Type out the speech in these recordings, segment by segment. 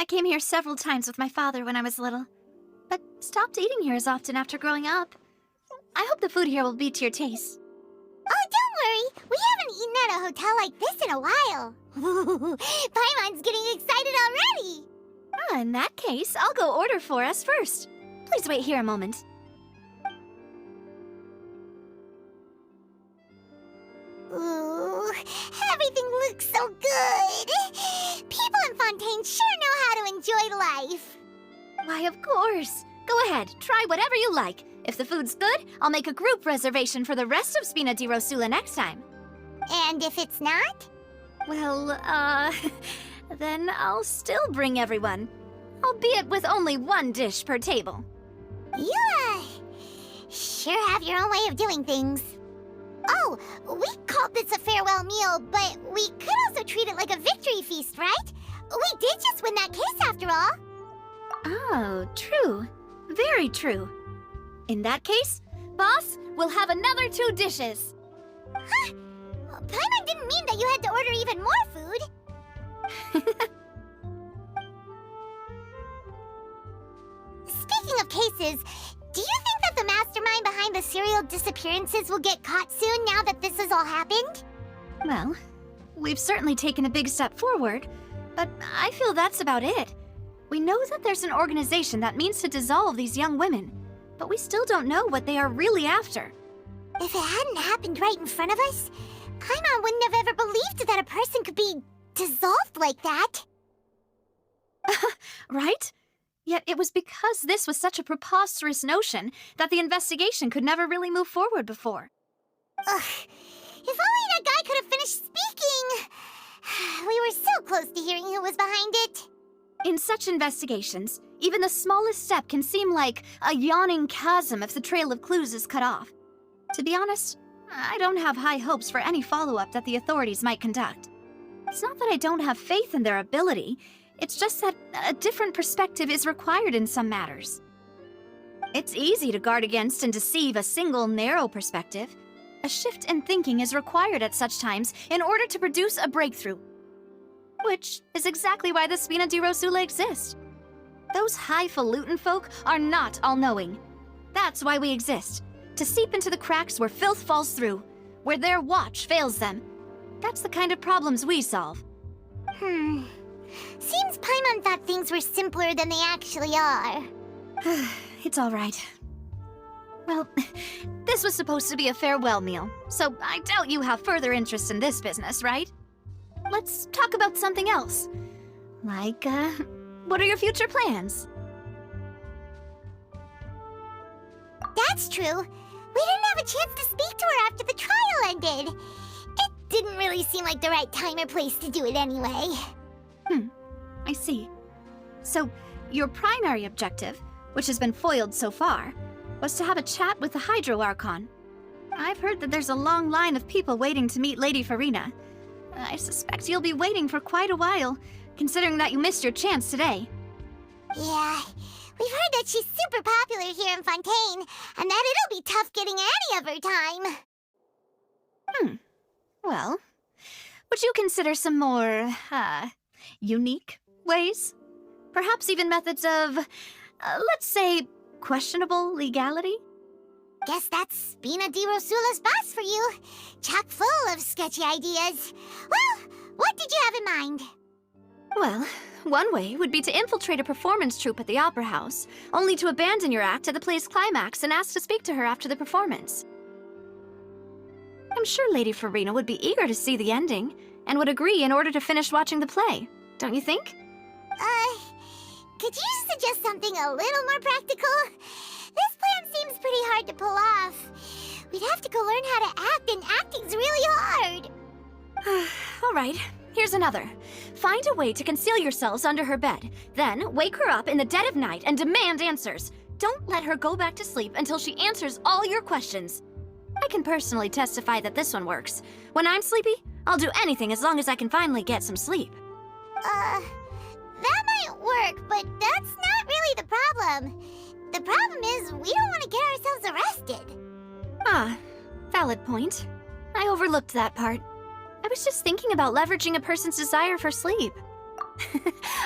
I came here several times with my father when I was little, but stopped eating here as often after growing up. I hope the food here will be to your taste. Oh, don't worry. We haven't eaten at a hotel like this in a while. Paimon's getting excited already. In that case, I'll go order for us first. Please wait here a moment. Ooh, everything looks so good. People in Fontaine sure know how to enjoy life. Why, of course. Go ahead, try whatever you like. If the food's good, I'll make a group reservation for the rest of Spina di Rosula next time. And if it's not? Well, then I'll still bring everyone. Albeit with only one dish per table. You, sure have your own way of doing things. Oh, we called this a farewell meal, but we could also treat it like a victory feast, right? We did just win that case after all. Oh, true. Very true. In that case, boss, we'll have another 2 dishes. Huh? Paimon didn't mean that you had to order even more food. Speaking of cases, do you think that the mastermind behind the serial disappearances will get caught soon now that this has all happened? Well, we've certainly taken a big step forward, but I feel that's about it. We know that there's an organization that means to dissolve these young women, but we still don't know what they are really after. If it hadn't happened right in front of us, Paimon wouldn't have ever believed that a person could be dissolved like that. Right? Yet it was because this was such a preposterous notion that the investigation could never really move forward before. Ugh. If only that guy could have finished speaking! We were so close to hearing who was behind it. In such investigations, even the smallest step can seem like a yawning chasm if the trail of clues is cut off. To be honest, I don't have high hopes for any follow-up that the authorities might conduct. It's not that I don't have faith in their ability, it's just that a different perspective is required in some matters. It's easy to guard against and deceive a single narrow perspective. A shift in thinking is required at such times in order to produce a breakthrough. Which is exactly why the Spina di Rosula exist. Those highfalutin folk are not all-knowing. That's why we exist. To seep into the cracks where filth falls through, where their watch fails them. That's the kind of problems we solve. Seems Paimon thought things were simpler than they actually are. It's all right. Well, this was supposed to be a farewell meal, so I doubt you have further interest in this business, right? Let's talk about something else. Like, what are your future plans? That's true. We didn't have a chance to speak to her after the trial ended. It didn't really seem like the right time or place to do it anyway. I see. So, your primary objective, which has been foiled so far, was to have a chat with the Hydro Archon. I've heard that there's a long line of people waiting to meet Lady Farina. I suspect you'll be waiting for quite a while, considering that you missed your chance today. Yeah, we've heard that she's super popular here in Fontaine, and that it'll be tough getting any of her time. Well, would you consider some more, unique ways? Perhaps even methods of, let's say, questionable legality? Guess that's Spina di Rosula's boss for you. Chock full of sketchy ideas. Well, what did you have in mind? Well, one way would be to infiltrate a performance troupe at the Opera House, only to abandon your act at the play's climax and ask to speak to her after the performance. I'm sure Lady Farina would be eager to see the ending, and would agree in order to finish watching the play, don't you think? Could you suggest something a little more practical? This plan seems pretty hard to pull off. We'd have to go learn how to act, and acting's really hard. All right, here's another. Find a way to conceal yourselves under her bed. Then wake her up in the dead of night and demand answers. Don't let her go back to sleep until she answers all your questions. I can personally testify that this one works. When I'm sleepy, I'll do anything as long as I can finally get some sleep. That might work, but that's not really the problem. The problem is we don't want to get ourselves arrested. Ah, valid point. I overlooked that part. I was just thinking about leveraging a person's desire for sleep.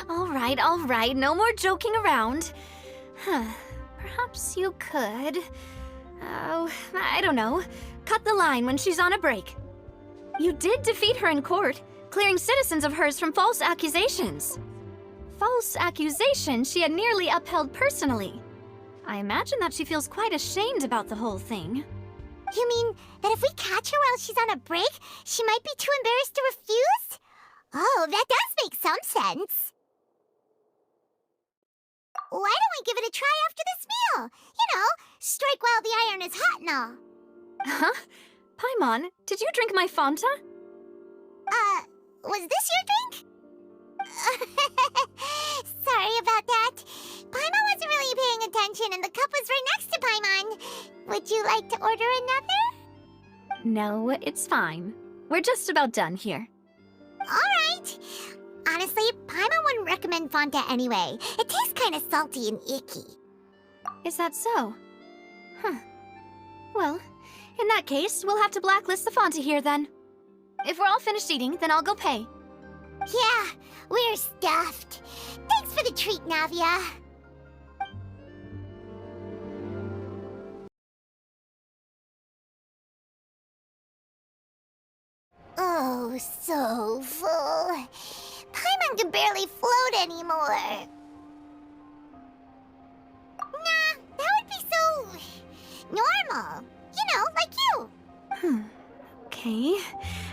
All right, no more joking around. Perhaps you could... Oh, I don't know. Cut the line when she's on a break. You did defeat her in court, clearing citizens of hers from false accusations. False accusations she had nearly upheld personally. I imagine that she feels quite ashamed about the whole thing. You mean that if we catch her while she's on a break, she might be too embarrassed to refuse? Oh, that does make some sense. Why don't we give it a try after this meal? You know, strike while the iron is hot and all. Huh? Paimon, did you drink my Fanta? Was this your drink? Sorry about that. Paimon wasn't really paying attention and the cup was right next to Paimon. Would you like to order another? No, it's fine. We're just about done here. Alright. Honestly, Paimon wouldn't recommend Fontaine anyway. It tastes kind of salty and icky. Is that so? Huh. Well, in that case, we'll have to blacklist the Fanta here then. If we're all finished eating, then I'll go pay. Yeah, we're stuffed. Thanks for the treat, Navia. Oh, so full. Paimon can barely float anymore. Nah, that would be so... normal. You know, like you. Okay.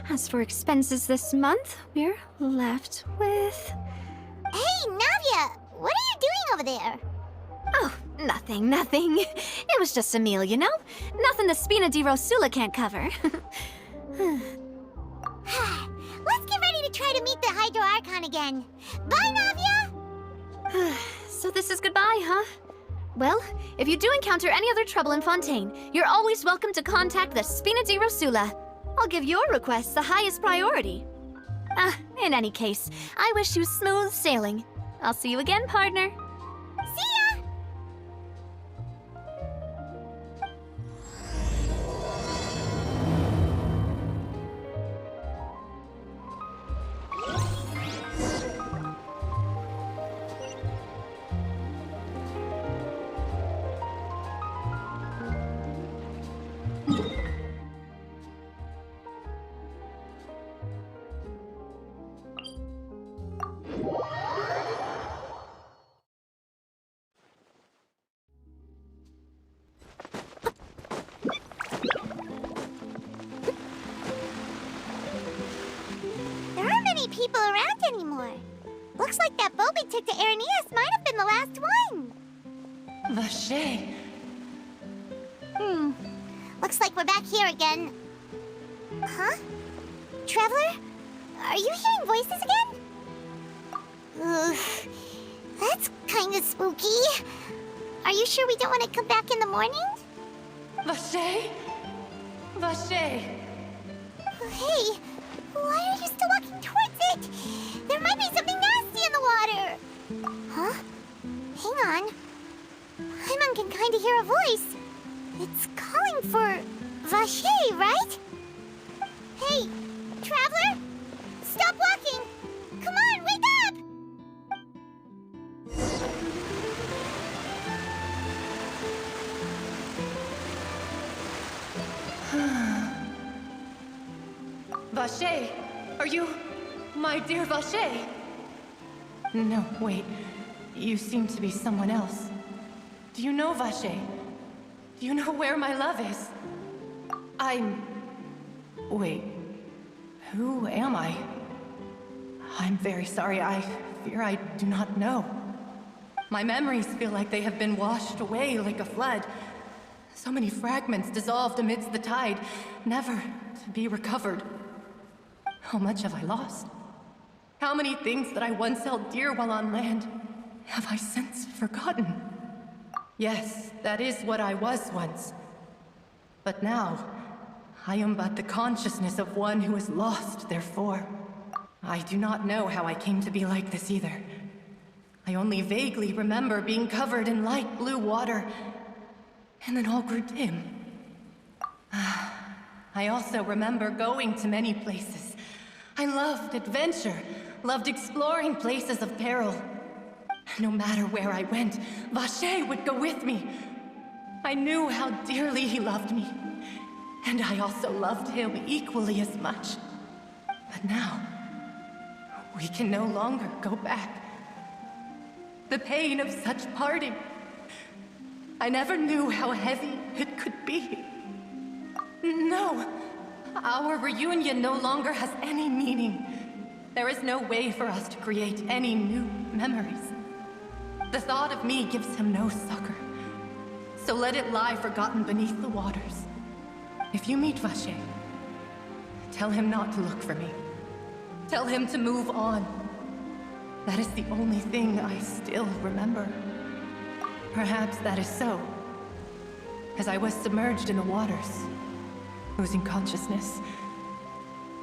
As for expenses this month, we're left with... Hey, Navia! What are you doing over there? Oh, nothing. It was just a meal, you know? Nothing the Spina di Rosula can't cover. Let's get ready to try to meet the Hydro Archon again. Bye, Navia! So this is goodbye, huh? Well, if you do encounter any other trouble in Fontaine, you're always welcome to contact the Spina di Rosula. I'll give your request the highest priority. In any case, I wish you smooth sailing. I'll see you again, partner. See ya! People around anymore. Looks like that boat we took to Araneas might have been the last one. Vache. Looks like we're back here again. Huh? Traveler? Are you hearing voices again? Ugh. That's kind of spooky. Are you sure we don't want to come back in the morning? Vache? Vache. Hey, why are you still walking towards it? There might be something nasty in the water. Huh? Hang on. Paimon can kind of hear a voice. It's calling for Vache, right? Hey, Traveler! Stop walking! Come on, wake up! Vache, are you... my dear Vache? No, wait. You seem to be someone else. Do you know Vache? Do you know where my love is? Wait. Who am I? I'm very sorry. I fear I do not know. My memories feel like they have been washed away like a flood. So many fragments dissolved amidst the tide, never to be recovered. How much have I lost? How many things that I once held dear while on land have I since forgotten? Yes, that is what I was once. But now, I am but the consciousness of one who is lost, therefore. I do not know how I came to be like this either. I only vaguely remember being covered in light blue water, and then all grew dim. I also remember going to many places. I loved adventure, loved exploring places of peril. No matter where I went, Vacher would go with me. I knew how dearly he loved me, and I also loved him equally as much. But now, we can no longer go back. The pain of such parting, I never knew how heavy it could be. No, our reunion no longer has any meaning. There is no way for us to create any new memories. The thought of me gives him no succor, so let it lie forgotten beneath the waters. If you meet Vacher, tell him not to look for me. Tell him to move on. That is the only thing I still remember. Perhaps that is so. As I was submerged in the waters, losing consciousness,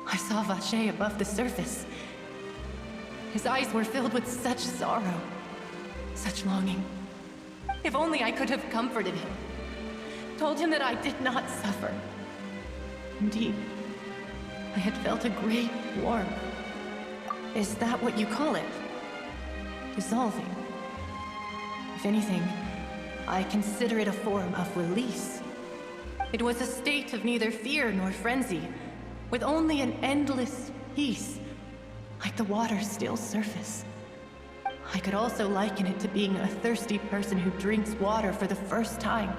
I saw Vacher above the surface. His eyes were filled with such sorrow, such longing. If only I could have comforted him, told him that I did not suffer. Indeed, I had felt a great warmth. Is that what you call it? Dissolving. If anything, I consider it a form of release. It was a state of neither fear nor frenzy, with only an endless peace, like the water's still surface. I could also liken it to being a thirsty person who drinks water for the first time,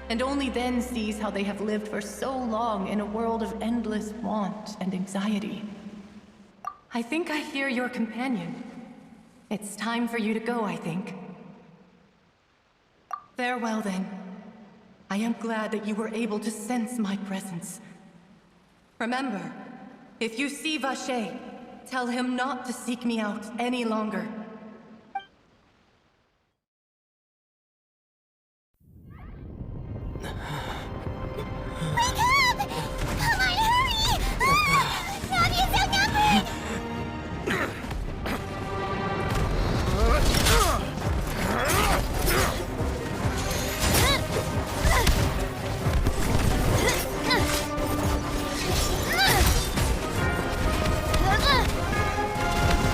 and only then sees how they have lived for so long in a world of endless want and anxiety. I think I hear your companion. It's time for you to go, I think. Farewell, then. I am glad that you were able to sense my presence. Remember, if you see Vacher, tell him not to seek me out any longer. Wake up! Come on, hurry! Navia's outnumbered!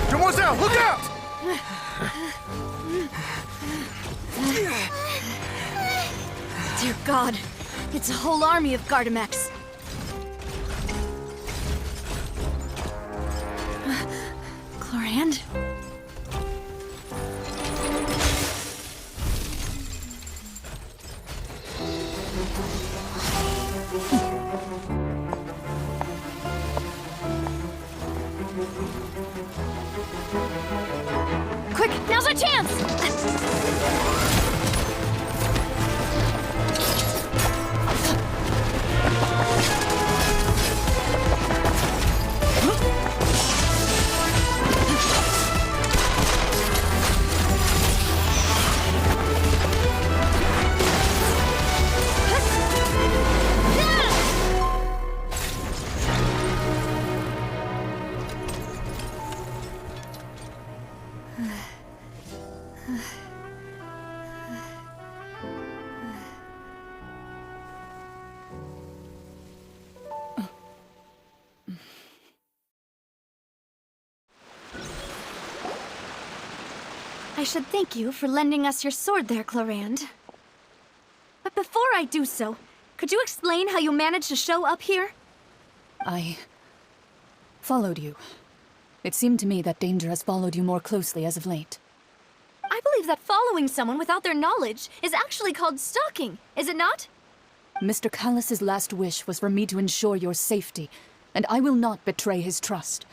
Demoiselle, look out! Dear God, it's a whole army of Gardamex. Chlorand? Quick, now's our chance! I should thank you for lending us your sword there, Chlorand. But before I do so, could you explain how you managed to show up here? I followed you. It seemed to me that danger has followed you more closely as of late. I believe that following someone without their knowledge is actually called stalking, is it not? Mr. Callus's last wish was for me to ensure your safety, and I will not betray his trust.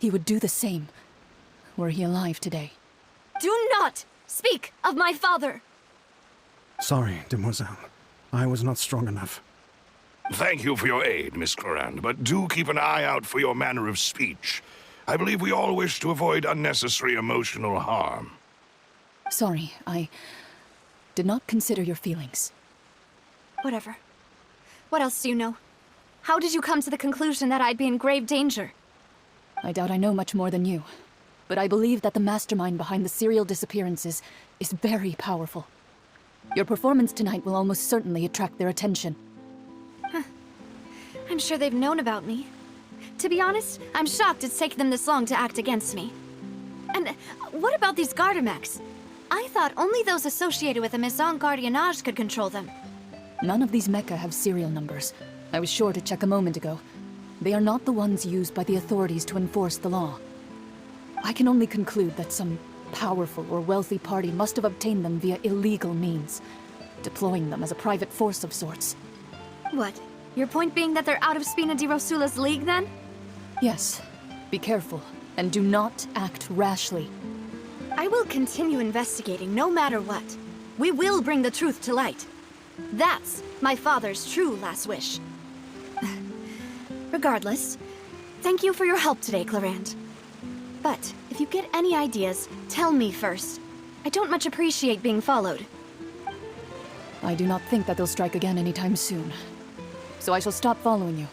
He would do the same, were he alive today. Do not speak of my father! Sorry, Demoiselle. I was not strong enough. Thank you for your aid, Miss Clorand, but do keep an eye out for your manner of speech. I believe we all wish to avoid unnecessary emotional harm. Sorry, I did not consider your feelings. Whatever. What else do you know? How did you come to the conclusion that I'd be in grave danger? I doubt I know much more than you, but I believe that the mastermind behind the serial disappearances is very powerful. Your performance tonight will almost certainly attract their attention. I'm sure they've known about me. To be honest, I'm shocked it's taken them this long to act against me. And what about these Gardamex? I thought only those associated with the Maison Gardiennage could control them. None of these mecha have serial numbers. I was sure to check a moment ago. They are not the ones used by the authorities to enforce the law. I can only conclude that some powerful or wealthy party must have obtained them via illegal means, deploying them as a private force of sorts. What? Your point being that they're out of Spina di Rosula's league, then? Yes. Be careful, and do not act rashly. I will continue investigating no matter what. We will bring the truth to light. That's my father's true last wish. Regardless, thank you for your help today, Clarand. But if you get any ideas, tell me first. I don't much appreciate being followed. I do not think that they'll strike again anytime soon. So I shall stop following you.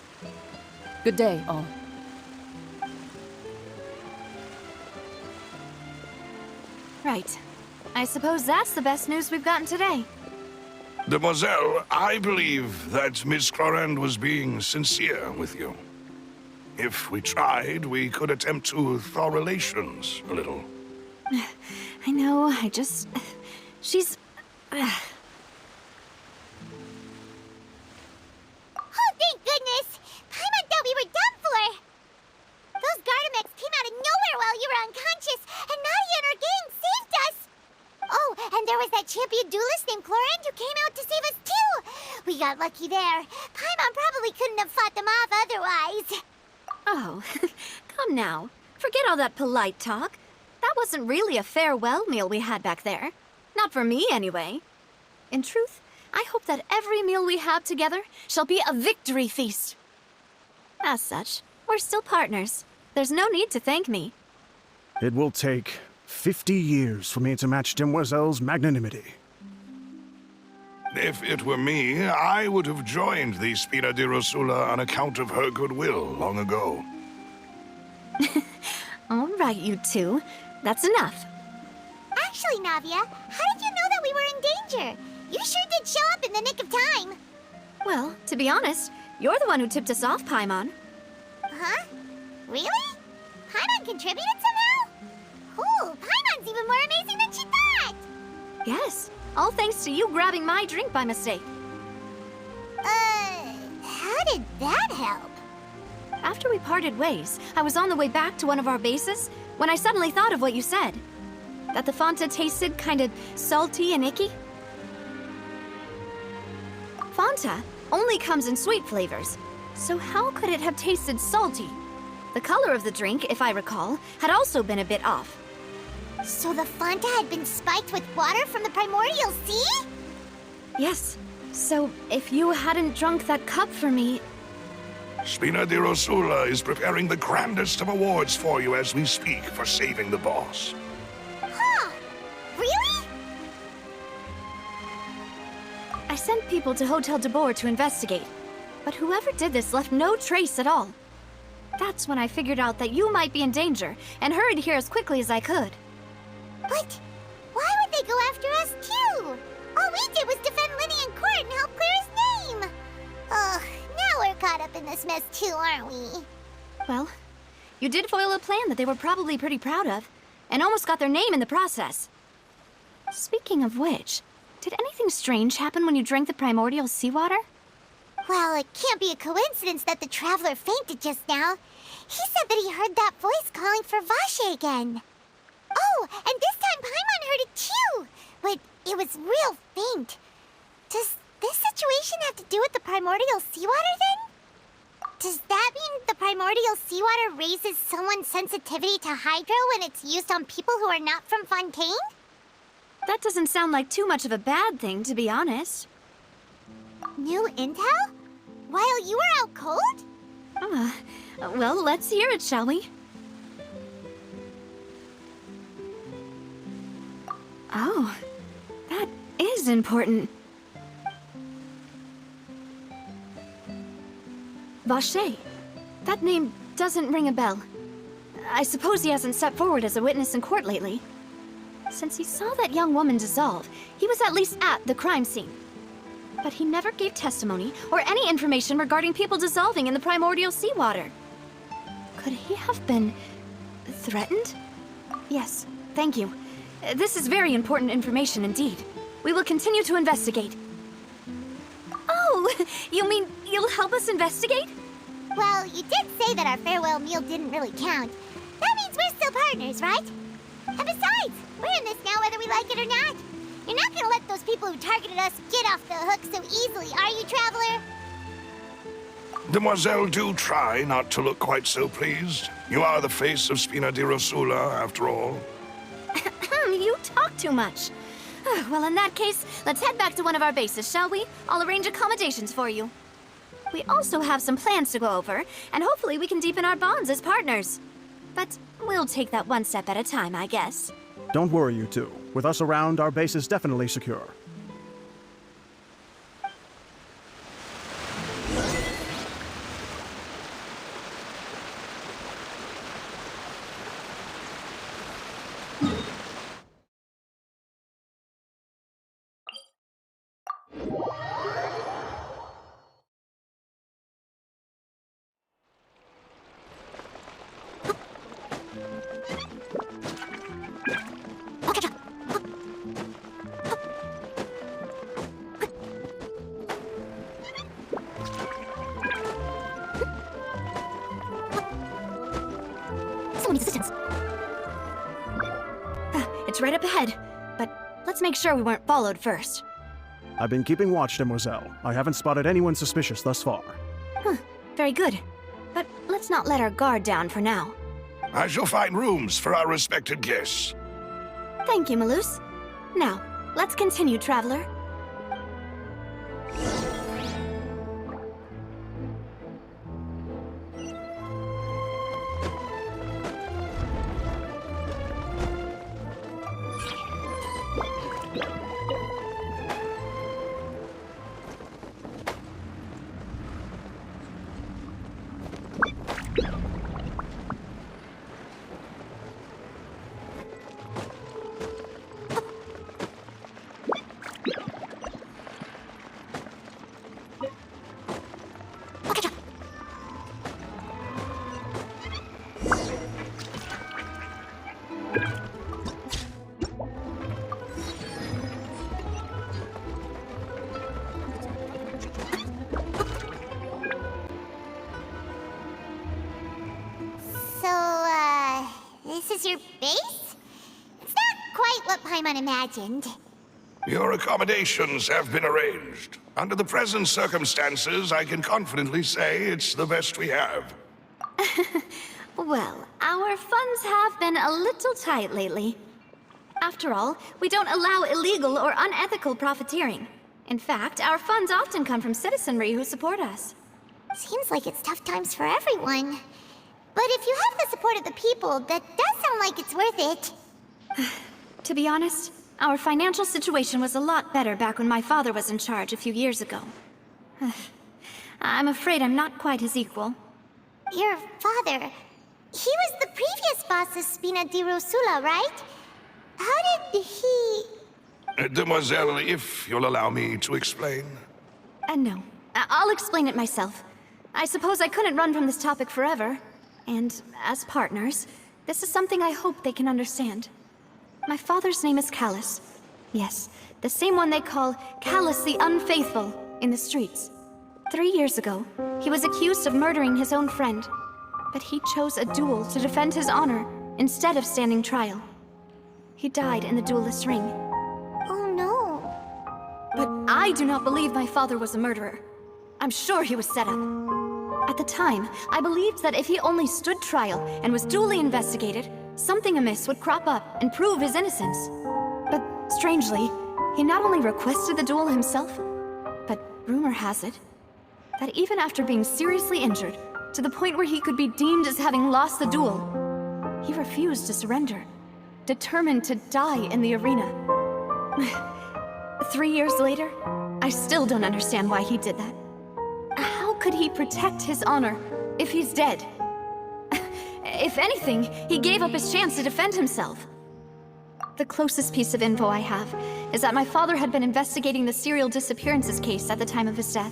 Good day, all. Right. I suppose that's the best news we've gotten today. Demoiselle, I believe that Miss Clarand was being sincere with you. If we tried, we could attempt to thaw relations a little. I know, she's... Oh, thank goodness! Paimon thought we were done for! Those Gardamex came out of nowhere while you were unconscious, and Nadia and her gang saved us! Oh, and there was that champion duelist named Clarand who came out to save us too! We got lucky there. Paimon probably couldn't have fought them off otherwise. Oh, come now. Forget all that polite talk. That wasn't really a farewell meal we had back there. Not for me, anyway. In truth, I hope that every meal we have together shall be a victory feast. As such, we're still partners. There's no need to thank me. It will take 50 years for me to match Demoiselle's magnanimity. If it were me, I would have joined the Spina di Rosula on account of her goodwill long ago. All right, you two. That's enough. Actually, Navia, how did you know that we were in danger? You sure did show up in the nick of time. Well, to be honest, you're the one who tipped us off, Paimon. Huh? Really? Paimon contributed somehow? Cool, Paimon's even more amazing than she thought! Yes, all thanks to you grabbing my drink by mistake. How did that help? After we parted ways, I was on the way back to one of our bases when I suddenly thought of what you said. That the Fanta tasted kind of salty and icky. Fanta only comes in sweet flavors, so how could it have tasted salty? The color of the drink, if I recall, had also been a bit off. So the Fanta had been spiked with water from the primordial sea? Yes, so if you hadn't drunk that cup for me... Spina di Rosula is preparing the grandest of awards for you as we speak for saving the boss. Huh? Really? I sent people to Hotel de Boer to investigate, but whoever did this left no trace at all. That's when I figured out that you might be in danger and hurried here as quickly as I could. But why would they go after us too? All we did was defend Linny in court and help clear his name. Ugh, now we're caught up in this mess too, aren't we? Well, you did foil a plan that they were probably pretty proud of, and almost got their name in the process. Speaking of which, did anything strange happen when you drank the primordial seawater? Well, it can't be a coincidence that the traveler fainted just now. He said that he heard that voice calling for Vache again. Oh, and this time Paimon heard it too, but it was real faint. Does this situation have to do with the primordial seawater then? Does that mean the primordial seawater raises someone's sensitivity to hydro when it's used on people who are not from Fontaine? That doesn't sound like too much of a bad thing, to be honest. New intel? While you were out cold? Well, let's hear it, shall we? Oh, that is important. Vache. That name doesn't ring a bell. I suppose he hasn't stepped forward as a witness in court lately. Since he saw that young woman dissolve, he was at least at the crime scene. But he never gave testimony or any information regarding people dissolving in the primordial seawater. Could he have been threatened? Yes, thank you. This is very important information indeed. We will continue to investigate. Oh, you mean you'll help us investigate? Well, you did say that our farewell meal didn't really count. That means we're still partners, right? And besides, we're in this now whether we like it or not. You're not gonna let those people who targeted us get off the hook so easily, are you, Traveler? Demoiselle, do try not to look quite so pleased. You are the face of Spina di Rosula, after all. You talk too much. Well, in that case, let's head back to one of our bases, shall we? I'll arrange accommodations for you. We also have some plans to go over, and hopefully we can deepen our bonds as partners. But we'll take that one step at a time, I guess. Don't worry, you two. With us around, our base is definitely secure. Someone needs assistance. It's right up ahead, but let's make sure we weren't followed first. I've been keeping watch, Demoiselle. I haven't spotted anyone suspicious thus far. Very good. But let's not let our guard down for now. I shall find rooms for our respected guests. Thank you, Malus. Now, let's continue, Traveler. This is your base? It's not quite what Paimon imagined. Your accommodations have been arranged. Under the present circumstances, I can confidently say it's the best we have. Well, our funds have been a little tight lately. After all, we don't allow illegal or unethical profiteering. In fact, our funds often come from citizenry who support us. Seems like it's tough times for everyone. But if you have the support of the people, that does sound like it's worth it. To be honest, our financial situation was a lot better back when my father was in charge a few years ago. I'm afraid I'm not quite his equal. Your father, he was the previous boss of Spina di Rosula, right? How did he... Demoiselle, if you'll allow me to explain. No. I'll explain it myself. I suppose I couldn't run from this topic forever. And as partners, this is something I hope they can understand. My father's name is Callus. Yes, the same one they call Callus the Unfaithful in the streets. 3 years ago, he was accused of murdering his own friend. But he chose a duel to defend his honor instead of standing trial. He died in the duelist's ring. Oh no. But I do not believe my father was a murderer. I'm sure he was set up. At the time, I believed that if he only stood trial and was duly investigated, something amiss would crop up and prove his innocence. But strangely, he not only requested the duel himself, but rumor has it that even after being seriously injured, to the point where he could be deemed as having lost the duel, he refused to surrender, determined to die in the arena. 3 years later, I still don't understand why he did that. How could he protect his honor if he's dead? If anything, he gave up his chance to defend himself. The closest piece of info I have is that my father had been investigating the serial disappearances case at the time of his death.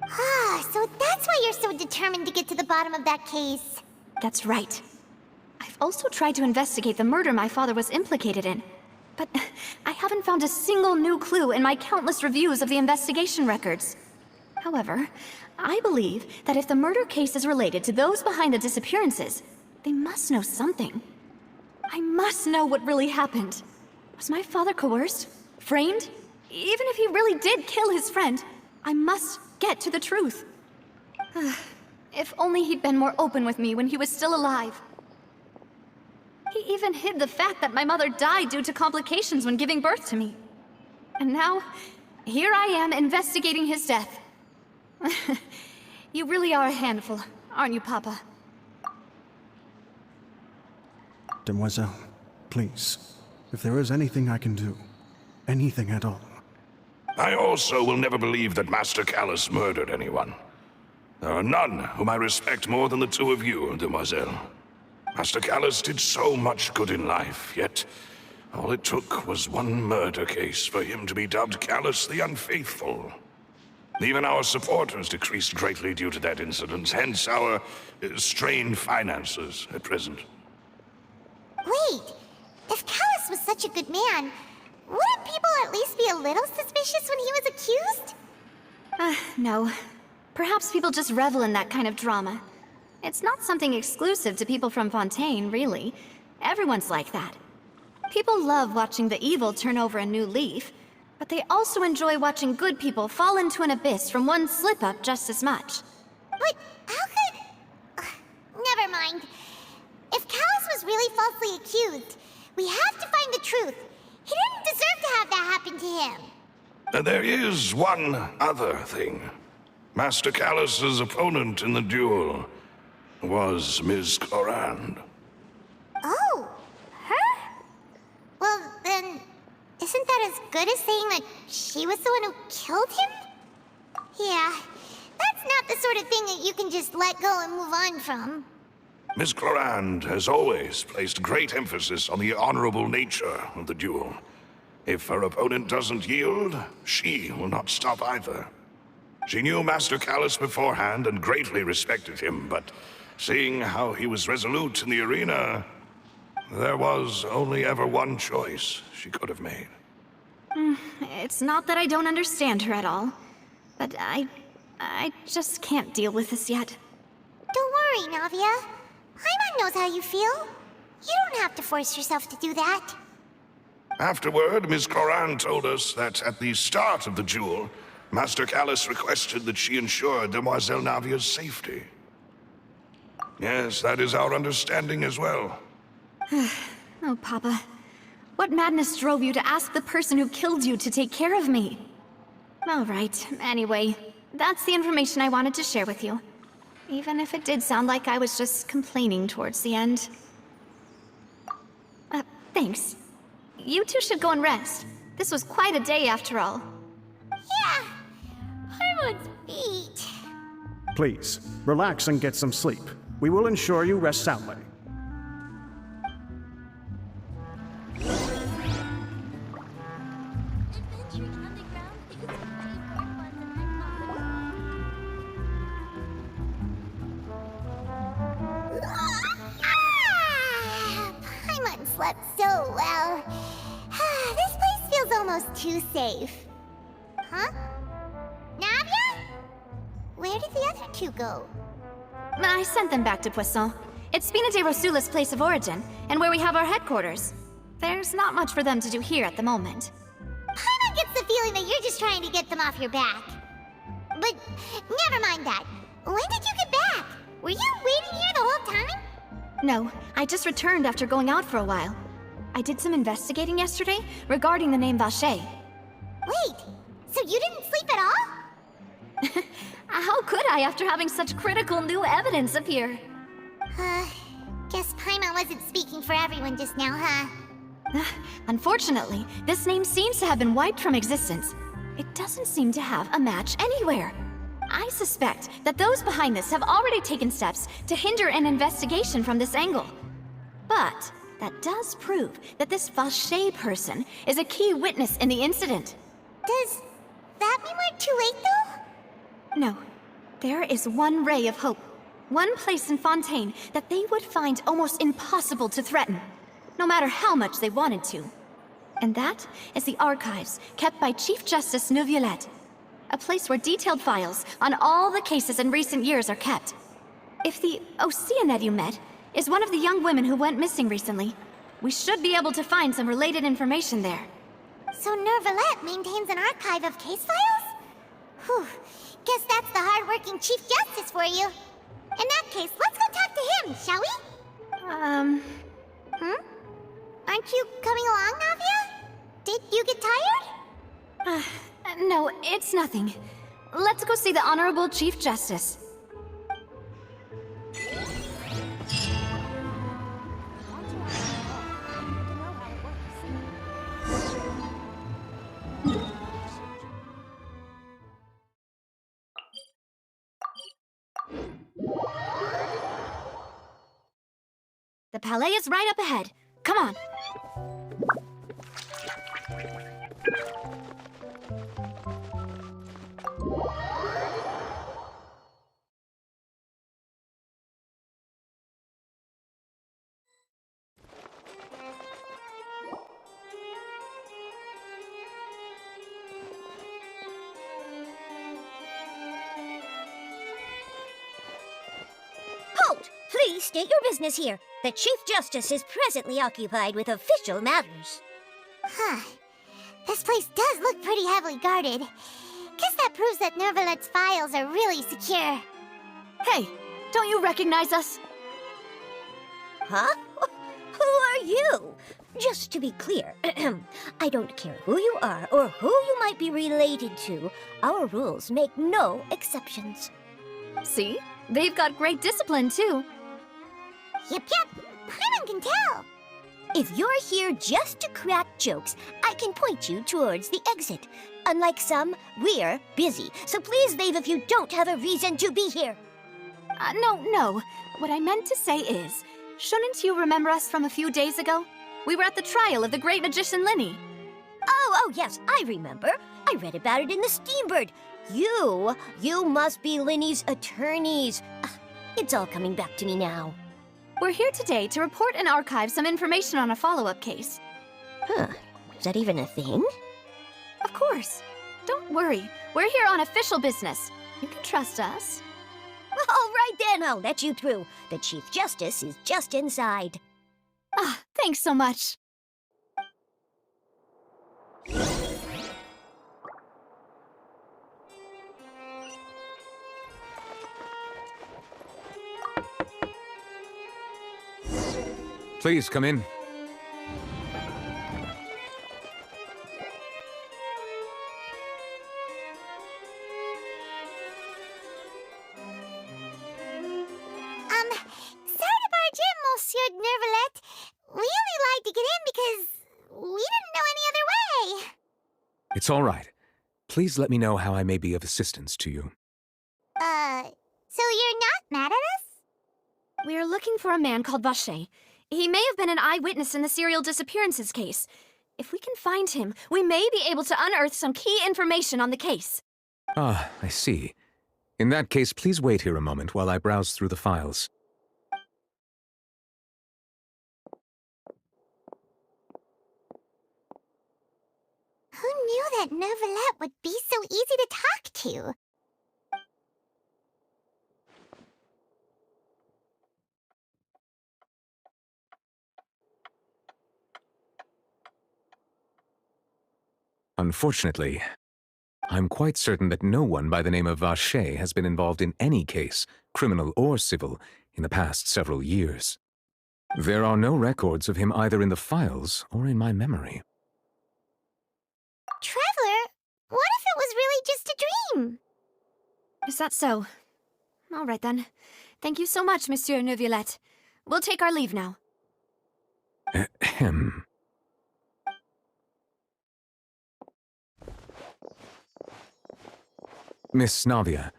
Ah, so that's why you're so determined to get to the bottom of that case. That's right. I've also tried to investigate the murder my father was implicated in, but I haven't found a single new clue in my countless reviews of the investigation records. However, I believe that if the murder case is related to those behind the disappearances, they must know something. I must know what really happened. Was my father coerced? Framed? Even if he really did kill his friend, I must get to the truth. If only he'd been more open with me when he was still alive. He even hid the fact that my mother died due to complications when giving birth to me. And now, here I am investigating his death. You really are a handful, aren't you, Papa? Demoiselle, please, if there is anything I can do, anything at all. I also will never believe that Master Callus murdered anyone. There are none whom I respect more than the two of you, Demoiselle. Master Callus did so much good in life, yet all it took was one murder case for him to be dubbed Callus the Unfaithful. Even our supporters decreased greatly due to that incident, hence our strained finances at present. Wait, if Callus was such a good man, wouldn't people at least be a little suspicious when he was accused? No. Perhaps people just revel in that kind of drama. It's not something exclusive to people from Fontaine, really. Everyone's like that. People love watching the evil turn over a new leaf, but they also enjoy watching good people fall into an abyss from one slip-up just as much. But how could... never mind. If Callus was really falsely accused, we have to find the truth. He didn't deserve to have that happen to him. There is one other thing. Master Callus's opponent in the duel was Ms. Clorand. Oh, her? Well, then, isn't that as good as saying that she was the one who killed him? Yeah, that's not the sort of thing that you can just let go and move on from. Ms. Clorand has always placed great emphasis on the honorable nature of the duel. If her opponent doesn't yield, she will not stop either. She knew Master Callus beforehand and greatly respected him, but seeing how he was resolute in the arena, there was only ever one choice she could have made. It's not that I don't understand her at all, but I just can't deal with this yet. Don't worry, Navia. Paimon knows how you feel. You don't have to force yourself to do that. Afterward, Ms. Clorand told us that at the start of the duel, Master Callus requested that she ensure Demoiselle Navia's safety. Yes, that is our understanding as well. Oh, Papa. What madness drove you to ask the person who killed you to take care of me? All right, anyway, that's the information I wanted to share with you. Even if it did sound like I was just complaining towards the end. Thanks. You two should go and rest. This was quite a day after all. Yeah, Paimon's beat. Please, relax and get some sleep. We will ensure you rest soundly. Paimon slept so well. This place feels almost too safe. Huh? Navia? Where did the other two go? I sent them back to Poisson. It's Spina de Rosula's place of origin, and where we have our headquarters. There's not much for them to do here at the moment. Paimon gets the feeling that you're just trying to get them off your back. But never mind that. When did you get back? Were you waiting here the whole time? No, I just returned after going out for a while. I did some investigating yesterday regarding the name Vacher. Wait, so you didn't sleep at all? How could I after having such critical new evidence appear? Guess Paimon wasn't speaking for everyone just now, huh? Unfortunately, this name seems to have been wiped from existence. It doesn't seem to have a match anywhere. I suspect that those behind this have already taken steps to hinder an investigation from this angle. But that does prove that this Vacher person is a key witness in the incident. Does that mean we're too late, though? No, there is one ray of hope. One place in Fontaine that they would find almost impossible to threaten, no matter how much they wanted to. And that is the archives kept by Chief Justice Neuvillette. A place where detailed files on all the cases in recent years are kept. If the Oceanid you met is one of the young women who went missing recently, we should be able to find some related information there. So Neuvillette maintains an archive of case files? Whew. Guess that's the hard-working Chief Justice for you. In that case, let's go talk to him, shall we? Aren't you coming along, Navia? Did you get tired? No, it's nothing. Let's go see the Honorable Chief Justice. The Palais is right up ahead. Come on. Halt! Please state your business here. The Chief Justice is presently occupied with official matters. Huh. This place does look pretty heavily guarded. Guess that proves that Neuvillette's files are really secure. Hey, don't you recognize us? Huh? Who are you? Just to be clear, I don't care who you are or who you might be related to. Our rules make no exceptions. See? They've got great discipline, too. Yep. Paimon can tell. If you're here just to crack jokes, I can point you towards the exit. Unlike some, we're busy, so please leave if you don't have a reason to be here. No. What I meant to say is, shouldn't you remember us from a few days ago? We were at the trial of the great magician Linny. Oh, yes, I remember. I read about it in the Steambird. You must be Linny's attorneys. It's all coming back to me now. We're here today to report and archive some information on a follow-up case. Huh, is that even a thing? Of course. Don't worry, we're here on official business. You can trust us. All right then, I'll let you through. The Chief Justice is just inside. Thanks so much. Please come in. Sorry to barge in, Monsieur Neuvillette. We only lied to get in because we didn't know any other way. It's all right. Please let me know how I may be of assistance to you. So you're not mad at us? We're looking for a man called Vacher. He may have been an eyewitness in the serial disappearances case. If we can find him, we may be able to unearth some key information on the case. Ah, I see. In that case, please wait here a moment while I browse through the files. Who knew that Neuvillette would be so easy to talk to? Unfortunately, I'm quite certain that no one by the name of Vacher has been involved in any case, criminal or civil, in the past several years. There are no records of him either in the files or in my memory. Traveler, what if it was really just a dream? Is that so? All right then. Thank you so much, Monsieur Neuvillette. We'll take our leave now. Ahem. Miss Navia,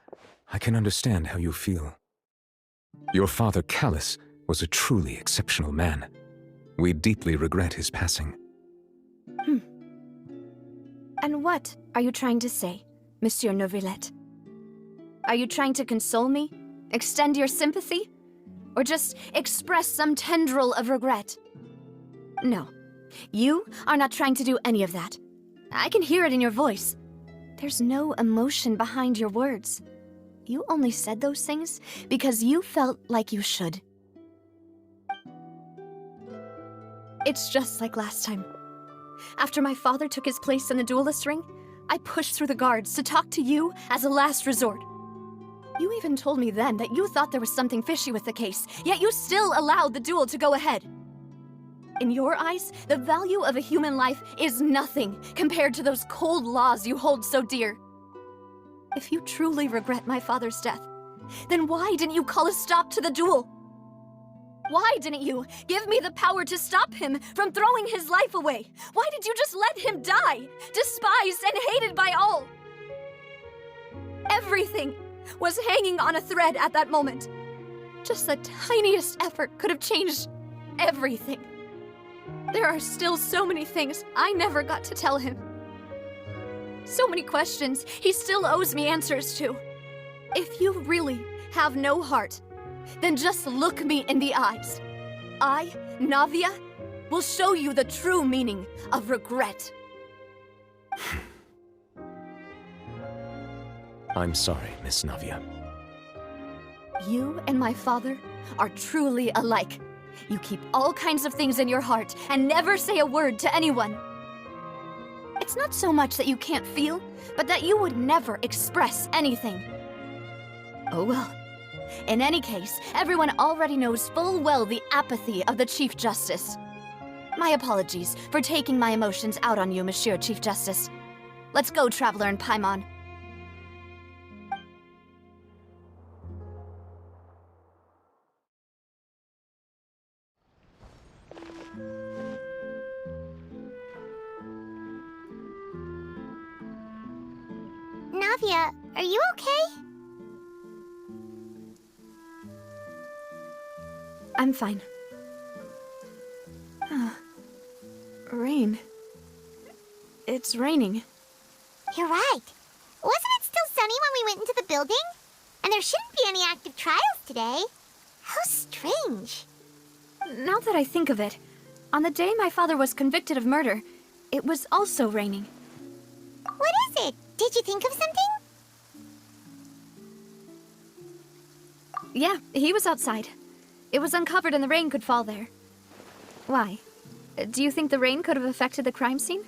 I can understand how you feel. Your father, Callus, was a truly exceptional man. We deeply regret his passing. And what are you trying to say, Monsieur Neuvillette? Are you trying to console me? Extend your sympathy? Or just express some tendril of regret? No, you are not trying to do any of that. I can hear it in your voice. There's no emotion behind your words. You only said those things because you felt like you should. It's just like last time. After my father took his place in the duelist ring, I pushed through the guards to talk to you as a last resort. You even told me then that you thought there was something fishy with the case, yet you still allowed the duel to go ahead. In your eyes, the value of a human life is nothing compared to those cold laws you hold so dear. If you truly regret my father's death, then why didn't you call a stop to the duel? Why didn't you give me the power to stop him from throwing his life away? Why did you just let him die, despised and hated by all? Everything was hanging on a thread at that moment. Just the tiniest effort could have changed everything. There are still so many things I never got to tell him. So many questions he still owes me answers to. If you really have no heart, then just look me in the eyes. I, Navia, will show you the true meaning of regret. I'm sorry, Miss Navia. You and my father are truly alike. You keep all kinds of things in your heart and never say a word to anyone. It's not so much that you can't feel, but that you would never express anything. Oh well. In any case, everyone already knows full well the apathy of the Chief Justice. My apologies for taking my emotions out on you, Monsieur Chief Justice. Let's go, Traveler and Paimon. Navia, are you okay? I'm fine. Rain. It's raining. You're right. Wasn't it still sunny when we went into the building? And there shouldn't be any active trials today. How strange. Now that I think of it, on the day my father was convicted of murder, it was also raining. What is it? Did you think of something? Yeah, he was outside. It was uncovered and the rain could fall there. Why? Do you think the rain could have affected the crime scene?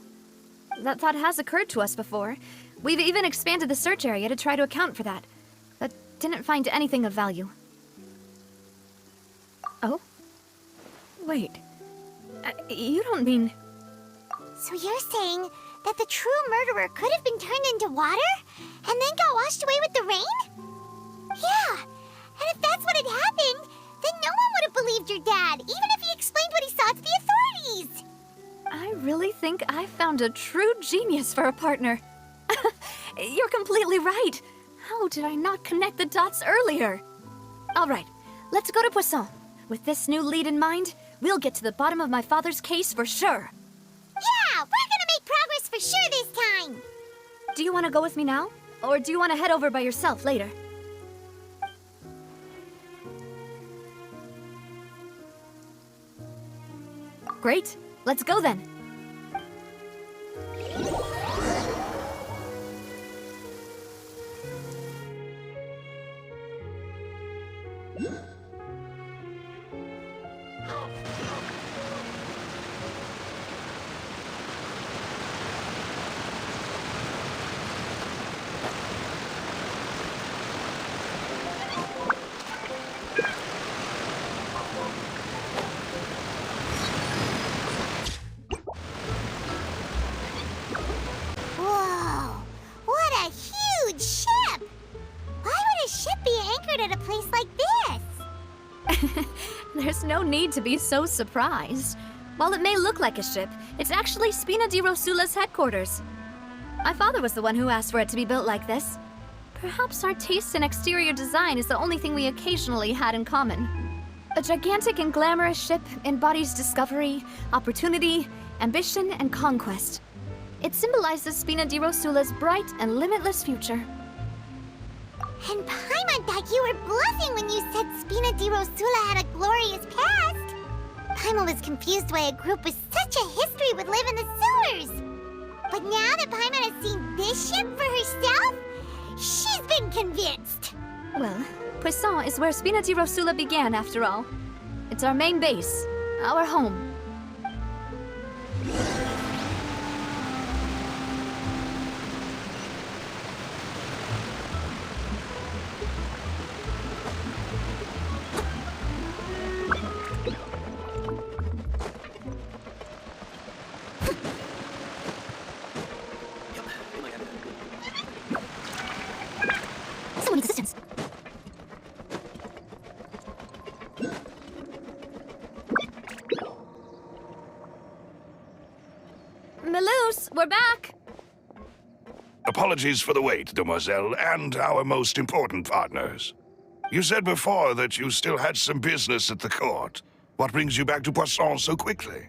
That thought has occurred to us before. We've even expanded the search area to try to account for that, but didn't find anything of value. Oh? Wait. You don't mean... So you're saying that the true murderer could have been turned into water and then got washed away with the rain? Yeah, and if that's what had happened, then no one would have believed your dad, even if he explained what he saw to the authorities. I really think I found a true genius for a partner. You're completely right. How did I not connect the dots earlier? All right, let's go to Poisson. With this new lead in mind, we'll get to the bottom of my father's case for sure. Yeah, we're gonna make progress for sure this time. Do you want to go with me now? Or do you want to head over by yourself later? Great, let's go then. Whoa, what a huge ship! Why would a ship be anchored at a place like this? There's no need to be so surprised. While it may look like a ship, it's actually Spina di Rosula's headquarters. My father was the one who asked for it to be built like this. Perhaps our taste in exterior design is the only thing we occasionally had in common. A gigantic and glamorous ship embodies discovery, opportunity, ambition, and conquest. It symbolizes Spina di Rosula's bright and limitless future. And Paimon thought you were bluffing when you said Spina di Rosula had a glorious past. Paimon was confused why a group with such a history would live in the sewers. But now that Paimon has seen this ship for herself, she's been convinced. Well, Poisson is where Spina di Rosula began, after all. It's our main base, our home. Someone needs assistance. Melus, we're back! Apologies for the wait, demoiselle, and our most important partners. You said before that you still had some business at the court. What brings you back to Poisson so quickly?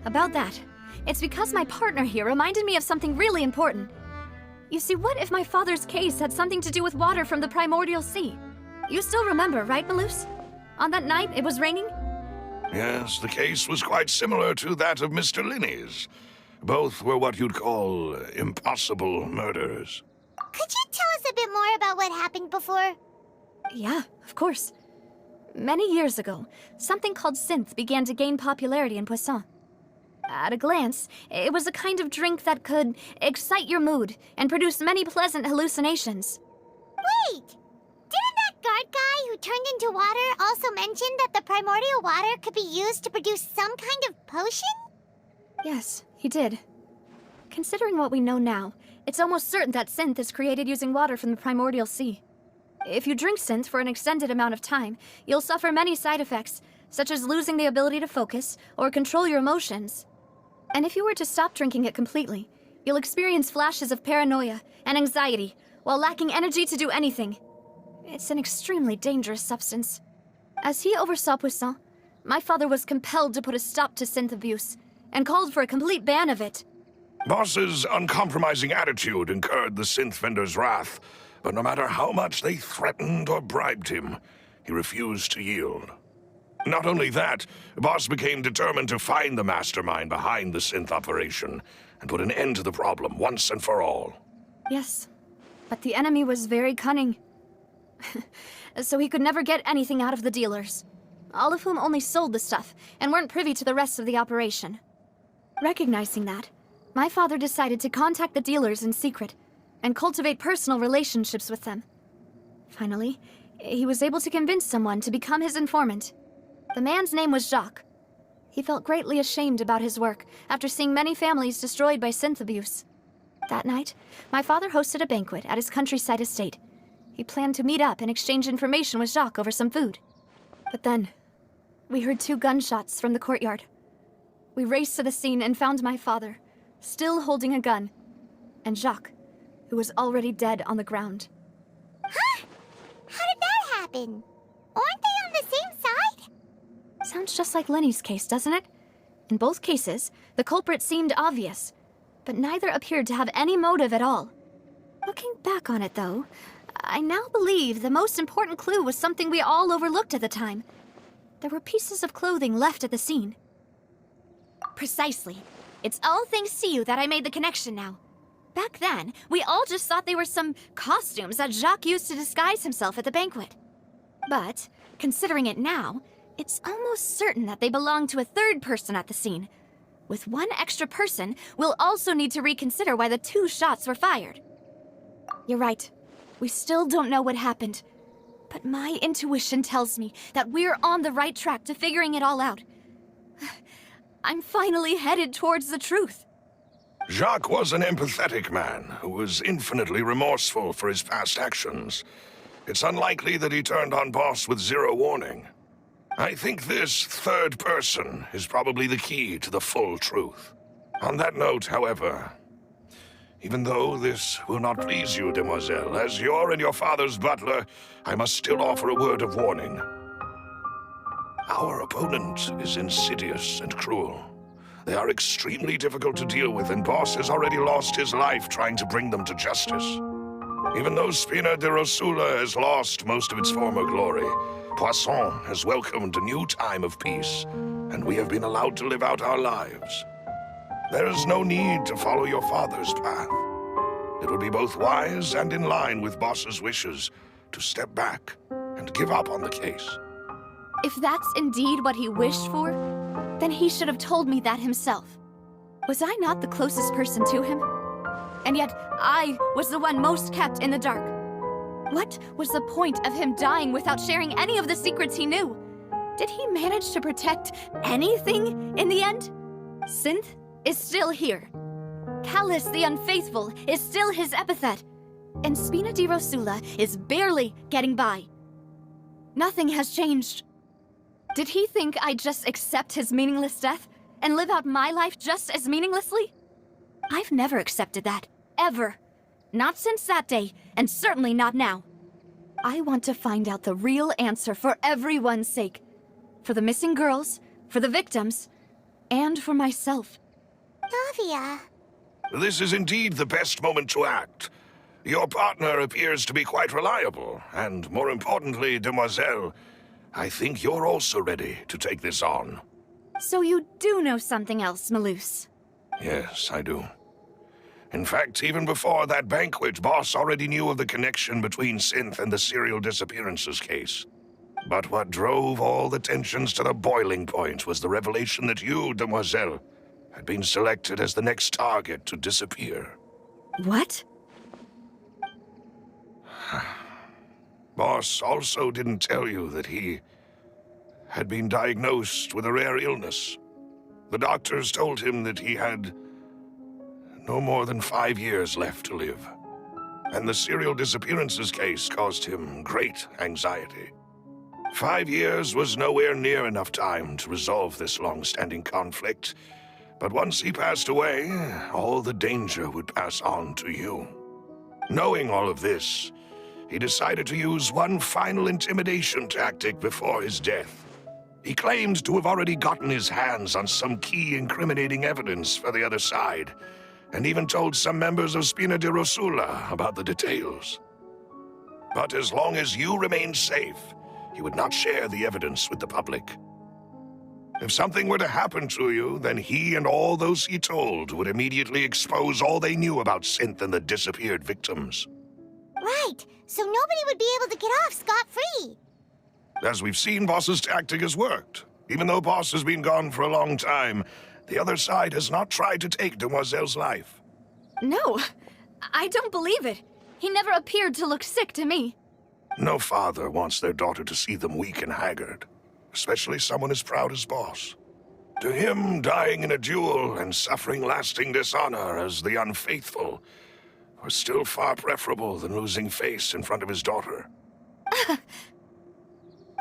About that. It's because my partner here reminded me of something really important. You see, what if my father's case had something to do with water from the primordial sea? You still remember, right, Melus? On that night, it was raining? Yes, the case was quite similar to that of Mr. Linney's. Both were what you'd call impossible murders. Could you tell us a bit more about what happened before? Yeah, of course. Many years ago, something called synth began to gain popularity in Poisson. At a glance, it was a kind of drink that could excite your mood and produce many pleasant hallucinations. Wait! Didn't that guard guy who turned into water also mention that the primordial water could be used to produce some kind of potion? Yes, he did. Considering what we know now, it's almost certain that synth is created using water from the primordial sea. If you drink synth for an extended amount of time, you'll suffer many side effects, such as losing the ability to focus or control your emotions. And if you were to stop drinking it completely, you'll experience flashes of paranoia and anxiety while lacking energy to do anything. It's an extremely dangerous substance. As he oversaw Poisson, my father was compelled to put a stop to synth abuse and called for a complete ban of it. Boss's uncompromising attitude incurred the synth vendor's wrath, but no matter how much they threatened or bribed him, he refused to yield. Not only that, Boss became determined to find the mastermind behind the synth operation and put an end to the problem once and for all. Yes, but the enemy was very cunning. So he could never get anything out of the dealers, all of whom only sold the stuff and weren't privy to the rest of the operation. Recognizing that, my father decided to contact the dealers in secret and cultivate personal relationships with them. Finally, he was able to convince someone to become his informant. The man's name was Jacques. He felt greatly ashamed about his work after seeing many families destroyed by synth abuse. That night, my father hosted a banquet at his countryside estate. He planned to meet up and exchange information with Jacques over some food. But then, we heard 2 gunshots from the courtyard. We raced to the scene and found my father, still holding a gun, and Jacques, who was already dead on the ground. Huh? How did that happen? Aren't they on the same side? Sounds just like Lenny's case, doesn't it? In both cases, the culprit seemed obvious, but neither appeared to have any motive at all. Looking back on it, though, I now believe the most important clue was something we all overlooked at the time. There were pieces of clothing left at the scene. Precisely. It's all thanks to you that I made the connection now. Back then, we all just thought they were some costumes that Jacques used to disguise himself at the banquet. But, considering it now, it's almost certain that they belong to a third person at the scene. With one extra person, we'll also need to reconsider why the 2 shots were fired. You're right. We still don't know what happened. But my intuition tells me that we're on the right track to figuring it all out. I'm finally headed towards the truth. Jacques was an empathetic man who was infinitely remorseful for his past actions. It's unlikely that he turned on Boss with 0 warning. I think this third person is probably the key to the full truth. On that note, however, even though this will not please you, demoiselle, as you're and your father's butler, I must still offer a word of warning. Our opponent is insidious and cruel. They are extremely difficult to deal with, and Boss has already lost his life trying to bring them to justice. Even though Spina de Rosula has lost most of its former glory, Poisson has welcomed a new time of peace, and we have been allowed to live out our lives. There is no need to follow your father's path. It would be both wise and in line with Boss's wishes to step back and give up on the case. If that's indeed what he wished for, then he should have told me that himself. Was I not the closest person to him? And yet, I was the one most kept in the dark. What was the point of him dying without sharing any of the secrets he knew? Did he manage to protect anything in the end? Synth is still here. Callus the Unfaithful is still his epithet. And Spina di Rosula is barely getting by. Nothing has changed. Did he think I'd just accept his meaningless death and live out my life just as meaninglessly? I've never accepted that. Ever. Not since that day, and certainly not now. I want to find out the real answer for everyone's sake. For the missing girls, for the victims, and for myself. Davia. This is indeed the best moment to act. Your partner appears to be quite reliable, and more importantly, Demoiselle, I think you're also ready to take this on. So you do know something else, Malus? Yes, I do. In fact, even before that banquet, Boss already knew of the connection between Synth and the serial disappearances case. But what drove all the tensions to the boiling point was the revelation that you, Demoiselle, had been selected as the next target to disappear. What? Boss also didn't tell you that he had been diagnosed with a rare illness. The doctors told him that he had no more than 5 years left to live. And the serial disappearances case caused him great anxiety. 5 years was nowhere near enough time to resolve this long-standing conflict. But once he passed away, all the danger would pass on to you. Knowing all of this, he decided to use one final intimidation tactic before his death. He claimed to have already gotten his hands on some key incriminating evidence for the other side, and even told some members of Spina di Rosula about the details. But as long as you remained safe, he would not share the evidence with the public. If something were to happen to you, then he and all those he told would immediately expose all they knew about Synth and the disappeared victims. Right, so nobody would be able to get off scot-free. As we've seen, Boss's tactic has worked. Even though Boss has been gone for a long time, the other side has not tried to take Demoiselle's life. No, I don't believe it. He never appeared to look sick to me. No father wants their daughter to see them weak and haggard, especially someone as proud as Boss. To him, dying in a duel and suffering lasting dishonor as the Unfaithful was still far preferable than losing face in front of his daughter.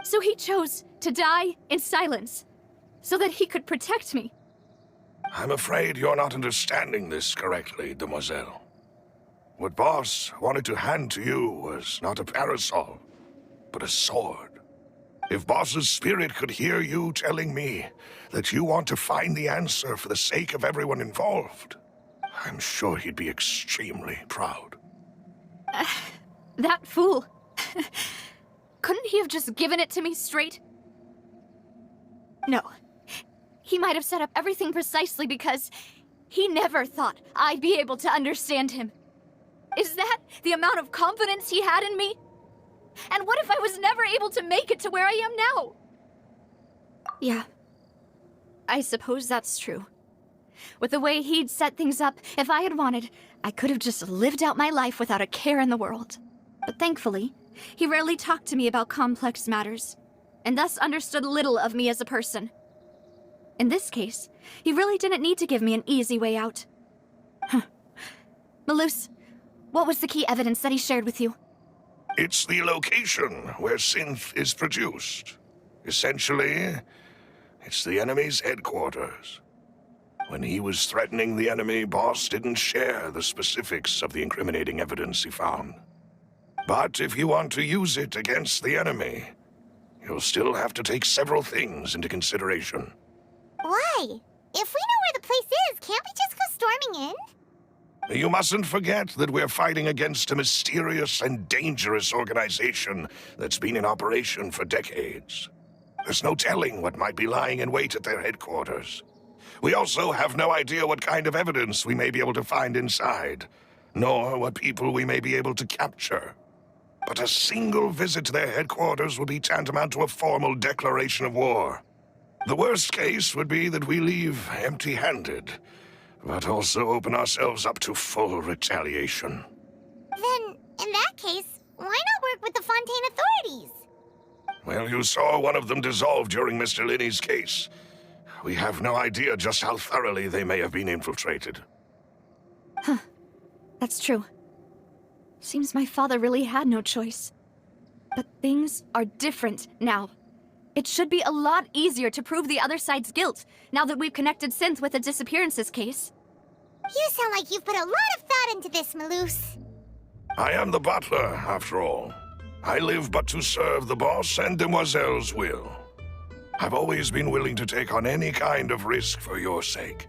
So he chose to die in silence, so that he could protect me. I'm afraid you're not understanding this correctly, Demoiselle. What Boss wanted to hand to you was not a parasol, but a sword. If Boss's spirit could hear you telling me that you want to find the answer for the sake of everyone involved, I'm sure he'd be extremely proud. That fool. Couldn't he have just given it to me straight? No. He might have set up everything precisely because he never thought I'd be able to understand him. Is that the amount of confidence he had in me? And what if I was never able to make it to where I am now? Yeah. I suppose that's true. With the way he'd set things up, if I had wanted, I could have just lived out my life without a care in the world. But thankfully, he rarely talked to me about complex matters, and thus understood little of me as a person. In this case, he really didn't need to give me an easy way out. Malus, what was the key evidence that he shared with you? It's the location where Synth is produced. Essentially, it's the enemy's headquarters. When he was threatening the enemy, Boss didn't share the specifics of the incriminating evidence he found. But if you want to use it against the enemy, you'll still have to take several things into consideration. Why? If we know where the place is, can't we just go storming in? You mustn't forget that we're fighting against a mysterious and dangerous organization that's been in operation for decades. There's no telling what might be lying in wait at their headquarters. We also have no idea what kind of evidence we may be able to find inside, nor what people we may be able to capture. But a single visit to their headquarters will be tantamount to a formal declaration of war. The worst case would be that we leave empty-handed, but also open ourselves up to full retaliation. Then, in that case, why not work with the Fontaine authorities? Well, you saw one of them dissolve during Mr. Linney's case. We have no idea just how thoroughly they may have been infiltrated. Huh. That's true. Seems my father really had no choice. But things are different now. It should be a lot easier to prove the other side's guilt, now that we've connected Synth with the disappearances case. You sound like you've put a lot of thought into this, Maloose. I am the butler, after all. I live but to serve the boss and Demoiselle's will. I've always been willing to take on any kind of risk for your sake.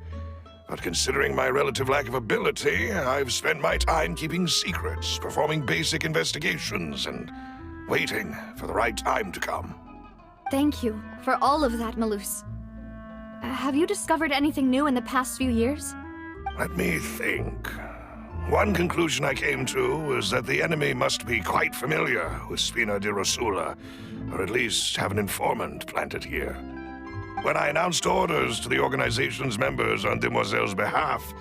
But considering my relative lack of ability, I've spent my time keeping secrets, performing basic investigations, and waiting for the right time to come. Thank you for all of that, Maloose. Have you discovered anything new in the past few years? Let me think. One conclusion I came to was that the enemy must be quite familiar with Spina di Rosula, or at least have an informant planted here. When I announced orders to the organization's members on Demoiselle's behalf,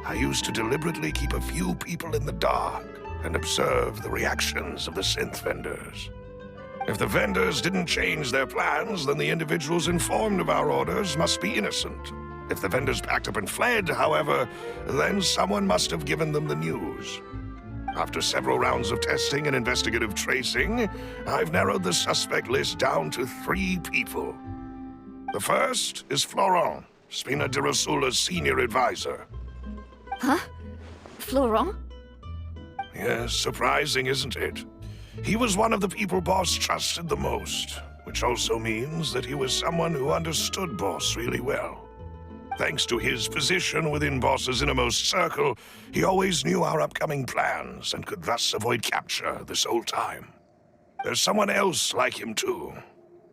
I used to deliberately keep a few people in the dark and observe the reactions of the synth vendors. If the vendors didn't change their plans, then the individuals informed of our orders must be innocent. If the vendors packed up and fled, however, then someone must have given them the news. After several rounds of testing and investigative tracing, I've narrowed the suspect list down to 3 people. The first is Florent, Spina di Rosula's senior advisor. Huh? Florent? Yes, surprising, isn't it? He was one of the people Boss trusted the most, which also means that he was someone who understood Boss really well. Thanks to his position within Boss's innermost circle, he always knew our upcoming plans and could thus avoid capture this whole time. There's someone else like him too.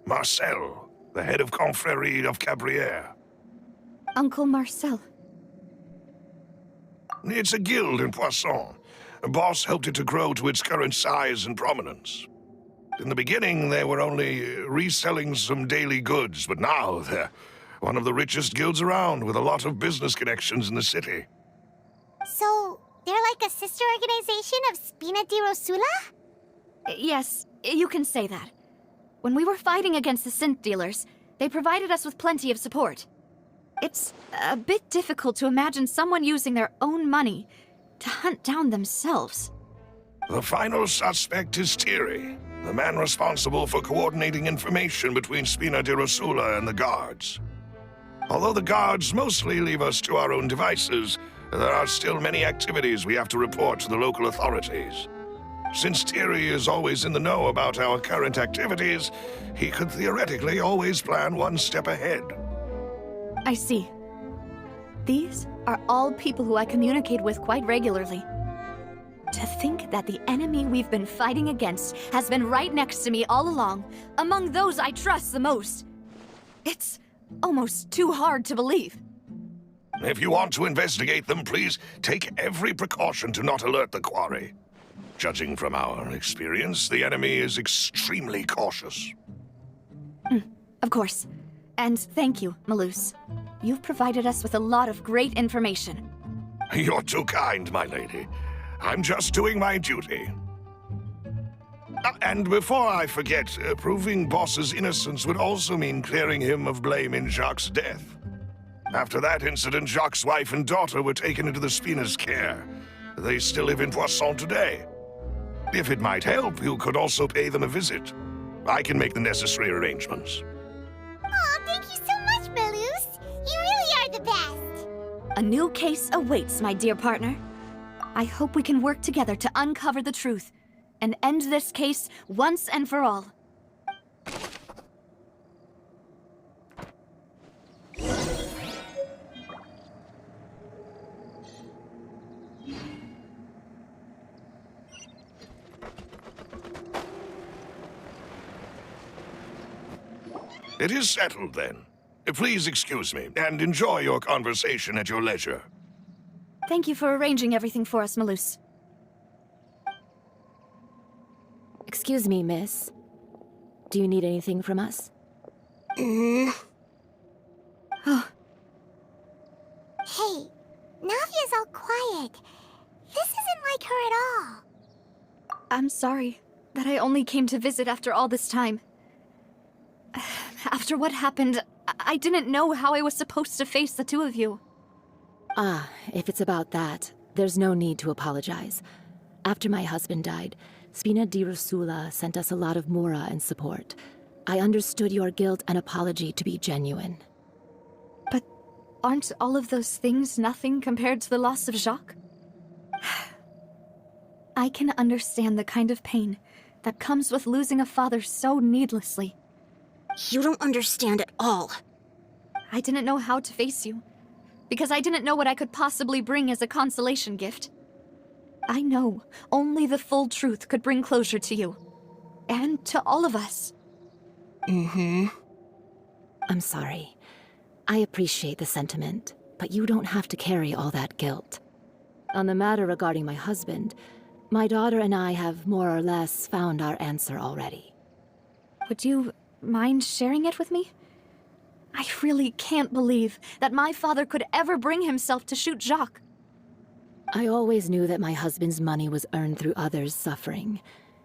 Marcel, the head of Confrérie of Cabrières. Uncle Marcel. It's a guild in Poisson. Boss helped it to grow to its current size and prominence. In the beginning, they were only reselling some daily goods, but now they're one of the richest guilds around, with a lot of business connections in the city. So, they're like a sister organization of Spina di Rosula? Yes, you can say that. When we were fighting against the synth dealers, they provided us with plenty of support. It's a bit difficult to imagine someone using their own money to hunt down themselves. The final suspect is Thierry, the man responsible for coordinating information between Spina di Rosula and the guards. Although the guards mostly leave us to our own devices, there are still many activities we have to report to the local authorities. Since Thierry is always in the know about our current activities, he could theoretically always plan one step ahead. I see. These are all people who I communicate with quite regularly. To think that the enemy we've been fighting against has been right next to me all along, among those I trust the most. It's almost too hard to believe. If you want to investigate them, please take every precaution to not alert the quarry. Judging from our experience, the enemy is extremely cautious. Of course. And thank you, Maloose. You've provided us with a lot of great information. You're too kind, my lady. I'm just doing my duty. And before I forget, proving Boss's innocence would also mean clearing him of blame in Jacques' death. After that incident, Jacques' wife and daughter were taken into the Spina's care. They still live in Poisson today. If it might help, you could also pay them a visit. I can make the necessary arrangements. Aw, thank you so much, Maloose. You really are the best. A new case awaits, my dear partner. I hope we can work together to uncover the truth and end this case once and for all. It is settled, then. Please excuse me, and enjoy your conversation at your leisure. Thank you for arranging everything for us, Malus. Excuse me, miss. Do you need anything from us? Hey, Navia's all quiet. This isn't like her at all. I'm sorry that I only came to visit after all this time. After what happened, I didn't know how I was supposed to face the two of you. Ah, if it's about that, there's no need to apologize. After my husband died, Spina di Rusula sent us a lot of mora and support. I understood your guilt and apology to be genuine. But aren't all of those things nothing compared to the loss of Jacques? I can understand the kind of pain that comes with losing a father so needlessly. You don't understand at all. I didn't know how to face you, because I didn't know what I could possibly bring as a consolation gift. I know only the full truth could bring closure to you, and to all of us. I'm sorry. I appreciate the sentiment, but you don't have to carry all that guilt. On the matter regarding my husband, my daughter and I have more or less found our answer already. Would you mind sharing it with me? I really can't believe that my father could ever bring himself to shoot Jacques. I always knew that my husband's money was earned through others' suffering.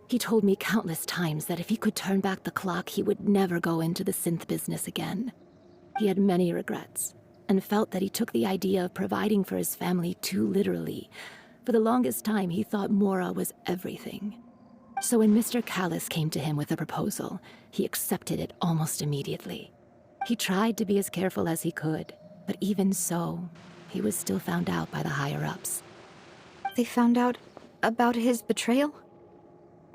He told me countless times that if he could turn back the clock, he would never go into the synth business again. He had many regrets, and felt that he took the idea of providing for his family too literally. For the longest time, he thought mora was everything. So when Mr. Callis came to him with a proposal, he accepted it almost immediately. He tried to be as careful as he could, but even so, he was still found out by the higher-ups. They found out about his betrayal?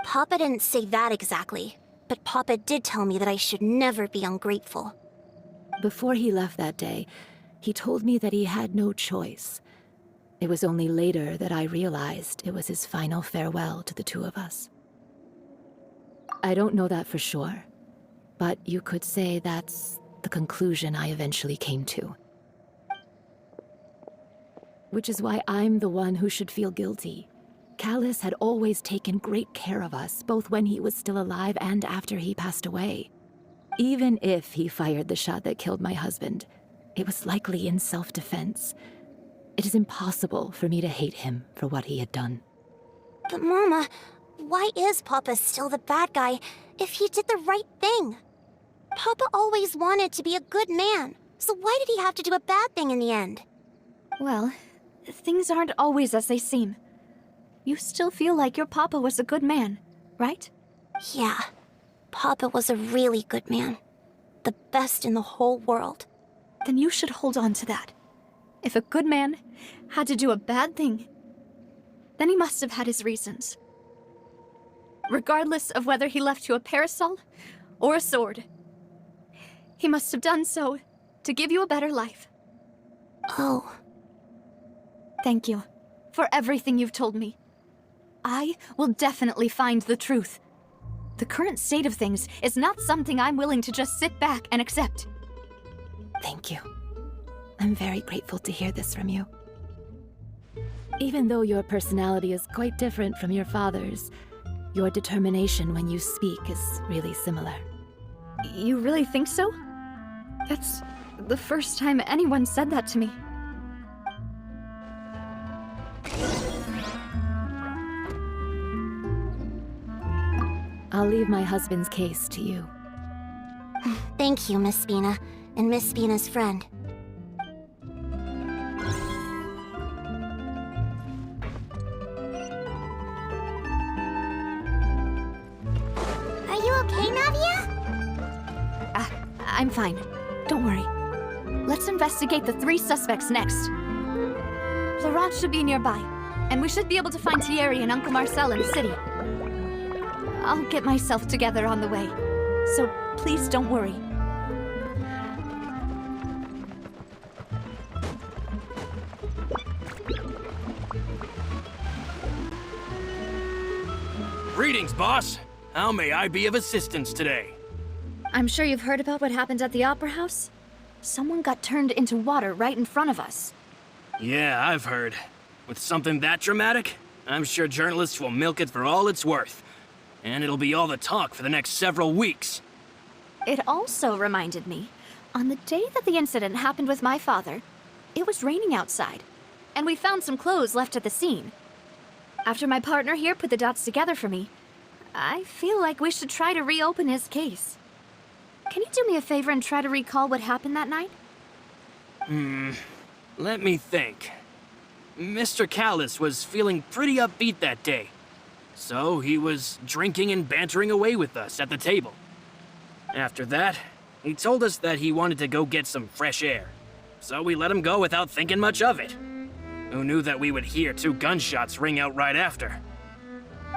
Papa didn't say that exactly, but Papa did tell me that I should never be ungrateful. Before he left that day, he told me that he had no choice. It was only later that I realized it was his final farewell to the two of us. I don't know that for sure, but you could say that's the conclusion I eventually came to. Which is why I'm the one who should feel guilty. Callis had always taken great care of us, both when he was still alive and after he passed away. Even if he fired the shot that killed my husband, it was likely in self-defense. It is impossible for me to hate him for what he had done. But Mama, why is Papa still the bad guy if he did the right thing? Papa always wanted to be a good man, so why did he have to do a bad thing in the end? Well, things aren't always as they seem. You still feel like your papa was a good man, right? Yeah, Papa was a really good man. The best in the whole world. Then you should hold on to that. If a good man had to do a bad thing, then he must have had his reasons. Regardless of whether he left you a parasol or a sword, he must have done so to give you a better life. Oh. Thank you for everything you've told me. I will definitely find the truth. The current state of things is not something I'm willing to just sit back and accept. Thank you. I'm very grateful to hear this from you. Even though your personality is quite different from your father's, your determination when you speak is really similar. You really think so? That's the first time anyone said that to me. I'll leave my husband's case to you. Thank you, Miss Spina, and Miss Spina's friend. Are you okay, Navia? I'm fine. Don't worry. Let's investigate the 3 suspects next. Laurent should be nearby, and we should be able to find Thierry and Uncle Marcel in the city. I'll get myself together on the way, so please don't worry. Greetings, boss. How may I be of assistance today? I'm sure you've heard about what happened at the Opera House. Someone got turned into water right in front of us. Yeah, I've heard. With something that dramatic, I'm sure journalists will milk it for all it's worth. And it'll be all the talk for the next several weeks. It also reminded me, on the day that the incident happened with my father, it was raining outside, and we found some clothes left at the scene. After my partner here put the dots together for me, I feel like we should try to reopen his case. Can you do me a favor and try to recall what happened that night? Let me think. Mr. Callus was feeling pretty upbeat that day. So he was drinking and bantering away with us at the table. After that, he told us that he wanted to go get some fresh air. So we let him go without thinking much of it. Who knew that we would hear 2 gunshots ring out right after?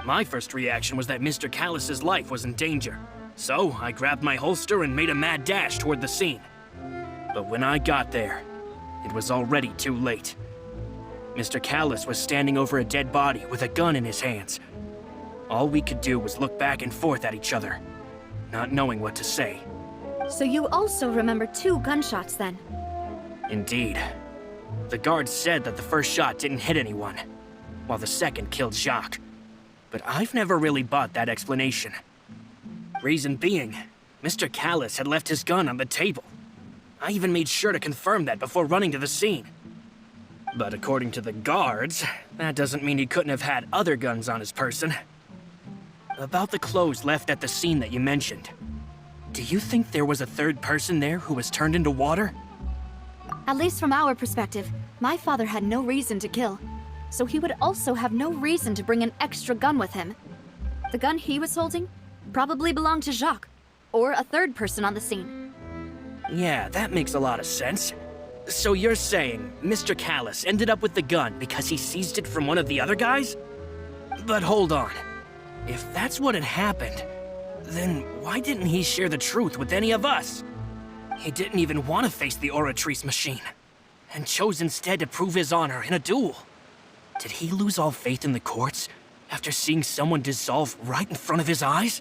My first reaction was that Mr. Callus's life was in danger. So I grabbed my holster and made a mad dash toward the scene. But when I got there, it was already too late. Mr. Callus was standing over a dead body with a gun in his hands. All we could do was look back and forth at each other, not knowing what to say. So you also remember 2 gunshots then? Indeed. The guards said that the first shot didn't hit anyone, while the second killed Jacques. But I've never really bought that explanation. Reason being, Mr. Callus had left his gun on the table. I even made sure to confirm that before running to the scene. But according to the guards, that doesn't mean he couldn't have had other guns on his person. About the clothes left at the scene that you mentioned, do you think there was a third person there who was turned into water? At least from our perspective, my father had no reason to kill, so he would also have no reason to bring an extra gun with him. The gun he was holding probably belonged to Jacques, or a third person on the scene. Yeah, that makes a lot of sense. So you're saying Mr. Callus ended up with the gun because he seized it from one of the other guys? But hold on. If that's what had happened, then why didn't he share the truth with any of us? He didn't even want to face the Oratrice machine, and chose instead to prove his honor in a duel. Did he lose all faith in the courts after seeing someone dissolve right in front of his eyes?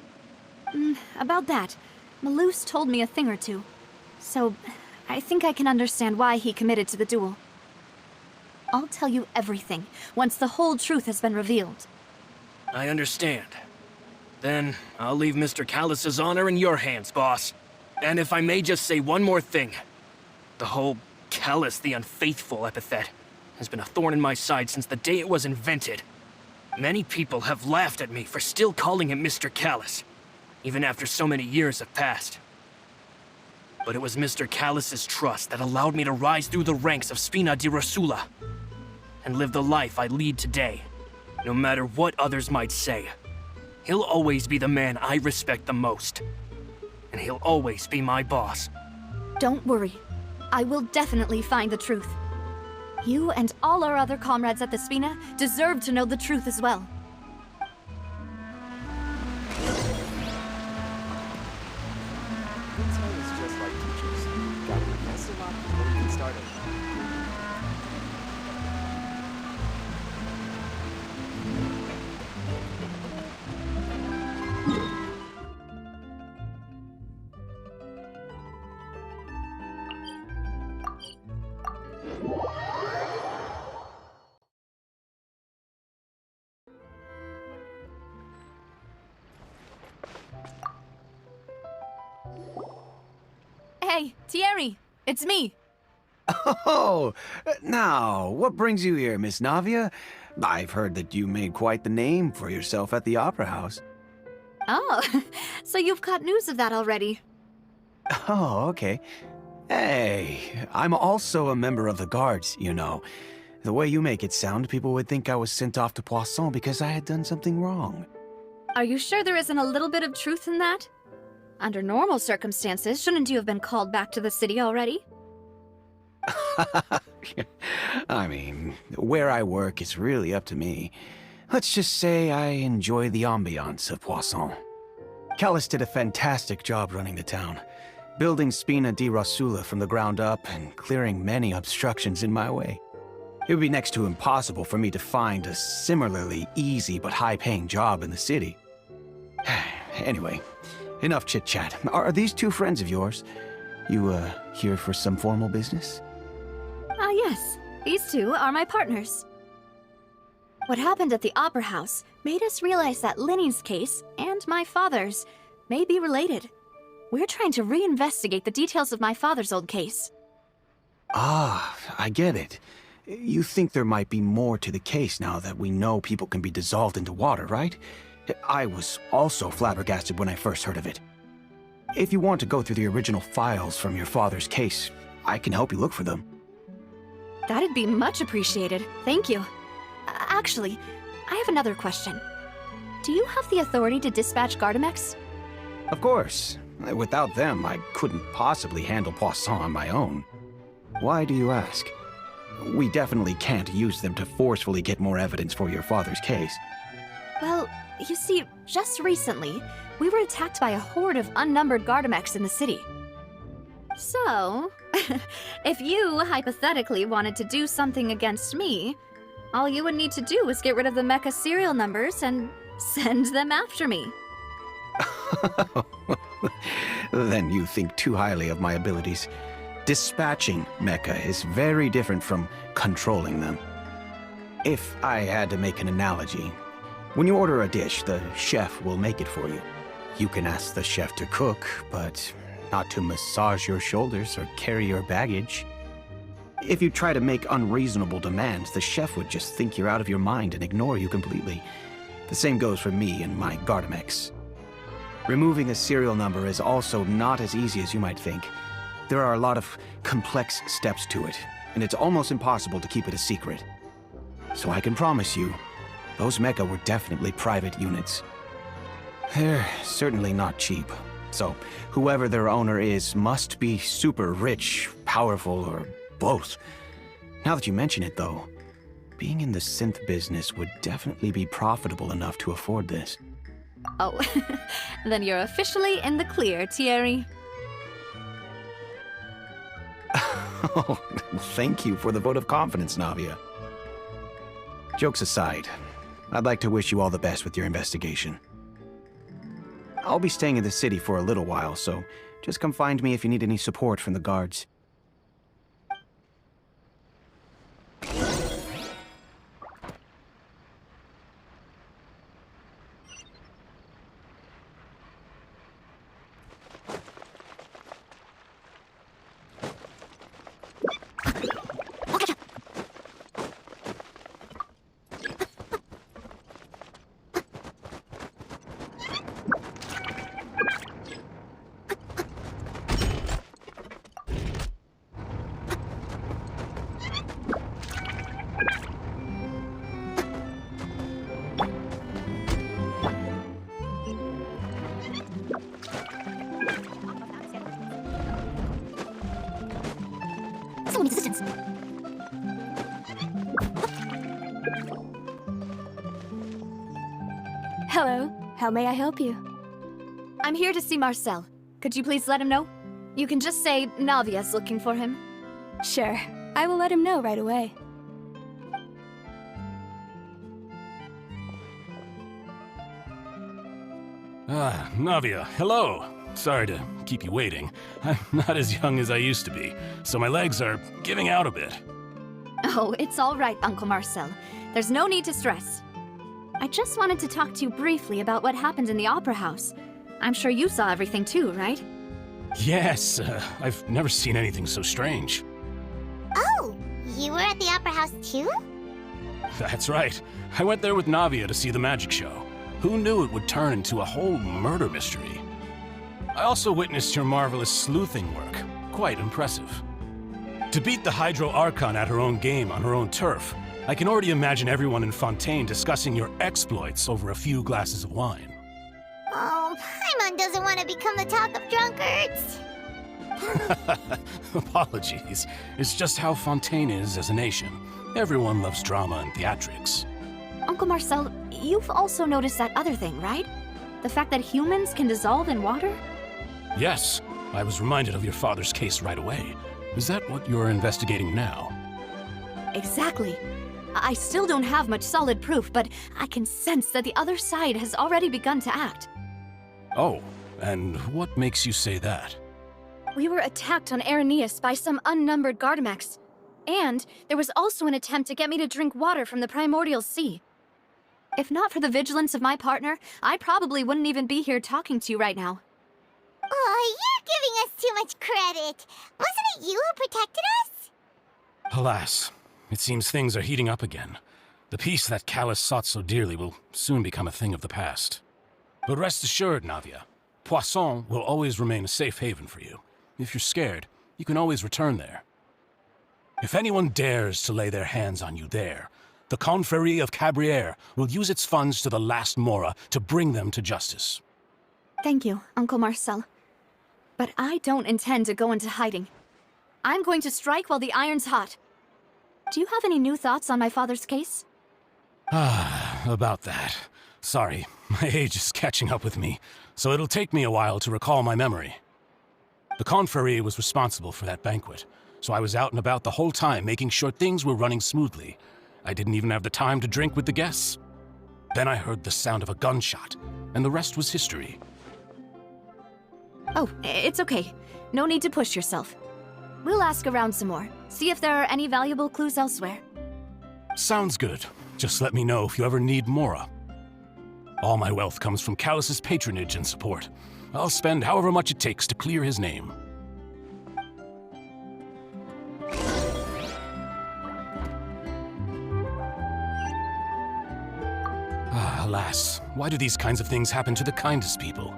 About that, Malus told me a thing or two, so I think I can understand why he committed to the duel. I'll tell you everything once the whole truth has been revealed. I understand. Then I'll leave Mr. Callus's honor in your hands, boss. And if I may just say one more thing. The whole Callus the Unfaithful epithet has been a thorn in my side since the day it was invented. Many people have laughed at me for still calling him Mr. Callus, even after so many years have passed. But it was Mr. Callus's trust that allowed me to rise through the ranks of Spina di Rosula and live the life I lead today. No matter what others might say, he'll always be the man I respect the most. And he'll always be my boss. Don't worry. I will definitely find the truth. You and all our other comrades at the Spina deserve to know the truth as well. Hey, Thierry, it's me. Oh, now, what brings you here, Miss Navia? I've heard that you made quite the name for yourself at the Opera House. Oh, so you've got news of that already. Oh, okay. Hey, I'm also a member of the guards, you know. The way you make it sound, people would think I was sent off to Poisson because I had done something wrong. Are you sure there isn't a little bit of truth in that? Under normal circumstances, shouldn't you have been called back to the city already? I mean, where I work is really up to me. Let's just say I enjoy the ambiance of Poisson. Callus did a fantastic job running the town, building Spina di Rosula from the ground up and clearing many obstructions in my way. It would be next to impossible for me to find a similarly easy but high-paying job in the city. Anyway, enough chit-chat. Are these two friends of yours? You, here for some formal business? Yes. These two are my partners. What happened at the Opera House made us realize that Linny's case and my father's may be related. We're trying to reinvestigate the details of my father's old case. Ah, I get it. You think there might be more to the case now that we know people can be dissolved into water, right? I was also flabbergasted when I first heard of it. If you want to go through the original files from your father's case, I can help you look for them. That'd be much appreciated. Thank you. Actually, I have another question. Do you have the authority to dispatch Gardamex? Of course. Without them, I couldn't possibly handle Poisson on my own. Why do you ask? We definitely can't use them to forcefully get more evidence for your father's case. Well, you see, just recently, we were attacked by a horde of unnumbered Gardamex in the city. So, if you hypothetically wanted to do something against me, all you would need to do is get rid of the mecha serial numbers and send them after me. Then you think too highly of my abilities. Dispatching mecha is very different from controlling them. If I had to make an analogy, when you order a dish, the chef will make it for you. You can ask the chef to cook, but not to massage your shoulders or carry your baggage. If you try to make unreasonable demands, the chef would just think you're out of your mind and ignore you completely. The same goes for me and my Gardamex. Removing a serial number is also not as easy as you might think. There are a lot of complex steps to it, and it's almost impossible to keep it a secret. So I can promise you, those mecha were definitely private units. They're certainly not cheap. So whoever their owner is must be super rich, powerful, or both. Now that you mention it, though, being in the synth business would definitely be profitable enough to afford this. Oh, then you're officially in the clear, Thierry. Oh, thank you for the vote of confidence, Navia. Jokes aside, I'd like to wish you all the best with your investigation. I'll be staying in the city for a little while, so just come find me if you need any support from the guards. Someone needs assistance. Hello, how may I help you? I'm here to see Marcel. Could you please let him know? You can just say Navia's looking for him. Sure, I will let him know right away. Ah, Navia, hello. Sorry to keep you waiting. I'm not as young as I used to be, so my legs are giving out a bit. Oh, it's all right, Uncle Marcel. There's no need to stress. I just wanted to talk to you briefly about what happened in the Opera House. I'm sure you saw everything too, right? Yes, I've never seen anything so strange. Oh, you were at the Opera House too? That's right. I went there with Navia to see the magic show. Who knew it would turn into a whole murder mystery? I also witnessed your marvelous sleuthing work. Quite impressive. To beat the Hydro Archon at her own game on her own turf, I can already imagine everyone in Fontaine discussing your exploits over a few glasses of wine. Oh, Paimon doesn't want to become the talk of drunkards. Apologies. It's just how Fontaine is as a nation. Everyone loves drama and theatrics. Uncle Marcel, you've also noticed that other thing, right? The fact that humans can dissolve in water? Yes, I was reminded of your father's case right away. Is that what you're investigating now? Exactly. I still don't have much solid proof, but I can sense that the other side has already begun to act. Oh, And what makes you say that? We were attacked on Araneus by some unnumbered Gardamex. And there was also an attempt to get me to drink water from the primordial sea. If not for the vigilance of my partner, I probably wouldn't even be here talking to you right now. Oh, you're giving us too much credit. Wasn't it you who protected us? Alas, it seems things are heating up again. The peace that Callus sought so dearly will soon become a thing of the past. But rest assured, Navia, Poisson will always remain a safe haven for you. If you're scared, you can always return there. If anyone dares to lay their hands on you there, the Confrérie of Cabrières will use its funds to the last Mora to bring them to justice. Thank you, Uncle Marcel. But I don't intend to go into hiding. I'm going to strike while the iron's hot. Do you have any new thoughts on my father's case? About that. Sorry, my age is catching up with me, so it'll take me a while to recall my memory. The Confrérie was responsible for that banquet, so I was out and about the whole time making sure things were running smoothly. I didn't even have the time to drink with the guests. Then I heard the sound of a gunshot, and the rest was history. Oh, it's okay. No need to push yourself. We'll ask around some more, see if there are any valuable clues elsewhere. Sounds good. Just let me know if you ever need Mora. All my wealth comes from Callus's patronage and support. I'll spend however much it takes to clear his name. Alas, why do these kinds of things happen to the kindest people?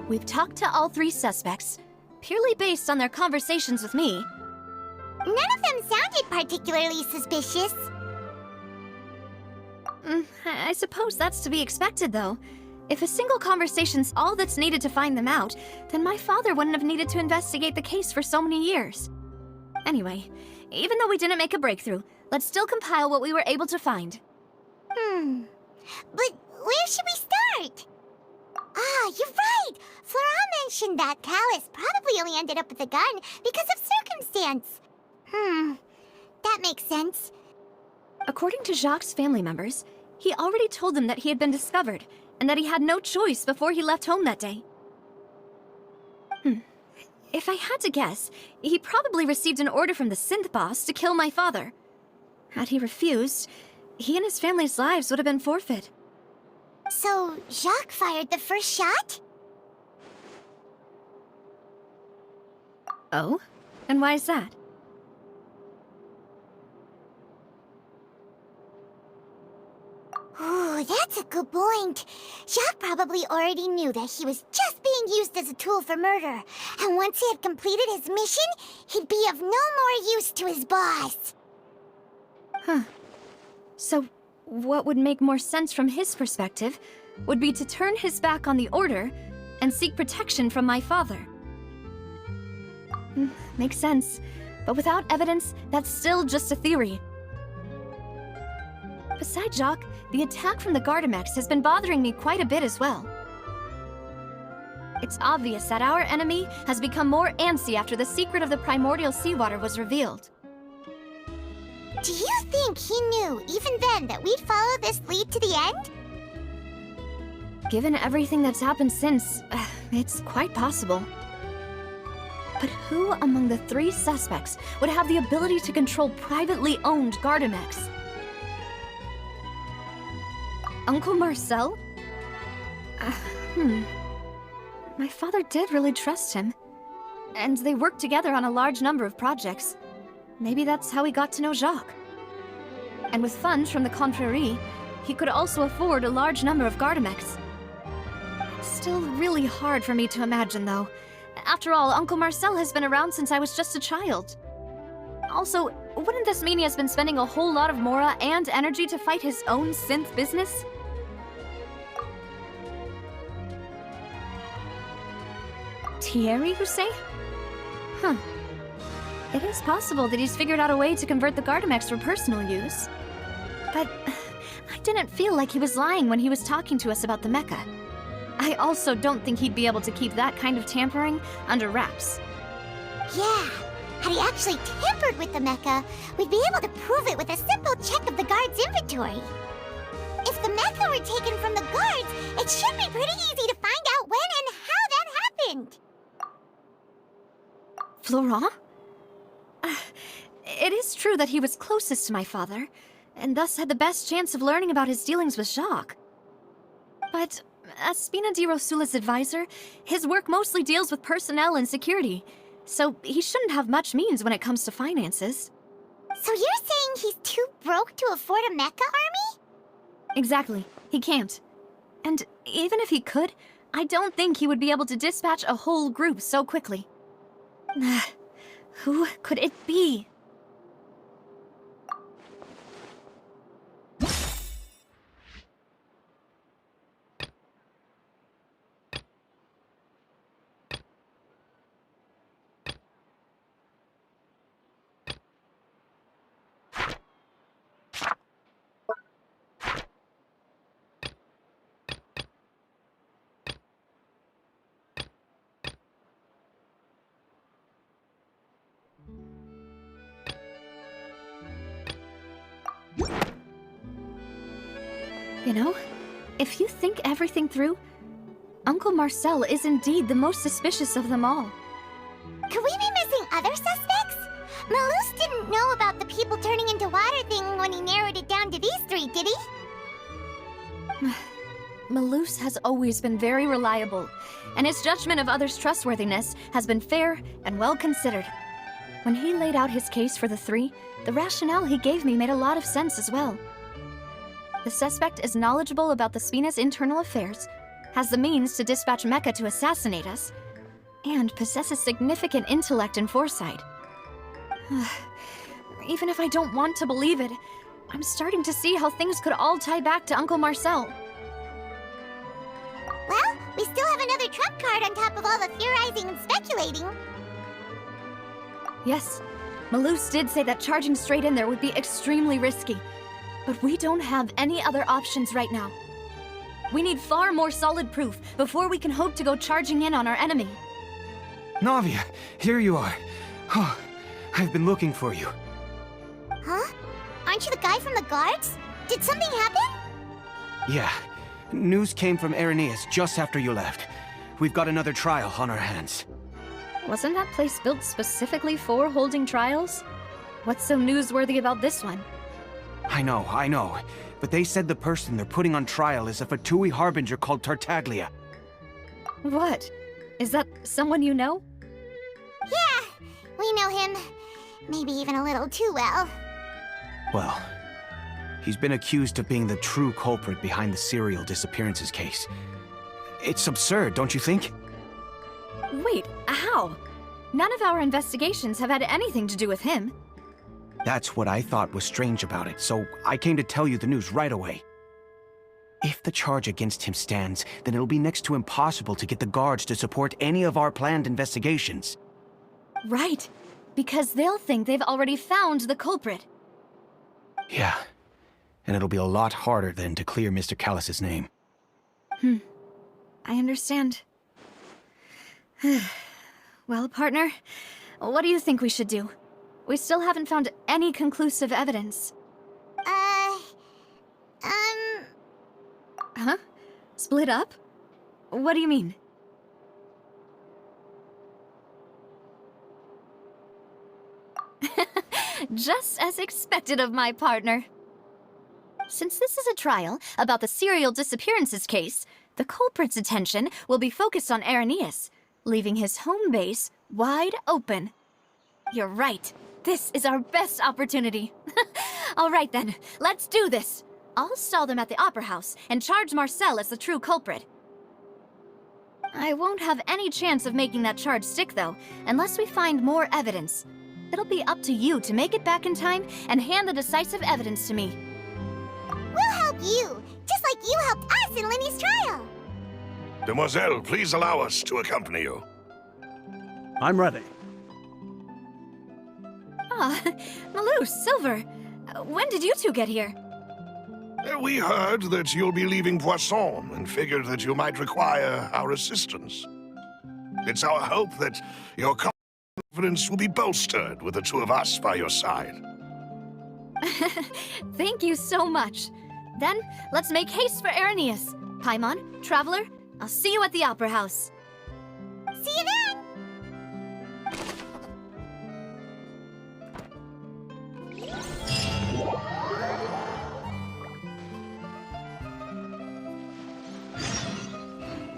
We've talked to all three suspects, purely based on their conversations with me. None of them sounded particularly suspicious. I suppose that's to be expected, though. If a single conversation's all that's needed to find them out, then my father wouldn't have needed to investigate the case for so many years. Anyway, even though we didn't make a breakthrough, let's still compile what we were able to find. But where should we start? Ah, you're right! Flora mentioned that Callus probably only ended up with the gun because of circumstance. That makes sense. According to Jacques' family members, he already told them that he had been discovered, and that he had no choice before he left home that day. If I had to guess, he probably received an order from the synth boss to kill my father. Had he refused, he and his family's lives would have been forfeit. So, Jacques fired the first shot? Oh? And why is that? Ooh, that's a good point. Jacques probably already knew that he was just being used as a tool for murder. And once he had completed his mission, he'd be of no more use to his boss. So, what would make more sense from his perspective would be to turn his back on the Order and seek protection from my father. Makes sense. But without evidence, that's still just a theory. Besides Jacques, the attack from the Gardamex has been bothering me quite a bit as well. It's obvious that our enemy has become more antsy after the secret of the primordial seawater was revealed. Do you think he knew, even then, that we'd follow this lead to the end? Given everything that's happened since, it's quite possible. But who among the three suspects would have the ability to control privately owned Gardamex? Uncle Marcel? My father did really trust him. And they worked together on a large number of projects. Maybe that's how he got to know Jacques. And with funds from the Confrérie, he could also afford a large number of Gardamex. It's still really hard for me to imagine, though. After all, Uncle Marcel has been around since I was just a child. Also, wouldn't this mean he has been spending a whole lot of Mora and energy to fight his own synth business? Thierry, you say? It is possible that he's figured out a way to convert the Gardamex for personal use. But I didn't feel like he was lying when he was talking to us about the mecha. I also don't think he'd be able to keep that kind of tampering under wraps. Yeah, had he actually tampered with the mecha, we'd be able to prove it with a simple check of the guard's inventory. If the mecha were taken from the guards, it should be pretty easy to find out when and how that happened. Florent? It is true that he was closest to my father, and thus had the best chance of learning about his dealings with Jacques. But as Spina di Rosula's advisor, his work mostly deals with personnel and security, so he shouldn't have much means when it comes to finances. So you're saying he's too broke to afford a mecha army? Exactly. He can't. And even if he could, I don't think he would be able to dispatch a whole group so quickly. Who could it be? You know, if you think everything through, Uncle Marcel is indeed the most suspicious of them all. Could we be missing other suspects? Malus didn't know about the people turning into water thing when he narrowed it down to these three, did he? Malus has always been very reliable, and his judgment of others' trustworthiness has been fair and well considered. When he laid out his case for the three, the rationale he gave me made a lot of sense as well. The suspect is knowledgeable about the Spina's internal affairs, has the means to dispatch Mecha to assassinate us, and possesses significant intellect and foresight. Even if I don't want to believe it, I'm starting to see how things could all tie back to Uncle Marcel. Well, we still have another trump card on top of all the theorizing and speculating. Yes, Malus did say that charging straight in there would be extremely risky. But we don't have any other options right now. We need far more solid proof before we can hope to go charging in on our enemy. Navia, here you are. Oh, I've been looking for you. Huh? Aren't you the guy from the guards? Did something happen? Yeah. News came from Irenaeus just after you left. We've got another trial on our hands. Wasn't that place built specifically for holding trials? What's so newsworthy about this one? I know. But they said the person they're putting on trial is a Fatui harbinger called Tartaglia. What? Is that someone you know? Yeah, we know him. Maybe even a little too well. Well, he's been accused of being the true culprit behind the serial disappearances case. It's absurd, don't you think? Wait, how? None of our investigations have had anything to do with him. That's what I thought was strange about it, so I came to tell you the news right away. If the charge against him stands, then it'll be next to impossible to get the guards to support any of our planned investigations. Right, because they'll think they've already found the culprit. Yeah, and it'll be a lot harder then to clear Mr. Callus's name. I understand. Well, partner, what do you think we should do? We still haven't found any conclusive evidence. Huh? Split up? What do you mean? Just as expected of my partner. Since this is a trial about the serial disappearances case, the culprit's attention will be focused on Irenaeus, leaving his home base wide open. You're right. This is our best opportunity. All right then, let's do this. I'll stall them at the Opera House and charge Marcel as the true culprit. I won't have any chance of making that charge stick, though, unless we find more evidence. It'll be up to you to make it back in time and hand the decisive evidence to me. We'll help you, just like you helped us in Linny's trial. Demoiselle, please allow us to accompany you. I'm ready. Ah, Malus, Silver, when did you two get here? We heard that you'll be leaving Poisson and figured that you might require our assistance. It's our hope that your confidence will be bolstered with the two of us by your side. Thank you so much. Then, let's make haste for Irenaeus. Paimon, Traveler, I'll see you at the Opera House. See you then!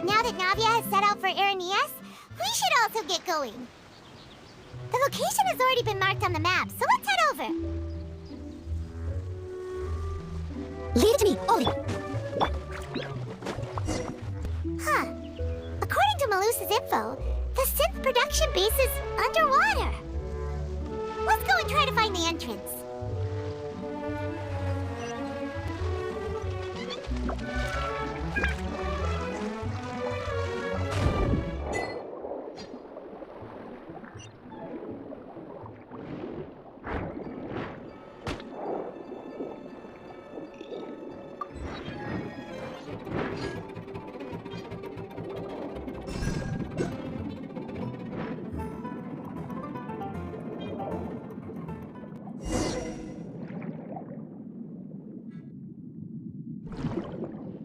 Now that Navia has set out for Irenaeus, we should also get going. The location has already been marked on the map, so let's head over. Leave it to me, Ollie. Huh. According to Melusa's info, the synth production base is underwater. Let's go and try to find the entrance.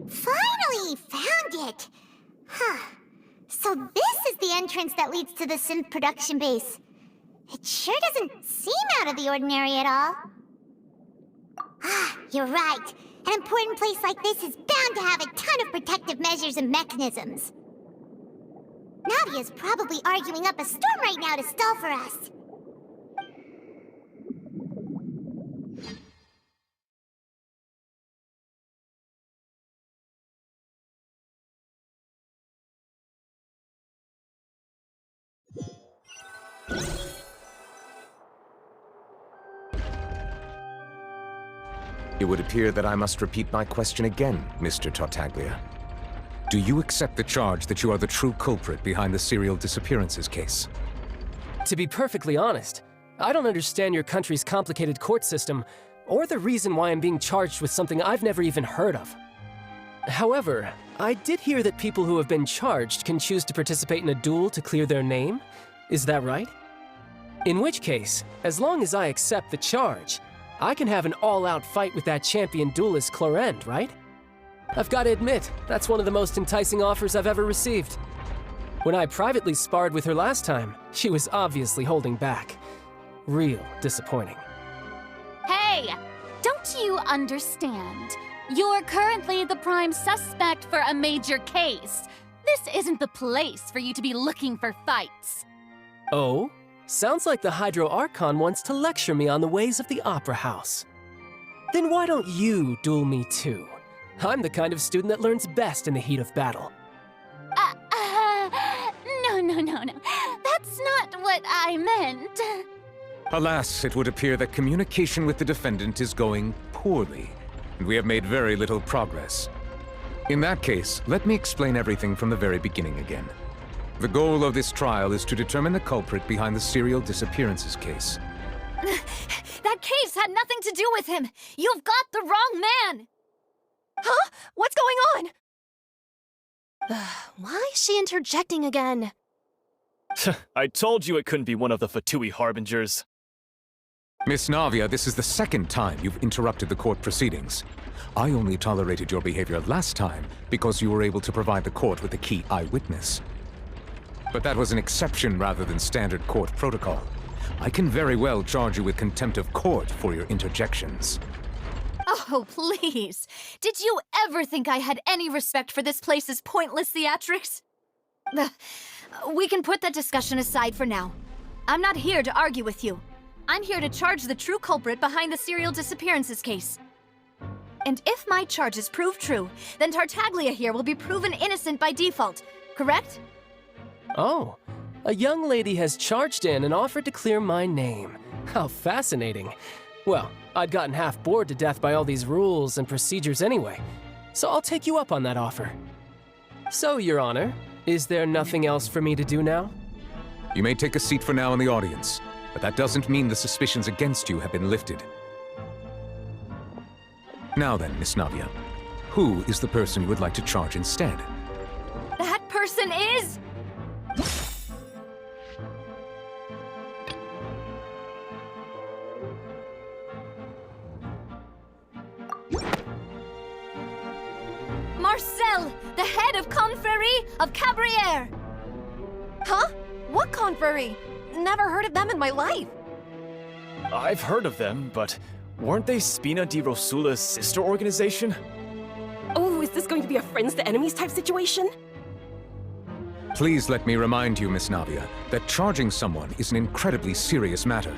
Finally found it! Huh. So this is the entrance that leads to the synth production base. It sure doesn't seem out of the ordinary at all. Ah, you're right. An important place like this is bound to have a ton of protective measures and mechanisms. Navia's probably arguing up a storm right now to stall for us. It would appear that I must repeat my question again, Mr. Tartaglia. Do you accept the charge that you are the true culprit behind the serial disappearances case? To be perfectly honest, I don't understand your country's complicated court system, or the reason why I'm being charged with something I've never even heard of. However, I did hear that people who have been charged can choose to participate in a duel to clear their name. Is that right? In which case, as long as I accept the charge, I can have an all-out fight with that champion duelist Clorend, right? I've got to admit, that's one of the most enticing offers I've ever received. When I privately sparred with her last time, she was obviously holding back. Real disappointing. Hey! Don't you understand? You're currently the prime suspect for a major case. This isn't the place for you to be looking for fights. Oh? Sounds like the Hydro Archon wants to lecture me on the ways of the Opera House. Then why don't you duel me too? I'm the kind of student that learns best in the heat of battle. No. That's not what I meant. Alas, it would appear that communication with the defendant is going poorly, and we have made very little progress. In that case, let me explain everything from the very beginning again. The goal of this trial is to determine the culprit behind the serial disappearances case. That case had nothing to do with him! You've got the wrong man! Huh? What's going on? Why is she interjecting again? I told you it couldn't be one of the Fatui Harbingers. Miss Navia, this is the second time you've interrupted the court proceedings. I only tolerated your behavior last time because you were able to provide the court with a key eyewitness. But that was an exception rather than standard court protocol. I can very well charge you with contempt of court for your interjections. Oh, please. Did you ever think I had any respect for this place's pointless theatrics? We can put that discussion aside for now. I'm not here to argue with you. I'm here to charge the true culprit behind the serial disappearances case. And if my charges prove true, then Tartaglia here will be proven innocent by default, correct? Oh, a young lady has charged in and offered to clear my name. How fascinating. Well, I'd gotten half bored to death by all these rules and procedures anyway, so I'll take you up on that offer. So, Your Honor, is there nothing else for me to do now? You may take a seat for now in the audience, but that doesn't mean the suspicions against you have been lifted. Now then, Miss Navia, who is the person you would like to charge instead? That person is... Marcel, the head of Confrérie of Cabrières! Huh? What confrérie? Never heard of them in my life. I've heard of them, but weren't they Spina di Rosula's sister organization? Oh, is this going to be a friends to enemies type situation? Please let me remind you, Miss Navia, that charging someone is an incredibly serious matter.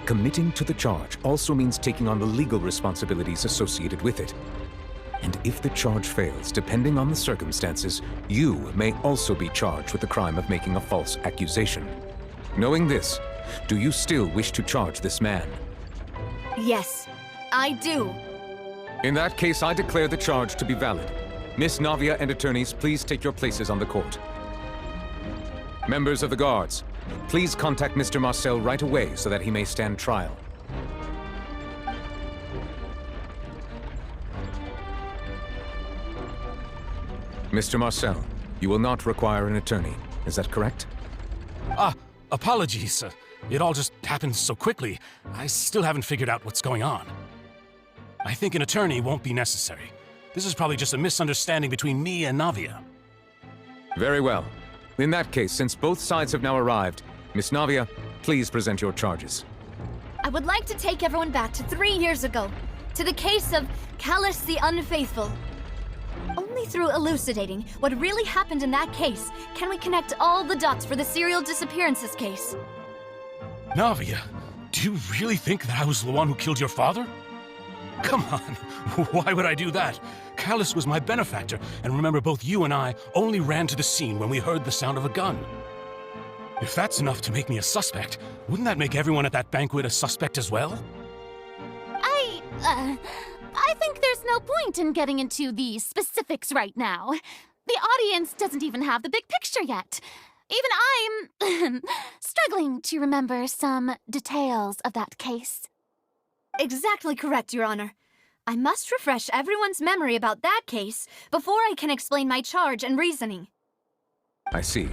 Committing to the charge also means taking on the legal responsibilities associated with it. And if the charge fails, depending on the circumstances, you may also be charged with the crime of making a false accusation. Knowing this, do you still wish to charge this man? Yes, I do. In that case, I declare the charge to be valid. Miss Navia and attorneys, please take your places on the court. Members of the guards, please contact Mr. Marcel right away so that he may stand trial. Mr. Marcel, you will not require an attorney. Is that correct? Apologies. It all just happened so quickly. I still haven't figured out what's going on. I think an attorney won't be necessary. This is probably just a misunderstanding between me and Navia. Very well. In that case, since both sides have now arrived, Miss Navia, please present your charges. I would like to take everyone back to 3 years ago, to the case of Callus the Unfaithful. Only through elucidating what really happened in that case can we connect all the dots for the serial disappearances case. Navia, do you really think that I was the one who killed your father? Come on, why would I do that? Callus was my benefactor, and remember, both you and I only ran to the scene when we heard the sound of a gun. If that's enough to make me a suspect, wouldn't that make everyone at that banquet a suspect as well? I think there's no point in getting into the specifics right now. The audience doesn't even have the big picture yet. Even I'm struggling to remember some details of that case. Exactly correct, Your Honor. I must refresh everyone's memory about that case before I can explain my charge and reasoning. I see.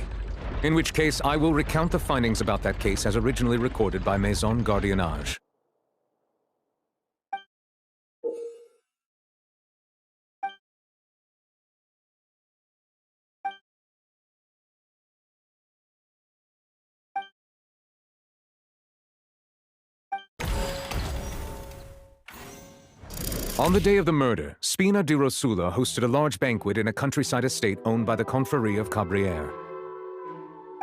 In which case, I will recount the findings about that case as originally recorded by Maison Gardiennage. On the day of the murder, Spina di Rosula hosted a large banquet in a countryside estate owned by the Confrérie of Cabrières.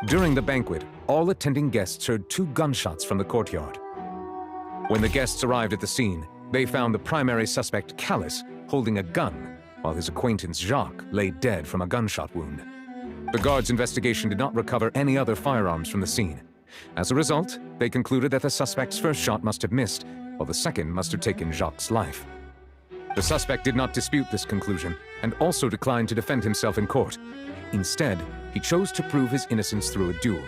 During the banquet, all attending guests heard 2 gunshots from the courtyard. When the guests arrived at the scene, they found the primary suspect, Callus, holding a gun, while his acquaintance, Jacques, lay dead from a gunshot wound. The guards' investigation did not recover any other firearms from the scene. As a result, they concluded that the suspect's first shot must have missed, while the second must have taken Jacques' life. The suspect did not dispute this conclusion, and also declined to defend himself in court. Instead, he chose to prove his innocence through a duel.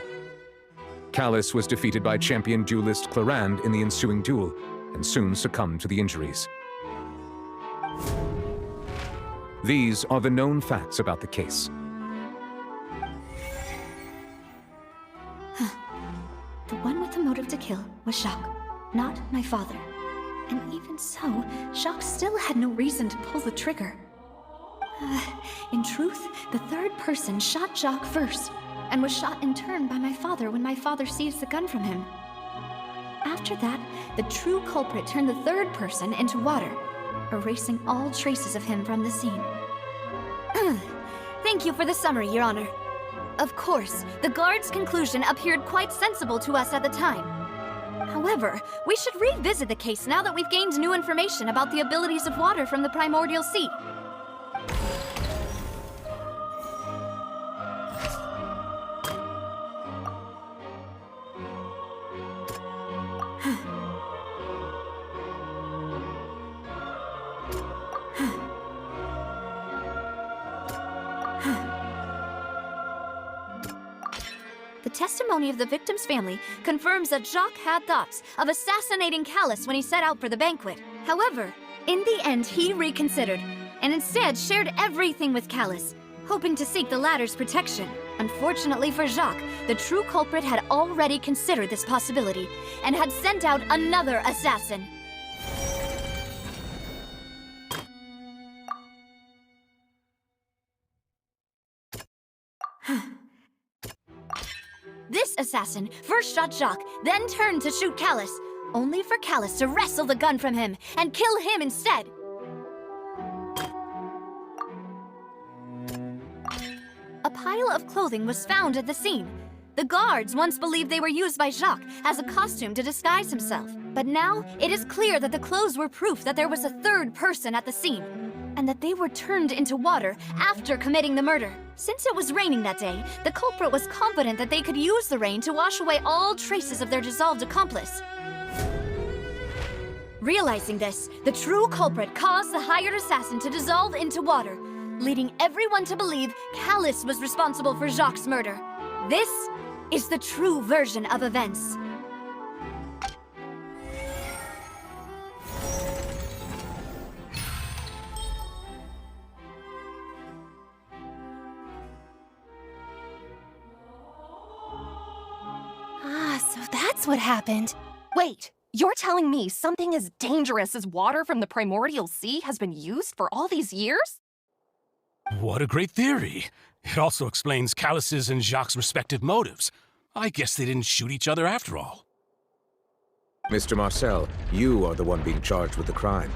Callus was defeated by champion duelist Clarande in the ensuing duel, and soon succumbed to the injuries. These are the known facts about the case. The one with the motive to kill was Jacques, not my father. And even so, Jacques still had no reason to pull the trigger. In truth, the third person shot Jacques first, and was shot in turn by my father when my father seized the gun from him. After that, the true culprit turned the third person into water, erasing all traces of him from the scene. Thank you for the summary, Your Honor. Of course, the guard's conclusion appeared quite sensible to us at the time. However, we should revisit the case now that we've gained new information about the abilities of water from the primordial sea. The testimony of the victim's family confirms that Jacques had thoughts of assassinating Callus when he set out for the banquet. However, In the end, he reconsidered, and instead shared everything with Callus, hoping to seek the latter's protection. Unfortunately for Jacques, the true culprit had already considered this possibility, and had sent out another assassin. This assassin first shot Jacques, then turned to shoot Callus, only for Callus to wrestle the gun from him and kill him instead. A pile of clothing was found at the scene. The guards once believed they were used by Jacques as a costume to disguise himself. But now, it is clear that the clothes were proof that there was a third person at the scene, and that they were turned into water after committing the murder. Since it was raining that day, the culprit was confident that they could use the rain to wash away all traces of their dissolved accomplice. Realizing this, the true culprit caused the hired assassin to dissolve into water, leading everyone to believe Callus was responsible for Jacques' murder. This is the true version of events. So that's what happened. Wait, you're telling me something as dangerous as water from the primordial sea has been used for all these years? What a great theory. It also explains Callus's and Jacques' respective motives. I guess they didn't shoot each other after all. Mr. Marcel, you are the one being charged with the crime.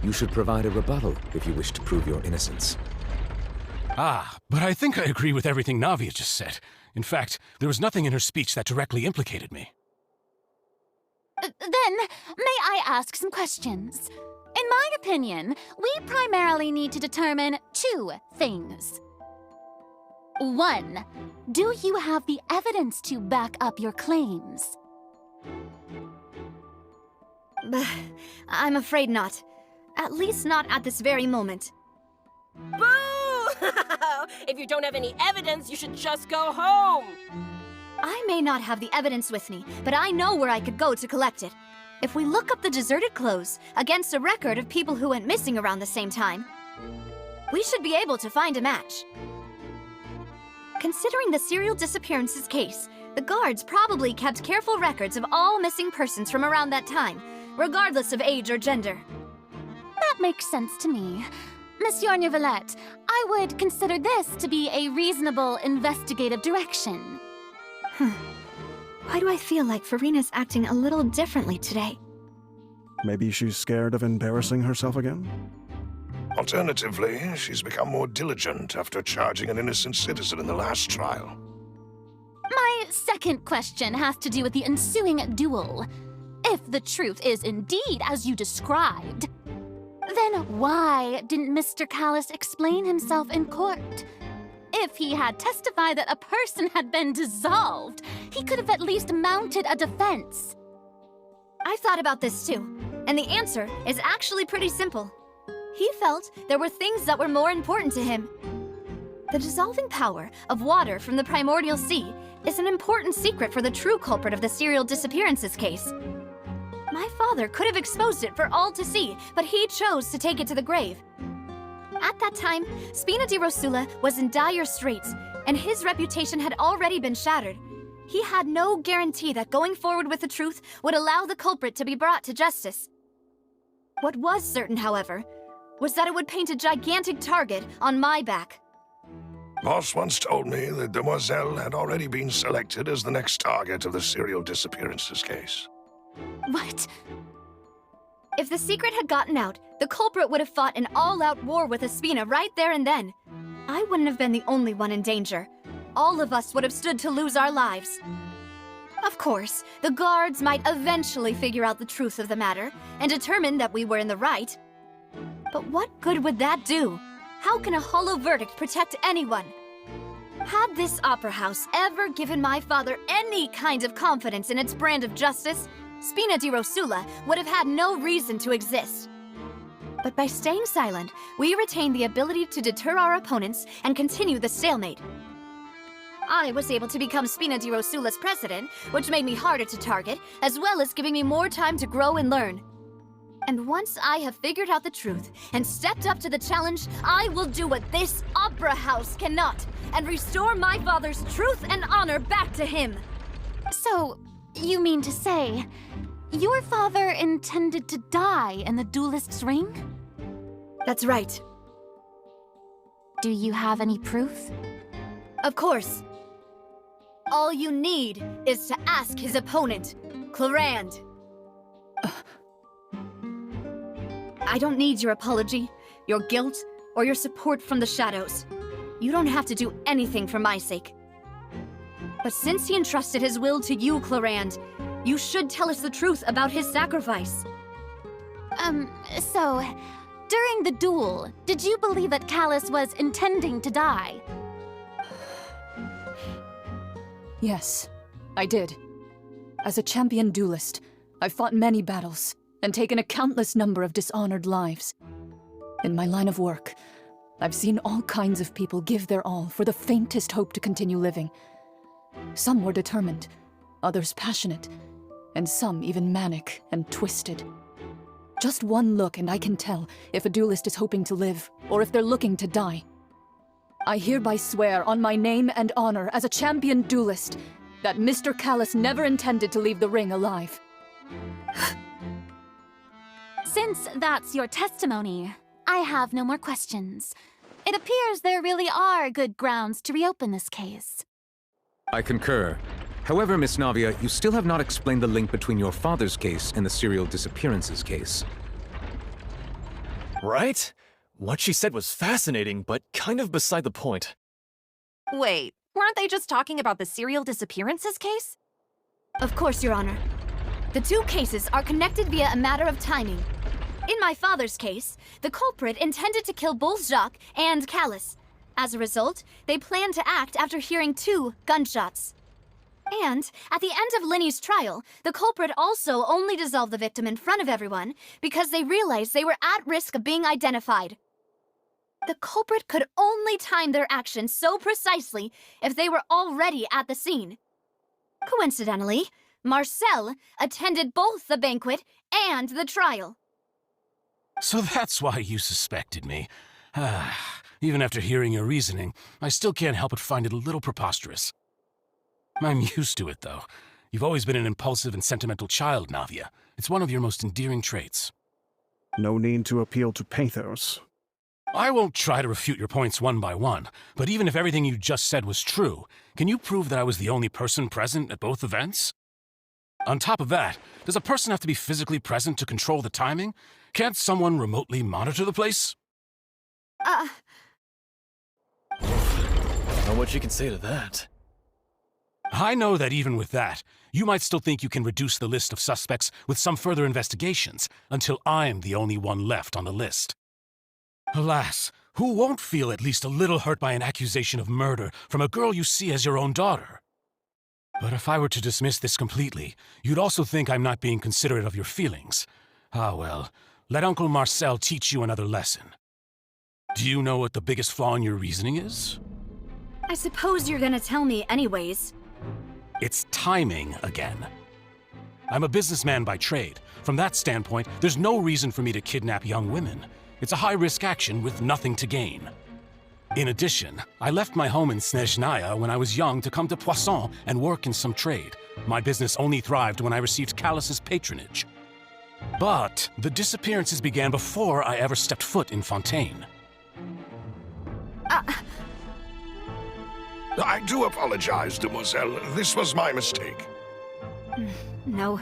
You should provide a rebuttal if you wish to prove your innocence. But I think I agree with everything Navia just said. In fact, there was nothing in her speech that directly implicated me. Then, may I ask some questions? In my opinion, we primarily need to determine two things. 1, do you have the evidence to back up your claims? I'm afraid not. At least not at this very moment. Boo! If you don't have any evidence, you should just go home! I may not have the evidence with me, but I know where I could go to collect it. If we look up the deserted clothes against a record of people who went missing around the same time, we should be able to find a match. Considering the serial disappearances case, the guards probably kept careful records of all missing persons from around that time, regardless of age or gender. That makes sense to me. Monsieur Neuvillette, I would consider this to be a reasonable investigative direction. Why do I feel like Farina's acting a little differently today? Maybe she's scared of embarrassing herself again? Alternatively, she's become more diligent after charging an innocent citizen in the last trial. My second question has to do with the ensuing duel. If the truth is indeed as you described, then why didn't Mr. Callus explain himself in court? If he had testified that a person had been dissolved, he could have at least mounted a defense. I've thought about this too, and the answer is actually pretty simple. He felt there were things that were more important to him. The dissolving power of water from the primordial sea is an important secret for the true culprit of the serial disappearances case. My father could have exposed it for all to see, but he chose to take it to the grave. At that time, Spina di Rosula was in dire straits, and his reputation had already been shattered. He had no guarantee that going forward with the truth would allow the culprit to be brought to justice. What was certain, however, was that it would paint a gigantic target on my back. Boss once told me that Demoiselle had already been selected as the next target of the serial disappearances case. What? If the secret had gotten out, the culprit would have fought an all-out war with Espina right there and then. I wouldn't have been the only one in danger. All of us would have stood to lose our lives. Of course, the guards might eventually figure out the truth of the matter and determine that we were in the right. But what good would that do? How can a hollow verdict protect anyone? Had this opera house ever given my father any kind of confidence in its brand of justice, Spina di Rosula would have had no reason to exist. But by staying silent, we retain the ability to deter our opponents and continue the stalemate. I was able to become Spina di Rosula's president, which made me harder to target, as well as giving me more time to grow and learn. And once I have figured out the truth and stepped up to the challenge, I will do what this opera house cannot and restore my father's truth and honor back to him. So, you mean to say, your father intended to die in the duelist's ring? That's right. Do you have any proof? Of course. All you need is to ask his opponent, Clarand. I don't need your apology, your guilt, or your support from the shadows. You don't have to do anything for my sake. But since he entrusted his will to you, Clarand, you should tell us the truth about his sacrifice. So, during the duel, did you believe that Callus was intending to die? Yes, I did. As a champion duelist, I've fought many battles and taken a countless number of dishonored lives. In my line of work, I've seen all kinds of people give their all for the faintest hope to continue living. Some were determined, others passionate, and some even manic and twisted. Just one look and I can tell if a duelist is hoping to live or if they're looking to die. I hereby swear on my name and honor as a champion duelist that Mr. Callus never intended to leave the ring alive. Since that's your testimony, I have no more questions. It appears there really are good grounds to reopen this case. I concur. However, Miss Navia, you still have not explained the link between your father's case and the serial disappearances case. Right? What she said was fascinating, but kind of beside the point. Wait, weren't they just talking about the serial disappearances case? Of course, Your Honor. The two cases are connected via a matter of timing. In my father's case, the culprit intended to kill both Jacques and Callus. As a result, they planned to act after hearing 2 gunshots. And, at the end of Linny's trial, the culprit also only dissolved the victim in front of everyone because they realized they were at risk of being identified. The culprit could only time their actions so precisely if they were already at the scene. Coincidentally, Marcel attended both the banquet and the trial. So that's why you suspected me. Even after hearing your reasoning, I still can't help but find it a little preposterous. I'm used to it, though. You've always been an impulsive and sentimental child, Navia. It's one of your most endearing traits. No need to appeal to pathos. I won't try to refute your points one by one, but even if everything you just said was true, can you prove that I was the only person present at both events? On top of that, does a person have to be physically present to control the timing? Can't someone remotely monitor the place? Not much you can say to that. I know that even with that, you might still think you can reduce the list of suspects with some further investigations until I'm the only one left on the list. Alas, who won't feel at least a little hurt by an accusation of murder from a girl you see as your own daughter? But if I were to dismiss this completely, you'd also think I'm not being considerate of your feelings. Ah well, let Uncle Marcel teach you another lesson. Do you know what the biggest flaw in your reasoning is? I suppose you're gonna tell me anyways. It's timing again. I'm a businessman by trade. From that standpoint, there's no reason for me to kidnap young women. It's a high-risk action with nothing to gain. In addition, I left my home in Snezhnaya when I was young to come to Poisson and work in some trade. My business only thrived when I received Callus's patronage. But the disappearances began before I ever stepped foot in Fontaine. I do apologize, demoiselle. This was my mistake. No,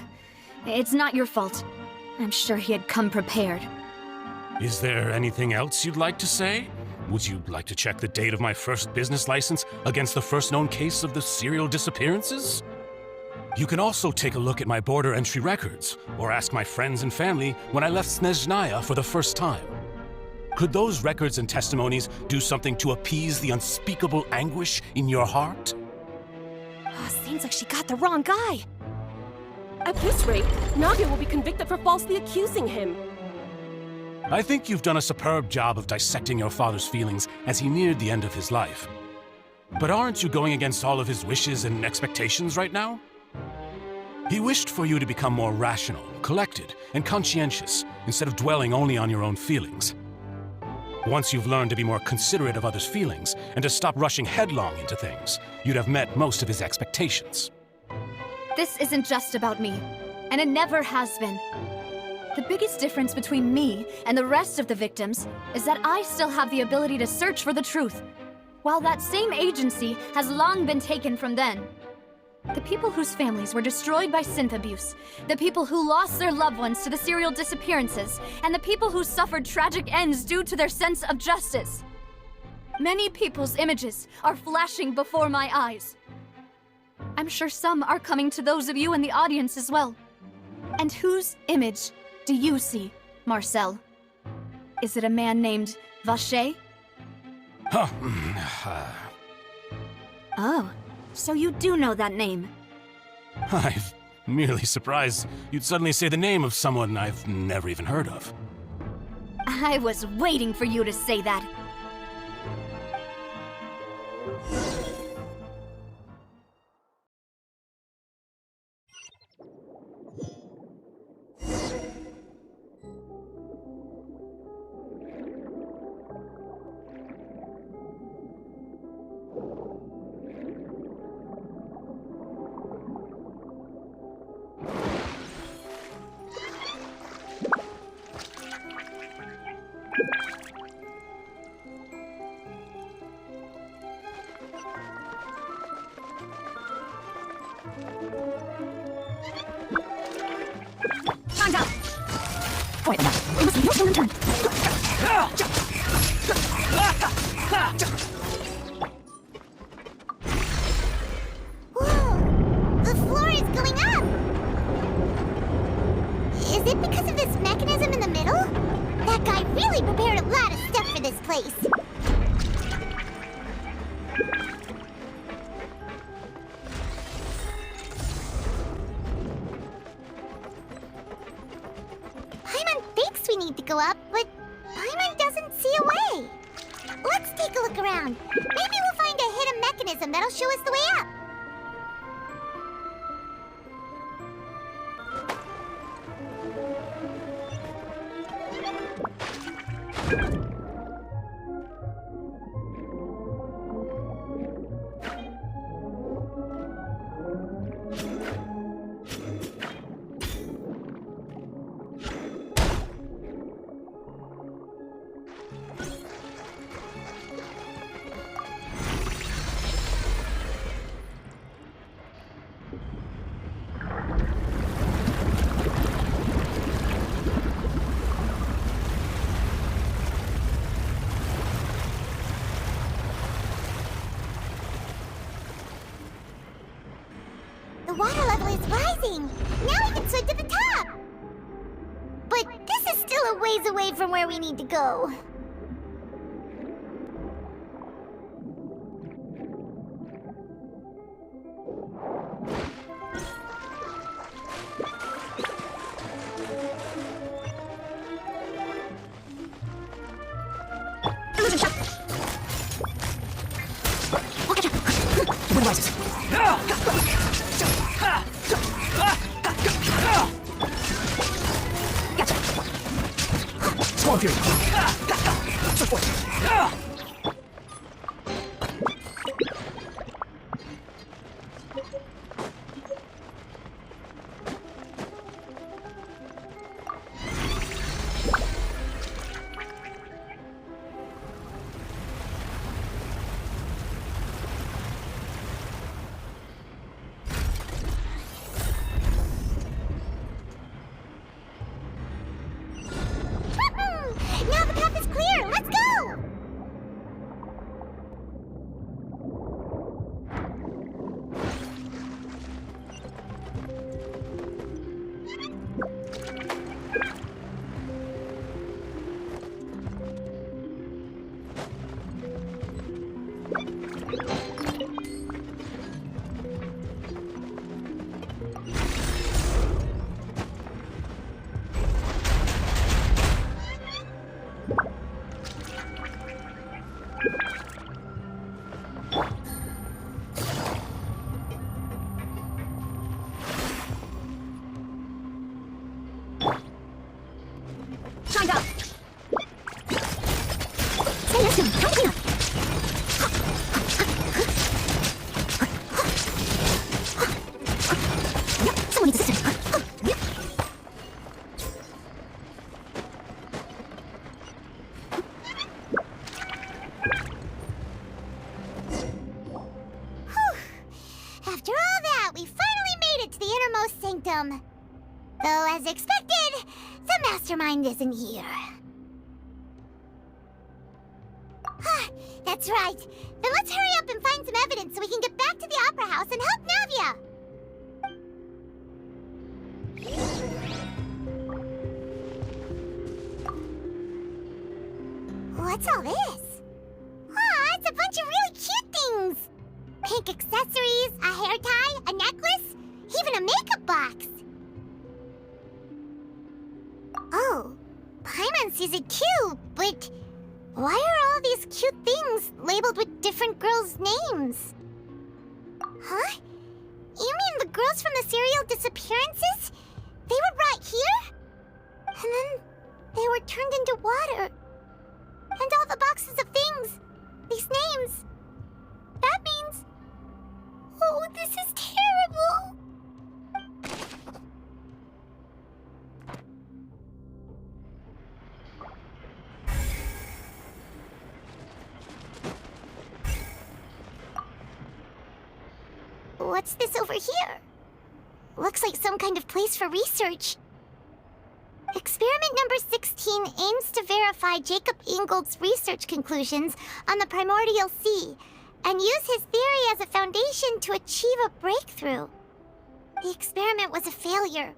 it's not your fault. I'm sure he had come prepared. Is there anything else you'd like to say? Would you like to check the date of my first business license against the first known case of the serial disappearances? You can also take a look at my border entry records, or ask my friends and family when I left Snezhnaya for the first time. Could those records and testimonies do something to appease the unspeakable anguish in your heart? Seems like she got the wrong guy. At this rate, Navia will be convicted for falsely accusing him. I think you've done a superb job of dissecting your father's feelings as he neared the end of his life. But aren't you going against all of his wishes and expectations right now? He wished for you to become more rational, collected, and conscientious, instead of dwelling only on your own feelings. Once you've learned to be more considerate of others' feelings, and to stop rushing headlong into things, you'd have met most of his expectations. This isn't just about me, and it never has been. The biggest difference between me and the rest of the victims is that I still have the ability to search for the truth, while that same agency has long been taken from them. The people whose families were destroyed by synth abuse, the people who lost their loved ones to the serial disappearances, and the people who suffered tragic ends due to their sense of justice. Many people's images are flashing before my eyes. I'm sure some are coming to those of you in the audience as well. And whose image do you see, Marcel? Is it a man named Vacher? Oh, so you do know that name. I'm merely surprised you'd suddenly say the name of someone I've never even heard of. I was waiting for you to say that. Time's up! Wait, no. It must be your turn to turn. Whoa! The floor is going up! Is it because of this mechanism in the middle? That guy really prepared a lot of stuff for this place. We need to go up, but Paimon doesn't see a way. Let's take a look around. Maybe we'll find a hidden mechanism that'll show us the way up. The water level is rising. Now we can swim to the top. But this is still a ways away from where we need to go. Illusion shot! I'll catch up! What devices? Gotcha! Storm Fury! Support! Now the path is soon. Time to clean up. Someone needs assistance. After all that, we finally made it to the innermost sanctum. Though, as expected, the mastermind isn't here. That's right. Then let's hurry up and find some evidence so we can get back to the Opera House and help Navia. What's all this? Aw, it's a bunch of really cute things. Pink accessories, a hair tie, a necklace, even a makeup box. Oh, Paimon sees it too, but why are all these cute things labeled with different girls' names? Huh? You mean the girls from the serial disappearances? They were brought here? And then they were turned into water. And all the boxes of things, these names, that means... Oh, this is terrible! What's this over here? Looks like some kind of place for research. Experiment number 16 aims to verify Jacob Ingold's research conclusions on the primordial sea and use his theory as a foundation to achieve a breakthrough. The experiment was a failure.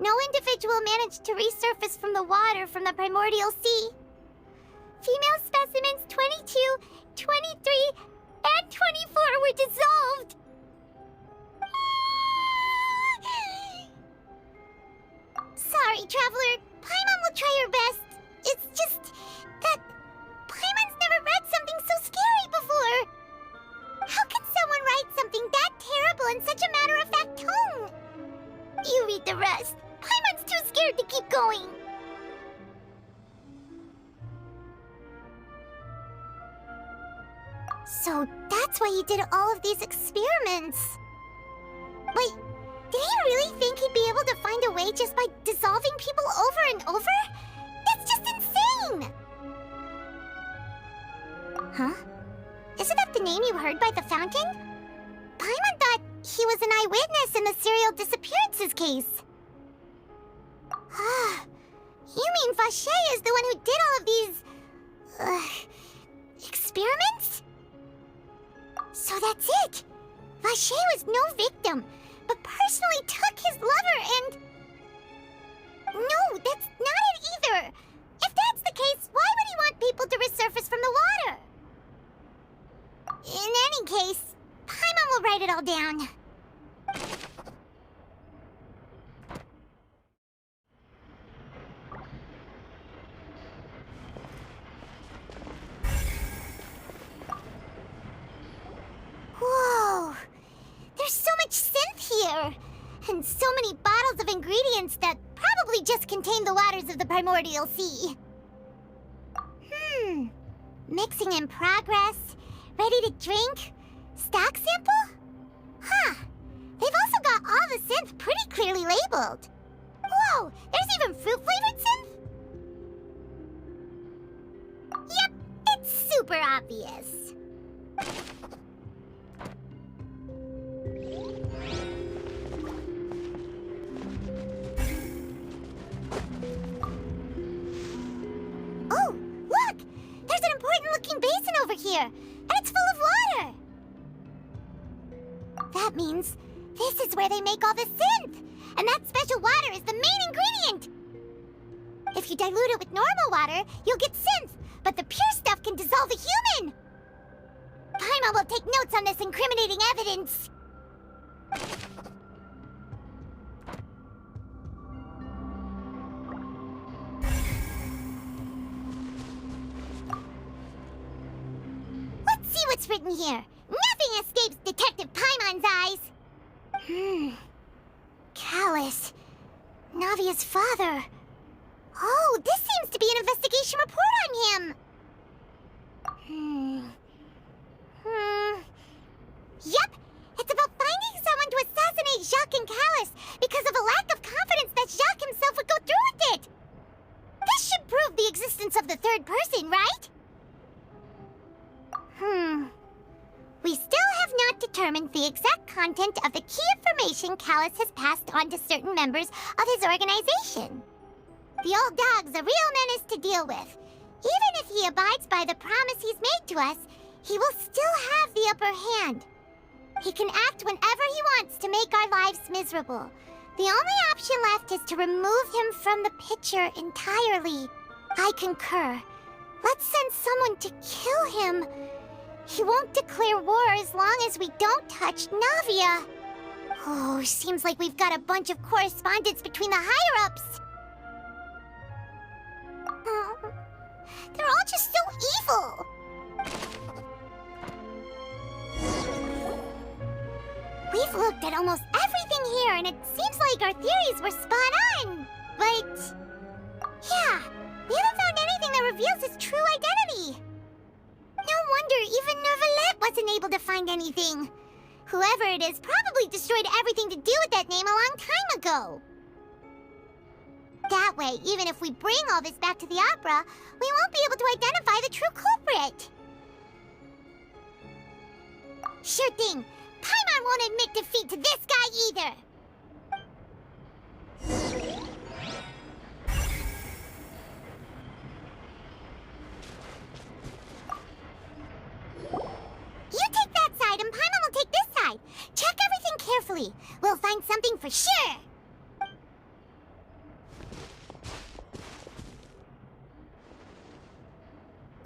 No individual managed to resurface from the water from the primordial sea. Female specimens 22, 23, and 24 were dissolved. Sorry, Traveler. Paimon will try her best. It's just that Paimon's never read something so scary before. How can someone write something that terrible in such a matter-of-fact tone? You read the rest. Paimon's too scared to keep going. So that's why he did all of these experiments. Wait, did he really think he'd be able to find a way just by dissolving people over and over? That's just insane! Huh? Isn't that the name you heard by the fountain? Paimon thought he was an eyewitness in the serial disappearances case. Ah, you mean Vache is the one who did all of these... experiments? So that's it! Vache was no victim, but personally took his lover and... No, that's not it either! If that's the case, why would he want people to resurface from the water? In any case, Paimon will write it all down. Whoa! There's so much synth here! And so many bottles of ingredients that probably just contain the waters of the primordial sea. Mixing in progress, ready to drink, stock sample? Huh. They've also got all the synth pretty clearly labeled. Whoa, there's even fruit-flavored synth? Yep, it's super obvious. Oh, look! There's an important-looking basin over here, and it's full of water! That means this is where they make all the synth, and that special water is the main ingredient! If you dilute it with normal water, you'll get synth, but the pure stuff can dissolve a human! Paimon will take notes on this incriminating evidence! Let's see what's written here. Nothing escapes Detective Paimon's eyes. Callus. Navia's father. Oh, this seems to be an investigation report on him. reason, right? We still have not determined the exact content of the key information Callus has passed on to certain members of his organization. The old dog's a real menace to deal with. Even if he abides by the promise he's made to us, he will still have the upper hand. He can act whenever he wants to make our lives miserable. The only option left is to remove him from the picture entirely. I concur. Let's send someone to kill him. He won't declare war as long as we don't touch Navia. Oh, seems like we've got a bunch of correspondence between the higher-ups. They're all just so evil. We've looked at almost everything here, and it seems like our theories were spot on. But yeah, we haven't found anything that reveals his true identity. No wonder even Neuvillette wasn't able to find anything. Whoever it is probably destroyed everything to do with that name a long time ago. That way, even if we bring all this back to the opera, we won't be able to identify the true culprit. Sure thing. Paimon won't admit defeat to this guy either. You take that side and Paimon will take this side. Check everything carefully. We'll find something for sure.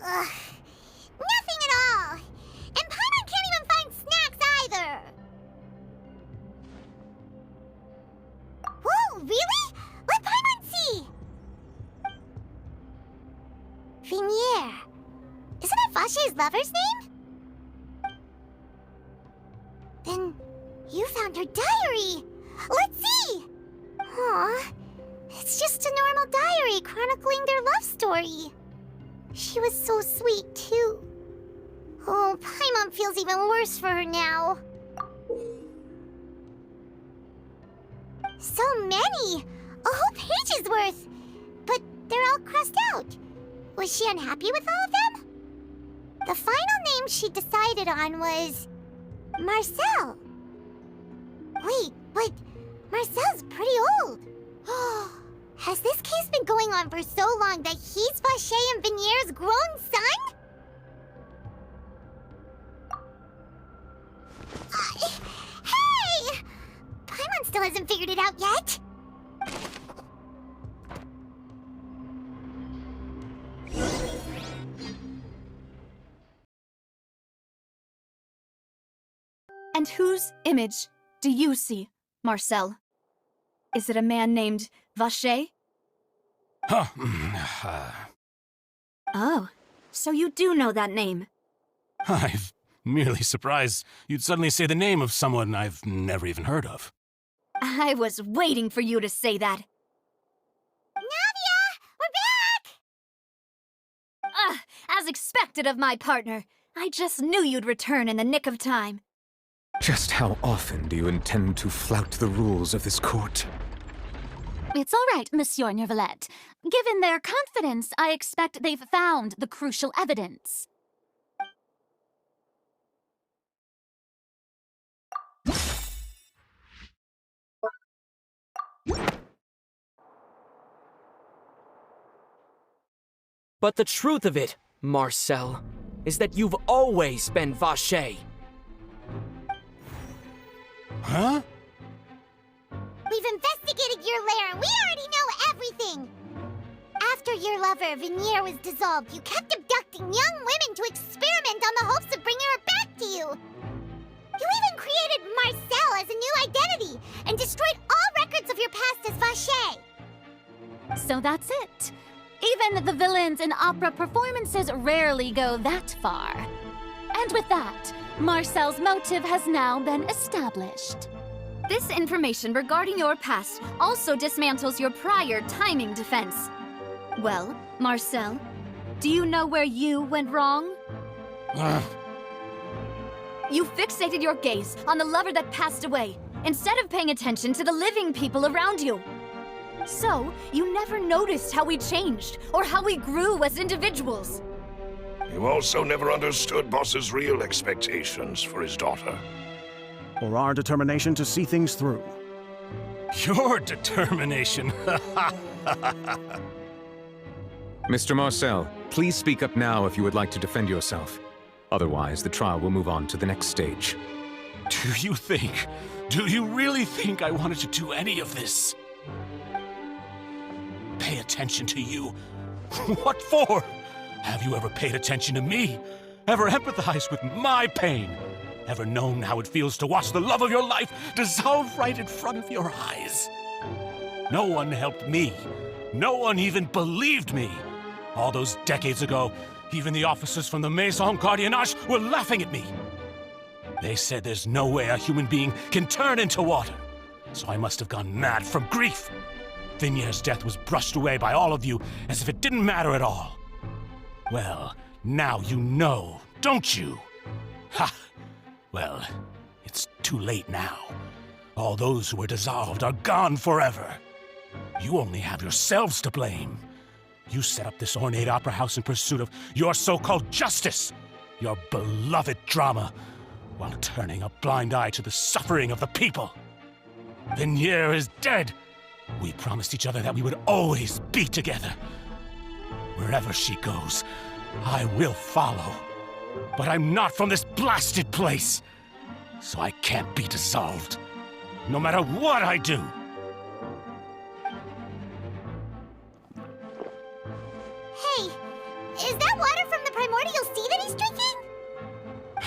Ugh. Nothing at all. And Paimon can't even find snacks either. Whoa, really? Let Paimon see. Yesteryear. Isn't it Vache's lover's name? Then you found her diary. Let's see. Aw, it's just a normal diary chronicling their love story. She was so sweet, too. Oh, Paimon feels even worse for her now. So many! A whole page's worth! But they're all crossed out. Was she unhappy with all of them? The final name she decided on was Marcel. Wait, but Marcel's pretty old. Has this case been going on for so long that he's Vache and Yesteryear's grown son? Hey! Paimon still hasn't figured it out yet. And whose image do you see, Marcel? Is it a man named Vache? Oh, so you do know that name. I'm merely surprised you'd suddenly say the name of someone I've never even heard of. I was waiting for you to say that. Navia! We're back! As expected of my partner. I just knew you'd return in the nick of time. Just how often do you intend to flout the rules of this court? It's all right, Monsieur Neuvillette. Given their confidence, I expect they've found the crucial evidence. But the truth of it, Marcel, is that you've always been Vache. Huh? We've investigated your lair and we already know everything! After your lover, Yesteryear, was dissolved, you kept abducting young women to experiment on the hopes of bringing her back to you! You even created Marcel as a new identity and destroyed all records of your past as Vache! So that's it. Even the villains in opera performances rarely go that far. And with that, Marcel's motive has now been established. This information regarding your past also dismantles your prior timing defense. Well, Marcel, do you know where you went wrong? You fixated your gaze on the lover that passed away, instead of paying attention to the living people around you. So, you never noticed how we changed, or how we grew as individuals. You also never understood Boss's real expectations for his daughter. Or our determination to see things through. Your determination. Mr. Marcel, please speak up now if you would like to defend yourself. Otherwise, the trial will move on to the next stage. Do you really think I wanted to do any of this? Pay attention to you? What for? Have you ever paid attention to me? Ever empathized with my pain? Ever known how it feels to watch the love of your life dissolve right in front of your eyes? No one helped me. No one even believed me. All those decades ago, even the officers from the Maison Gardiennage were laughing at me. They said there's no way a human being can turn into water. So I must have gone mad from grief. Vignier's death was brushed away by all of you as if it didn't matter at all. Well, now you know, don't you? Ha! Well, it's too late now. All those who were dissolved are gone forever. You only have yourselves to blame. You set up this ornate opera house in pursuit of your so-called justice, your beloved drama, while turning a blind eye to the suffering of the people. Vignier is dead. We promised each other that we would always be together. Wherever she goes, I will follow. But I'm not from this blasted place, so I can't be dissolved, no matter what I do. Hey, is that water from the primordial sea that he's drinking?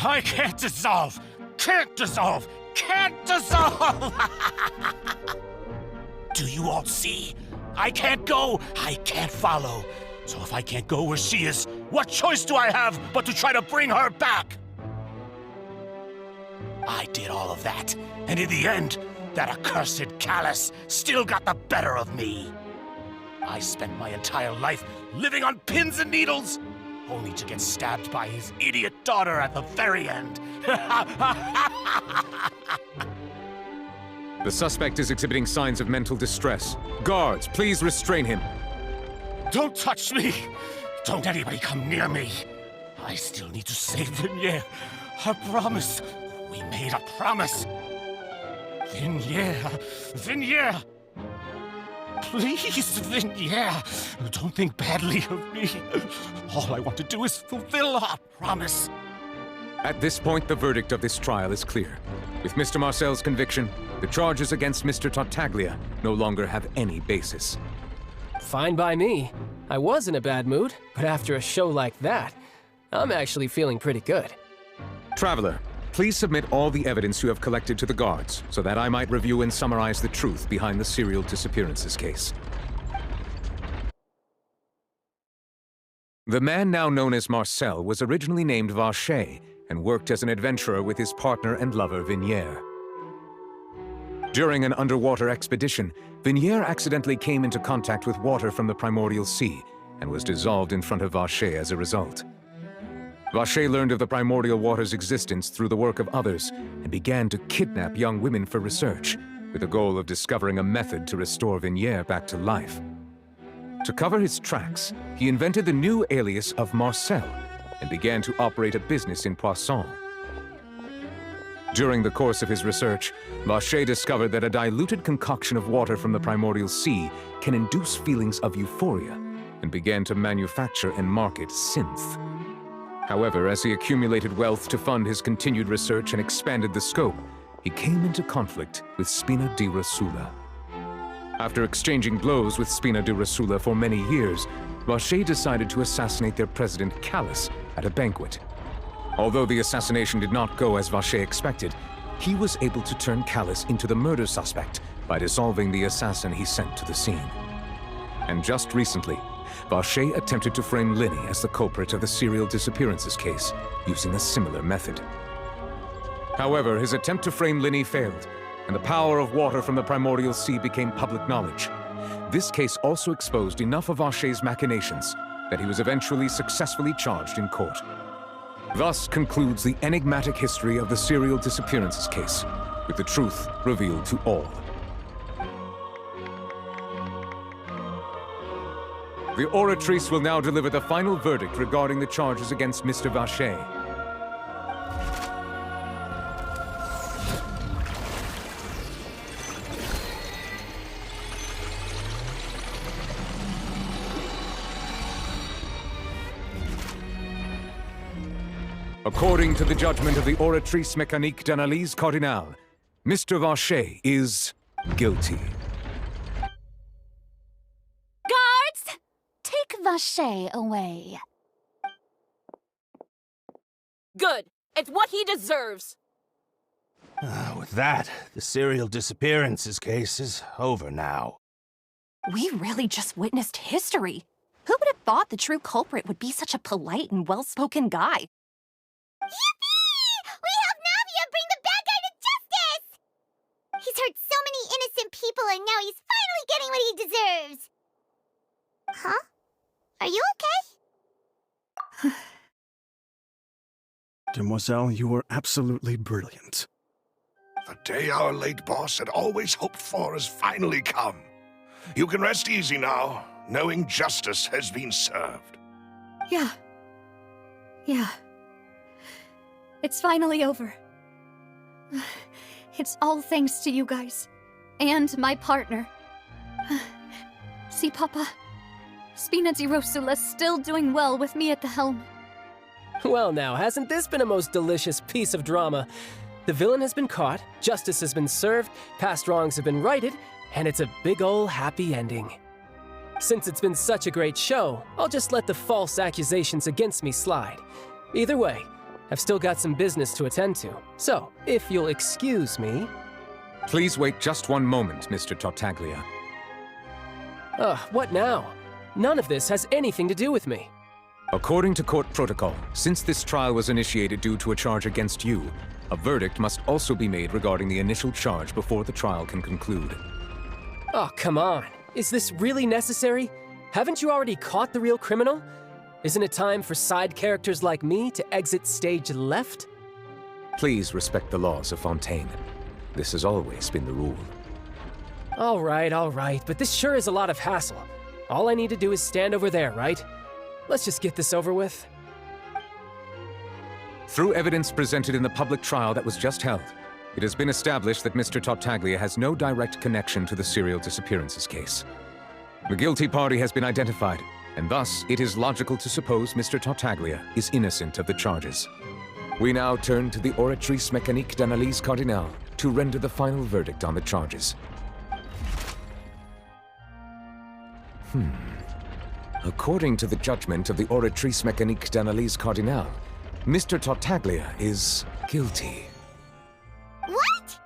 I can't dissolve! Can't dissolve! Can't dissolve! Do you all see? I can't go, I can't follow. So if I can't go where she is, what choice do I have but to try to bring her back? I did all of that, and in the end, that accursed Callus still got the better of me. I spent my entire life living on pins and needles, only to get stabbed by his idiot daughter at the very end. The suspect is exhibiting signs of mental distress. Guards, please restrain him. Don't touch me! Don't anybody come near me! I still need to save Vignier. A promise. We made a promise. Vignier! Vignier! Please, Vignier! Don't think badly of me. All I want to do is fulfill our promise. At this point, the verdict of this trial is clear. With Mr. Marcel's conviction, the charges against Mr. Tartaglia no longer have any basis. Fine by me. I was in a bad mood, but after a show like that, I'm actually feeling pretty good. Traveler, please submit all the evidence you have collected to the guards, so that I might review and summarize the truth behind the serial disappearances case. The man now known as Marcel was originally named Vacher and worked as an adventurer with his partner and lover Vignier. During an underwater expedition, Vignier accidentally came into contact with water from the primordial sea and was dissolved in front of Vacher as a result. Vacher learned of the primordial water's existence through the work of others and began to kidnap young women for research, with the goal of discovering a method to restore Vignier back to life. To cover his tracks, he invented the new alias of Marcel and began to operate a business in Poisson. During the course of his research, Vacher discovered that a diluted concoction of water from the primordial sea can induce feelings of euphoria, and began to manufacture and market synth. However, as he accumulated wealth to fund his continued research and expanded the scope, he came into conflict with Spina di Rosula. After exchanging blows with Spina di Rosula for many years, Vacher decided to assassinate their president Callus at a banquet. Although the assassination did not go as Vacher expected, he was able to turn Callus into the murder suspect by dissolving the assassin he sent to the scene. And just recently, Vacher attempted to frame Linny as the culprit of the serial disappearances case, using a similar method. However, his attempt to frame Linny failed, and the power of water from the primordial sea became public knowledge. This case also exposed enough of Vacher's machinations that he was eventually successfully charged in court. Thus concludes the enigmatic history of the serial disappearances case, with the truth revealed to all. The Oratrice will now deliver the final verdict regarding the charges against Mr. Vacher. According to the judgment of the Oratrice Mécanique d'Analyse Cardinale, Mr. Vacher is guilty. Guards! Take Vacher away. Good. It's what he deserves. With that, the serial disappearances case is over now. We really just witnessed history. Who would have thought the true culprit would be such a polite and well-spoken guy? Yippee! We helped Navia bring the bad guy to justice! He's hurt so many innocent people and now he's finally getting what he deserves. Huh? Are you okay? Demoiselle, you were absolutely brilliant. The day our late boss had always hoped for has finally come. You can rest easy now, knowing justice has been served. Yeah. It's finally over. It's all thanks to you guys. And my partner. See, Papa? Spina di Rosula's still doing well with me at the helm. Well now, hasn't this been a most delicious piece of drama? The villain has been caught, justice has been served, past wrongs have been righted, and it's a big ol' happy ending. Since it's been such a great show, I'll just let the false accusations against me slide. Either way, I've still got some business to attend to, so if you'll excuse me... Please wait just one moment, Mr. Tartaglia. What now? None of this has anything to do with me. According to court protocol, since this trial was initiated due to a charge against you, a verdict must also be made regarding the initial charge before the trial can conclude. Oh, come on. Is this really necessary? Haven't you already caught the real criminal? Isn't it time for side characters like me to exit stage left? Please respect the laws of Fontaine. This has always been the rule. All right, but this sure is a lot of hassle. All I need to do is stand over there, right? Let's just get this over with. Through evidence presented in the public trial that was just held, it has been established that Mr. Tartaglia has no direct connection to the serial disappearances case. The guilty party has been identified, and thus it is logical to suppose Mr. Tartaglia is innocent of the charges. We now turn to the Oratrice Mécanique d'Analyse Cardinale to render the final verdict on the charges. According to the judgment of the Oratrice Mécanique d'Analyse Cardinale, Mr. Tartaglia is guilty. What?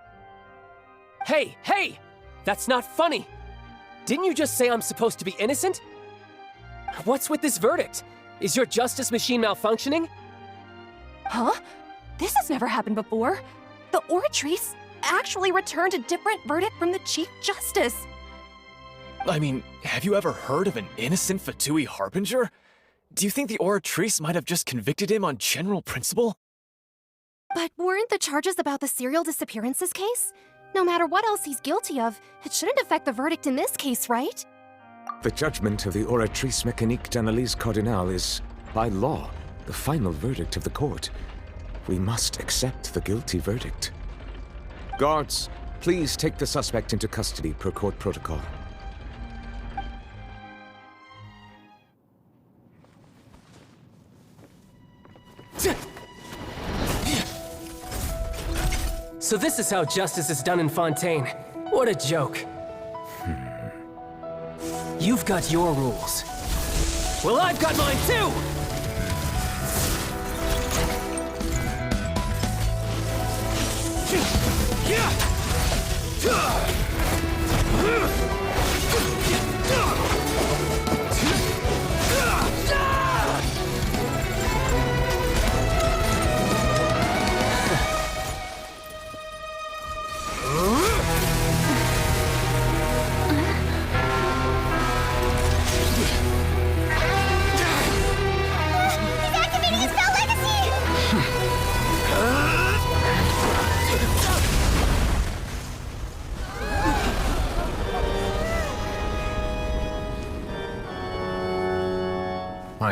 Hey! That's not funny! Didn't you just say I'm supposed to be innocent? What's with this verdict? Is your justice machine malfunctioning? Huh? This has never happened before. The Oratrice actually returned a different verdict from the Chief Justice. I mean, have you ever heard of an innocent Fatui Harbinger? Do you think the Oratrice might have just convicted him on general principle? But weren't the charges about the serial disappearances case? No matter what else he's guilty of, it shouldn't affect the verdict in this case, right? The judgment of the Oratrice Mécanique d'Analyse Cardinale is, by law, the final verdict of the court. We must accept the guilty verdict. Guards, please take the suspect into custody per court protocol. So this is how justice is done in Fontaine. What a joke. You've got your rules. Well, I've got mine too!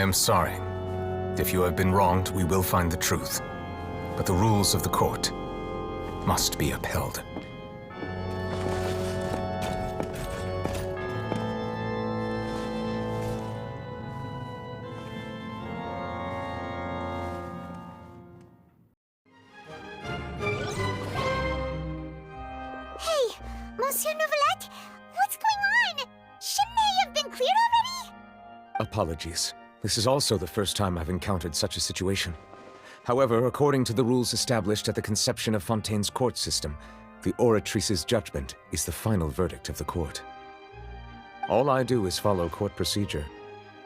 am sorry. If you have been wronged, we will find the truth. But the rules of the court must be upheld. Hey, Monsieur Novelette, what's going on? Shouldn't they have been cleared already? Apologies. This is also the first time I've encountered such a situation. However, according to the rules established at the conception of Fontaine's court system, the Oratrice's judgment is the final verdict of the court. All I do is follow court procedure.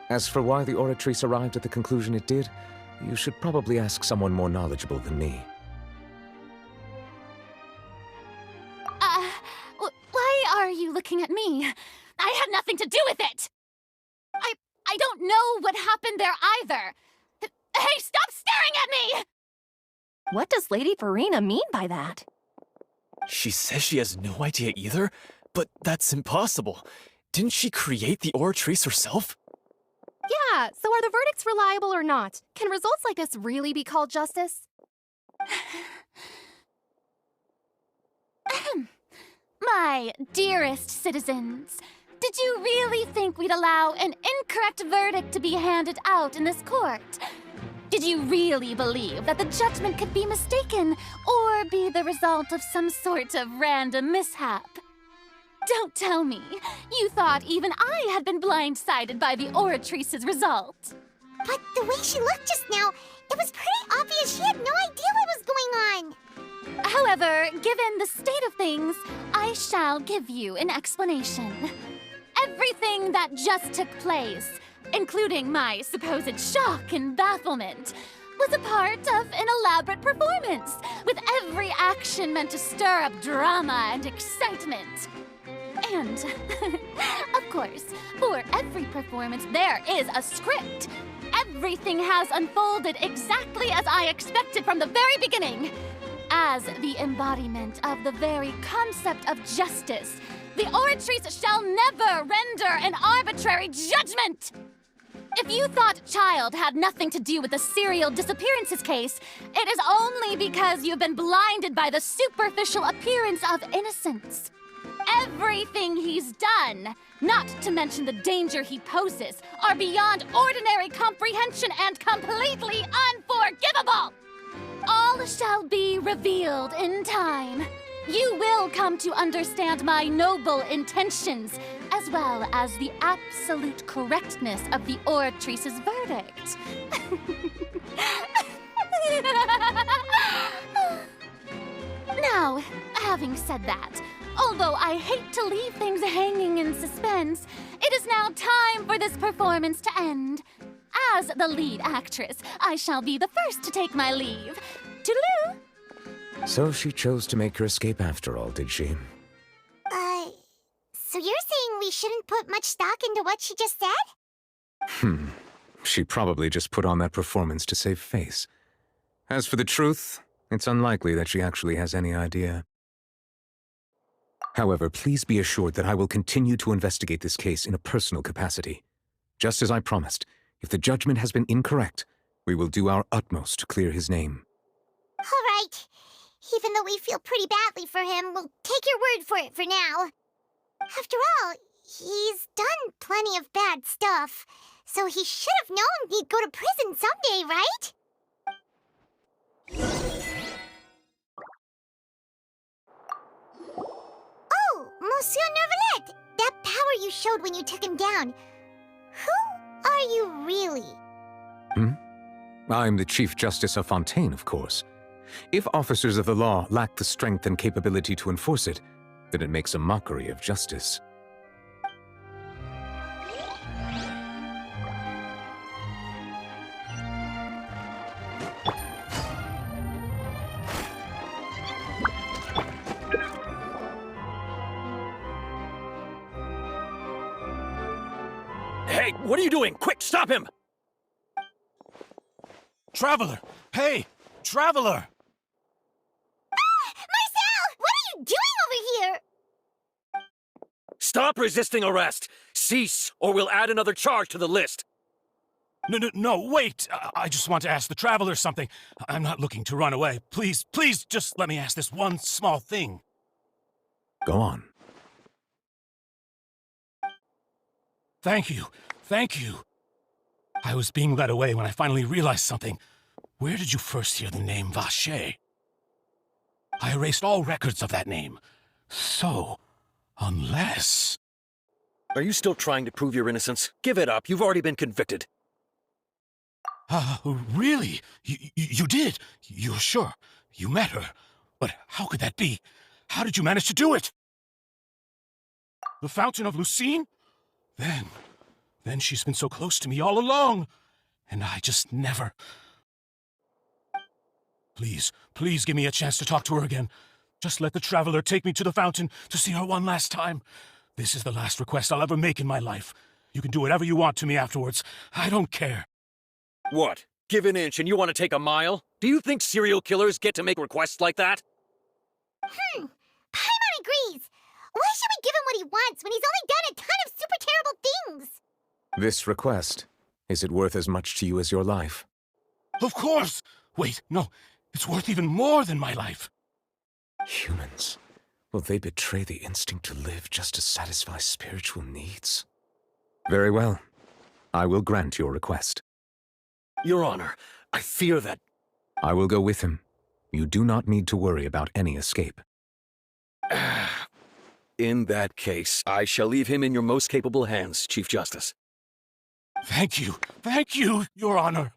As for why the Oratrice arrived at the conclusion it did, you should probably ask someone more knowledgeable than me. Why are you looking at me? I had nothing to do with it! I don't know what happened there either! Hey, stop staring at me! What does Lady Verena mean by that? She says she has no idea either, but that's impossible. Didn't she create the Oratrice herself? Yeah, so are the verdicts reliable or not? Can results like this really be called justice? My dearest citizens, did you really think we'd allow an incorrect verdict to be handed out in this court? Did you really believe that the judgment could be mistaken or be the result of some sort of random mishap? Don't tell me you thought even I had been blindsided by the Oratrice's result. But the way she looked just now, it was pretty obvious she had no idea what was going on. However, given the state of things, I shall give you an explanation. Everything that just took place, including my supposed shock and bafflement, was a part of an elaborate performance, with every action meant to stir up drama and excitement. And, of course, for every performance there is a script. Everything has unfolded exactly as I expected from the very beginning. As the embodiment of the very concept of justice, the Oratrice shall never render an arbitrary judgment! If you thought Child had nothing to do with the serial disappearances case, it is only because you've been blinded by the superficial appearance of innocence. Everything he's done, not to mention the danger he poses, are beyond ordinary comprehension and completely unforgivable! All shall be revealed in time. You will come to understand my noble intentions, as well as the absolute correctness of the Oratrice's verdict. Now, having said that, although I hate to leave things hanging in suspense, it is now time for this performance to end. As the lead actress, I shall be the first to take my leave. Toodaloo! So she chose to make her escape after all, did she? So you're saying we shouldn't put much stock into what she just said? She probably just put on that performance to save face. As for the truth, it's unlikely that she actually has any idea. However, please be assured that I will continue to investigate this case in a personal capacity. Just as I promised, if the judgment has been incorrect, we will do our utmost to clear his name. All right. Even though we feel pretty badly for him, we'll take your word for it for now. After all, he's done plenty of bad stuff, so he should have known he'd go to prison someday, right? Oh, Monsieur Neuvillette! That power you showed when you took him down. Who are you really? I'm the Chief Justice of Fontaine, of course. If officers of the law lack the strength and capability to enforce it, then it makes a mockery of justice. Hey, what are you doing? Quick, stop him! Traveler! Hey! Traveler! Marcel! What are you doing over here? Stop resisting arrest! Cease, or we'll add another charge to the list! No, wait! I just want to ask the Traveler something. I'm not looking to run away. Please, just let me ask this one small thing. Go on. Thank you. I was being led away when I finally realized something. Where did you first hear the name Vacher? I erased all records of that name. So, unless... Are you still trying to prove your innocence? Give it up. You've already been convicted. Really? You did? You're sure? You met her? But how could that be? How did you manage to do it? The Fountain of Lucine? Then she's been so close to me all along. And I just never... Please give me a chance to talk to her again. Just let the Traveler take me to the fountain to see her one last time. This is the last request I'll ever make in my life. You can do whatever you want to me afterwards. I don't care. What? Give an inch and you want to take a mile? Do you think serial killers get to make requests like that? Paimon agrees. Why should we give him what he wants when he's only done a ton of super terrible things? This request, is it worth as much to you as your life? Of course! Wait, no. It's worth even more than my life. Humans? Will they betray the instinct to live just to satisfy spiritual needs? Very well. I will grant your request. Your Honor, I fear that... I will go with him. You do not need to worry about any escape. In that case, I shall leave him in your most capable hands, Chief Justice. Thank you, Your Honor.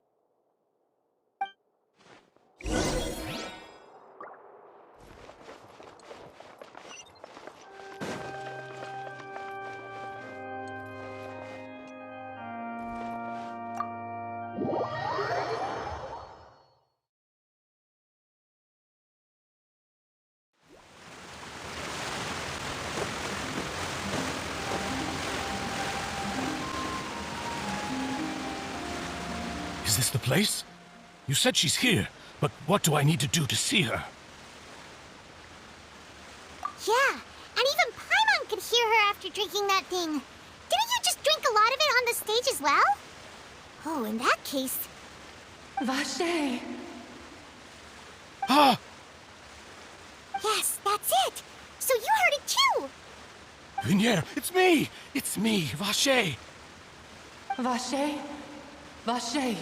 Is this the place? You said she's here, but what do I need to do to see her? Yeah, and even Paimon could hear her after drinking that thing. Didn't you just drink a lot of it on the stage as well? Oh, in that case... Vacher! Ah! Yes, that's it! So you heard it too! Vignier, it's me! It's me, Vacher! Vacher? Vacher!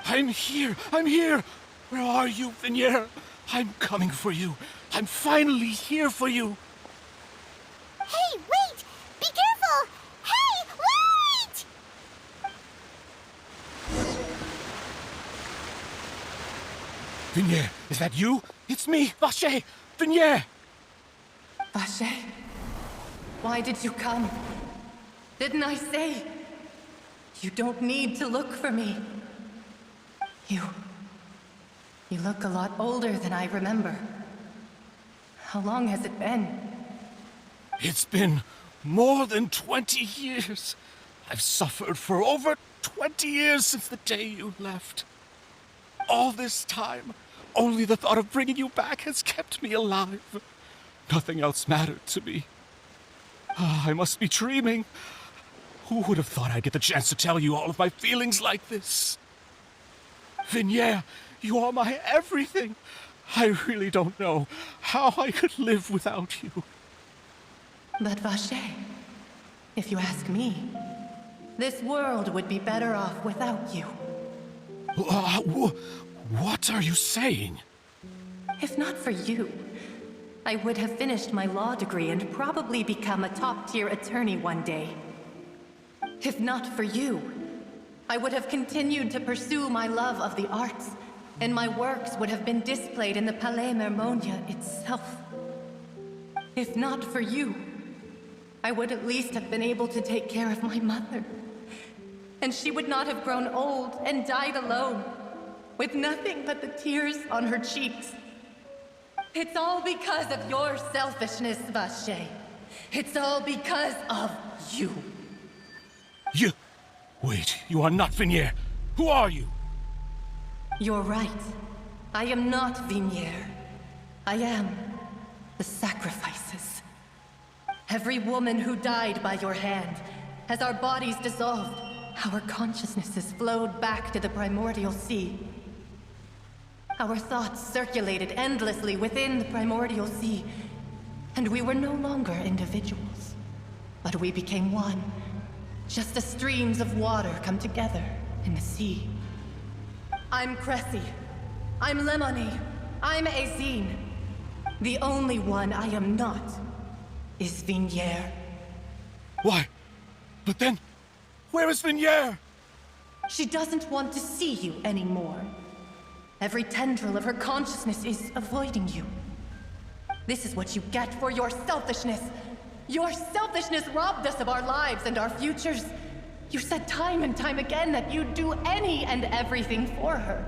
I'm here! Where are you, Vignier? I'm coming for you. I'm finally here for you. Hey, wait! Be careful! Hey, wait! Vignier, is that you? It's me, Vacher! Vignier! Vacher? Why did you come? Didn't I say? You don't need to look for me. You look a lot older than I remember. How long has it been? It's been more than 20 years. I've suffered for over 20 years since the day you left. All this time, only the thought of bringing you back has kept me alive. Nothing else mattered to me. I must be dreaming. Who would have thought I'd get the chance to tell you all of my feelings like this? Vignier, you are my everything. I really don't know how I could live without you. But Vacher, if you ask me, this world would be better off without you. What are you saying? If not for you, I would have finished my law degree and probably become a top-tier attorney one day. If not for you, I would have continued to pursue my love of the arts, and my works would have been displayed in the Palais Mermonia itself. If not for you, I would at least have been able to take care of my mother. And she would not have grown old and died alone, with nothing but the tears on her cheeks. It's all because of your selfishness, Vacher. It's all because of you. You... Wait, you are not Vignier. Who are you? You're right. I am not Vignier. I am the sacrifices. Every woman who died by your hand has our bodies dissolved our consciousnesses flowed back to the primordial sea. Our thoughts circulated endlessly within the primordial sea, and we were no longer individuals, but we became one, just as streams of water come together in the sea. I'm Cressy. I'm Lemony. I'm Azine. The only one I am not is Vignier. Why? But then, where is Vignier? She doesn't want to see you anymore. Every tendril of her consciousness is avoiding you. This is what you get for your selfishness. Your selfishness robbed us of our lives and our futures. You said time and time again that you'd do any and everything for her.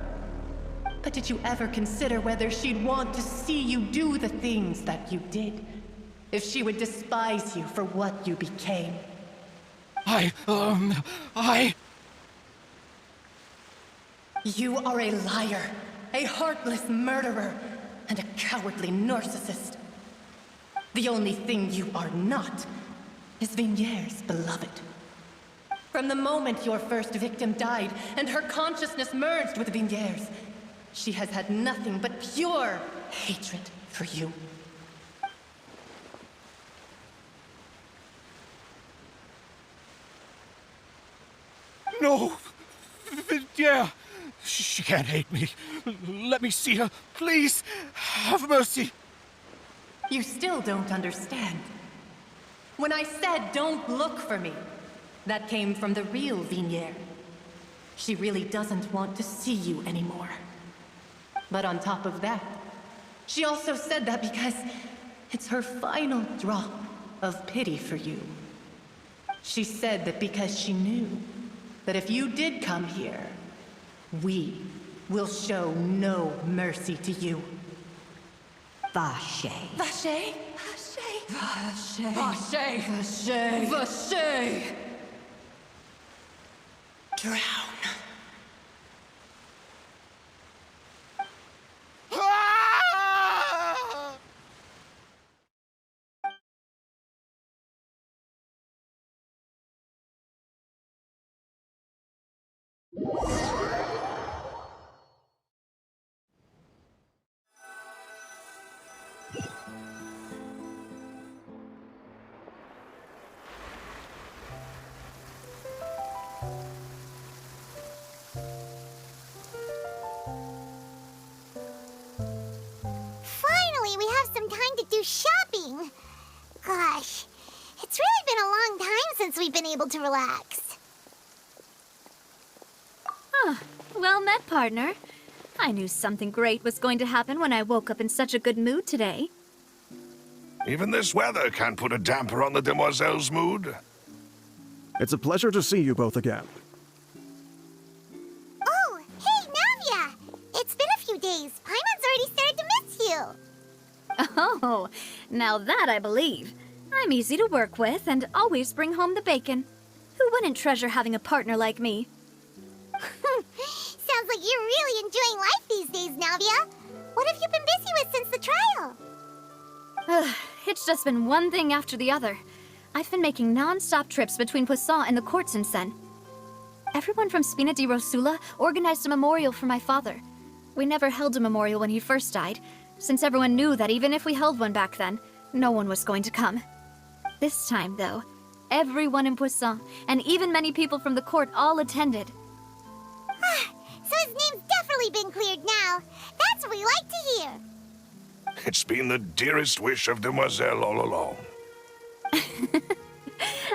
But did you ever consider whether she'd want to see you do the things that you did? If she would despise you for what you became? You are a liar, a heartless murderer, and a cowardly narcissist. The only thing you are not is Vignier's beloved. From the moment your first victim died and her consciousness merged with Vignier's, she has had nothing but pure hatred for you. No! Yeah! She can't hate me. Let me see her. Please! Have mercy! You still don't understand. When I said don't look for me, that came from the real Vignier. She really doesn't want to see you anymore. But on top of that, she also said that because it's her final drop of pity for you. She said that because she knew that if you did come here, we will show no mercy to you. Vache. Vache? Vache. Vache. Vache. Vache. Drown. Finally, we have some time to do shopping. Gosh, it's really been a long time since we've been able to relax. Ah, well met, partner. I knew something great was going to happen when I woke up in such a good mood today. Even this weather can't put a damper on the demoiselle's mood. It's a pleasure to see you both again. Oh, hey, Navia! It's been a few days. Paimon's already started to miss you. Oh, now that I believe. I'm easy to work with and always bring home the bacon. Who wouldn't treasure having a partner like me? Sounds like you're really enjoying life these days, Navia. What have you been busy with since the trial? It's just been one thing after the other. I've been making non-stop trips between Poisson and the courts in Sen. Everyone from Spina di Rosula organized a memorial for my father. We never held a memorial when he first died, since everyone knew that even if we held one back then, no one was going to come. This time, though, everyone in Poisson, and even many people from the court, all attended. So his name's definitely been cleared now. That's what we like to hear. It's been the dearest wish of Demoiselle all along.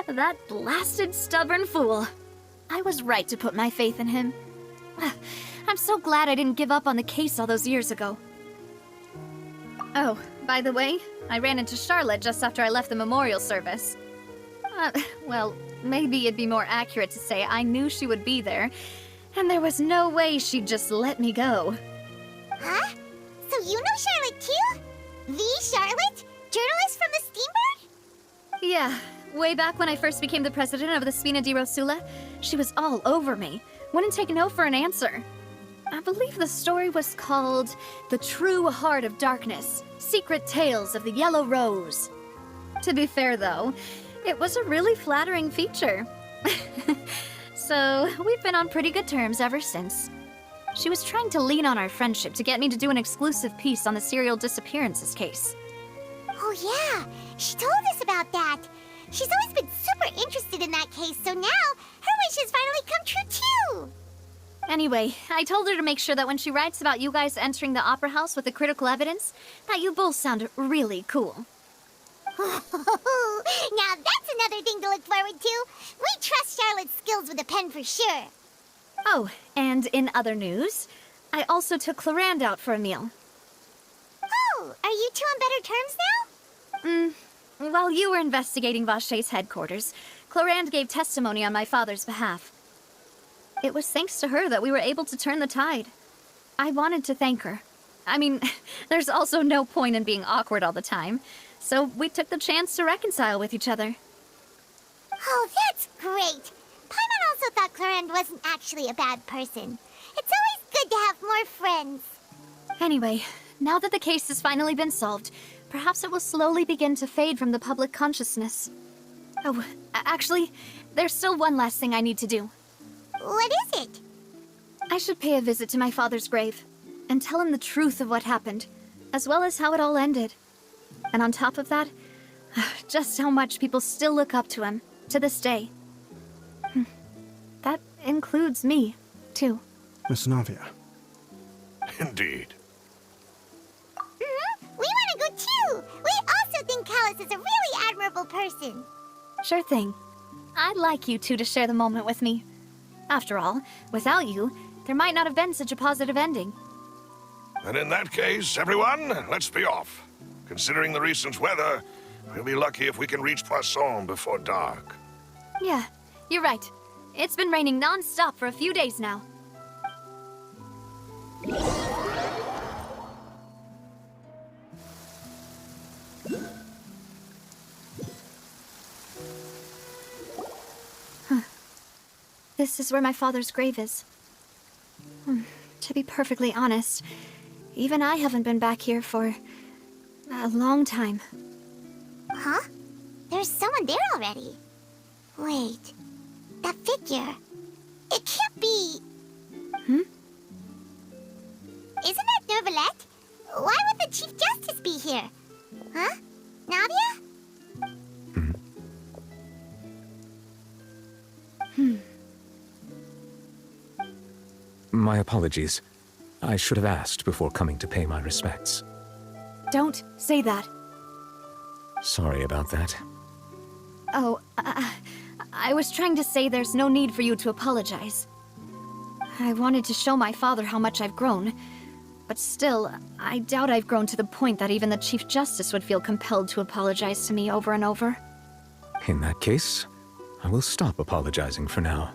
That blasted stubborn fool. I was right to put my faith in him. I'm so glad I didn't give up on the case all those years ago. Oh, by the way, I ran into Charlotte just after I left the memorial service. Well, maybe it'd be more accurate to say I knew she would be there, and there was no way she'd just let me go. Huh? So you know Charlotte too? The Charlotte? Journalist from the Steambird? Yeah, way back when I first became the president of the Spina di Rosula, she was all over me. Wouldn't take no for an answer. I believe the story was called The True Heart of Darkness, Secret Tales of the Yellow Rose. To be fair, though, it was a really flattering feature. So, we've been on pretty good terms ever since. She was trying to lean on our friendship to get me to do an exclusive piece on the serial disappearances case. Oh yeah, she told us about that. She's always been super interested in that case, so now her wish has finally come true too. Anyway, I told her to make sure that when she writes about you guys entering the opera house with the critical evidence, that you both sound really cool. Now that's another thing to look forward to. We trust Charlotte's skills with a pen for sure. Oh, and in other news, I also took Clarand out for a meal. Oh, are you two on better terms now? While you were investigating Vache's headquarters, Clarand gave testimony on my father's behalf. It was thanks to her that we were able to turn the tide. I wanted to thank her. I mean, there's also no point in being awkward all the time, so we took the chance to reconcile with each other. Oh, that's great. Paimon also thought Clarand wasn't actually a bad person. It's always good to have more friends. Anyway, now that the case has finally been solved, perhaps it will slowly begin to fade from the public consciousness. Oh, actually, there's still one last thing I need to do. What is it? I should pay a visit to my father's grave and tell him the truth of what happened, as well as how it all ended. And on top of that, just how much people still look up to him, to this day. That includes me, too. Miss Navia. Indeed. We want to go too! We also think Callus is a really admirable person. Sure thing. I'd like you two to share the moment with me. After all, without you, there might not have been such a positive ending. And in that case, everyone, let's be off. Considering the recent weather, we'll be lucky if we can reach Poisson before dark. Yeah, you're right. It's been raining non-stop for a few days now. This is where my father's grave is. To be perfectly honest, even I haven't been back here for a long time. Huh? There's someone there already. Wait, that figure. It can't be... Isn't that Neuvillette? Why would the Chief Justice be here? Huh? Navia? My apologies. I should have asked before coming to pay my respects. Don't say that. Sorry about that. Oh, I was trying to say there's no need for you to apologize. I wanted to show my father how much I've grown, but still, I doubt I've grown to the point that even the Chief Justice would feel compelled to apologize to me over and over. In that case, I will stop apologizing for now.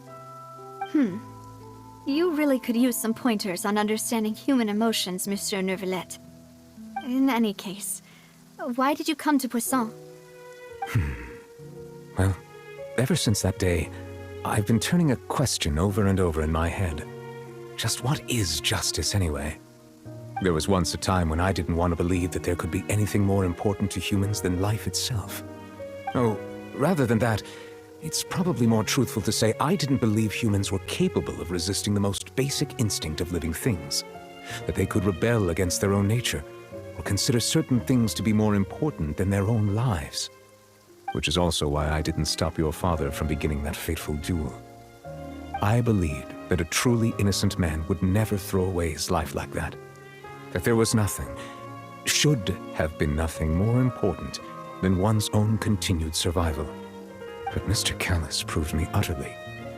You really could use some pointers on understanding human emotions, Monsieur Neuvillette. In any case, why did you come to Poisson? Well, ever since that day, I've been turning a question over and over in my head. Just what is justice, anyway? There was once a time when I didn't want to believe that there could be anything more important to humans than life itself. Oh, rather than that, it's probably more truthful to say I didn't believe humans were capable of resisting the most basic instinct of living things. That they could rebel against their own nature, or consider certain things to be more important than their own lives. Which is also why I didn't stop your father from beginning that fateful duel. I believed that a truly innocent man would never throw away his life like that. That there was nothing, should have been nothing more important than one's own continued survival. But Mr. Callus proved me utterly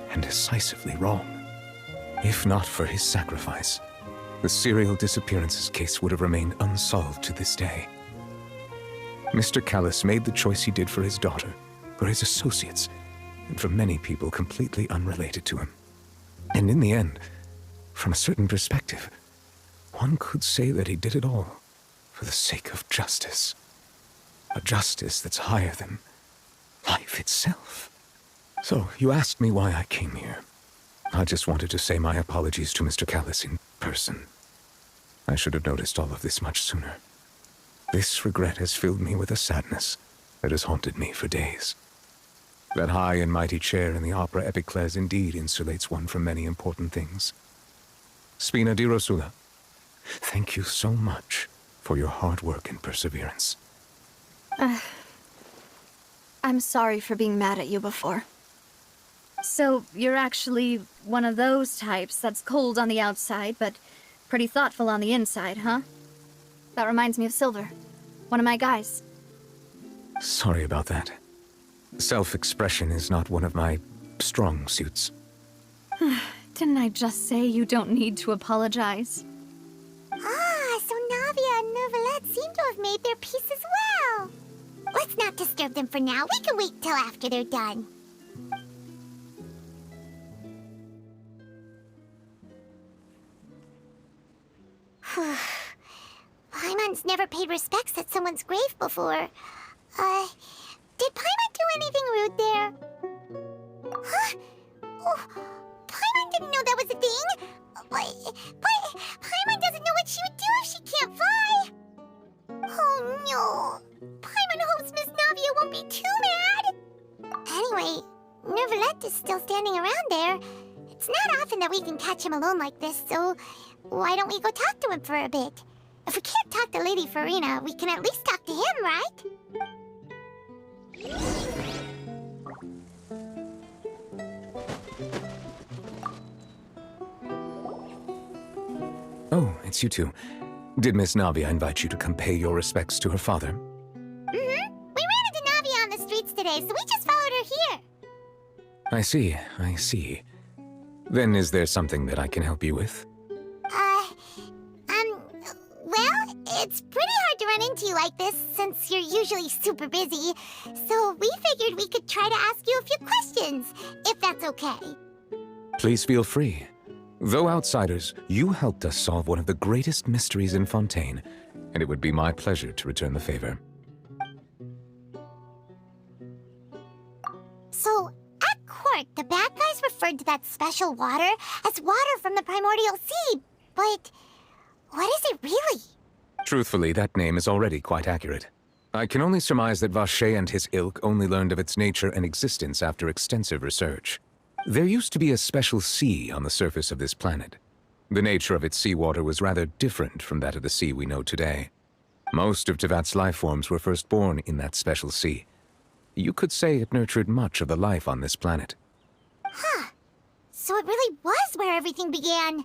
and decisively wrong. If not for his sacrifice, the serial disappearances case would have remained unsolved to this day. Mr. Callus made the choice he did for his daughter, for his associates, and for many people completely unrelated to him. And in the end, from a certain perspective, one could say that he did it all for the sake of justice. A justice that's higher than life itself. So, you asked me why I came here. I just wanted to say my apologies to Mr. Callus in person. I should have noticed all of this much sooner. This regret has filled me with a sadness that has haunted me for days. That high and mighty chair in the Opera Epiclese indeed insulates one from many important things. Spina di Rosula, thank you so much for your hard work and perseverance. I'm sorry for being mad at you before. So, you're actually one of those types that's cold on the outside, but pretty thoughtful on the inside, huh? That reminds me of Silver, one of my guys. Sorry about that. Self-expression is not one of my strong suits. Didn't I just say you don't need to apologize? Ah, so Navia and Neuvillette seem to have made their peace as well. Let's not disturb them for now. We can wait till after they're done. Paimon's never paid respects at someone's grave before. Did Paimon do anything rude there? Huh? Oh, Paimon didn't know that was a thing. But Paimon doesn't know what she would do if she can't fly. Oh no. Paimon hopes Miss Navia won't be too mad. Anyway, Neuvillette is still standing around there. It's not often that we can catch him alone like this, so why don't we go talk to him for a bit? If we can't talk to Lady Farina, we can at least talk to him, right? Oh, it's you two. Did Miss Navia invite you to come pay your respects to her father? Mm-hmm. We ran into Navia on the streets today, so we just followed her here. I see. Then is there something that I can help you with? Well, it's pretty hard to run into you like this, since you're usually super busy. So we figured we could try to ask you a few questions, if that's okay. Please feel free. Though outsiders, you helped us solve one of the greatest mysteries in Fontaine, and it would be my pleasure to return the favor. So, at court, the bad guys referred to that special water as water from the primordial sea, but what is it really? Truthfully, that name is already quite accurate. I can only surmise that Vacher and his ilk only learned of its nature and existence after extensive research. There used to be a special sea on the surface of this planet. The nature of its seawater was rather different from that of the sea we know today. Most of Tevat's life forms were first born in that special sea. You could say it nurtured much of the life on this planet. Huh. So it really was where everything began.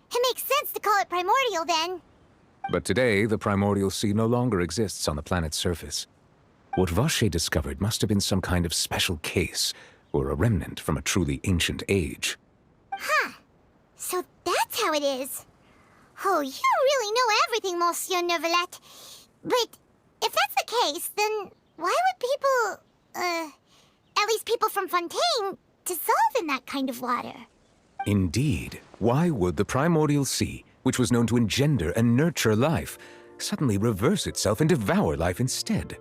It makes sense to call it primordial then. But today, the primordial sea no longer exists on the planet's surface. What Vacher discovered must have been some kind of special case, or a remnant from a truly ancient age. Huh. So that's how it is. Oh, you really know everything, Monsieur Neuvillette. But if that's the case, then why would people, at least people from Fontaine, dissolve in that kind of water? Indeed. Why would the primordial sea, which was known to engender and nurture life, suddenly reverse itself and devour life instead?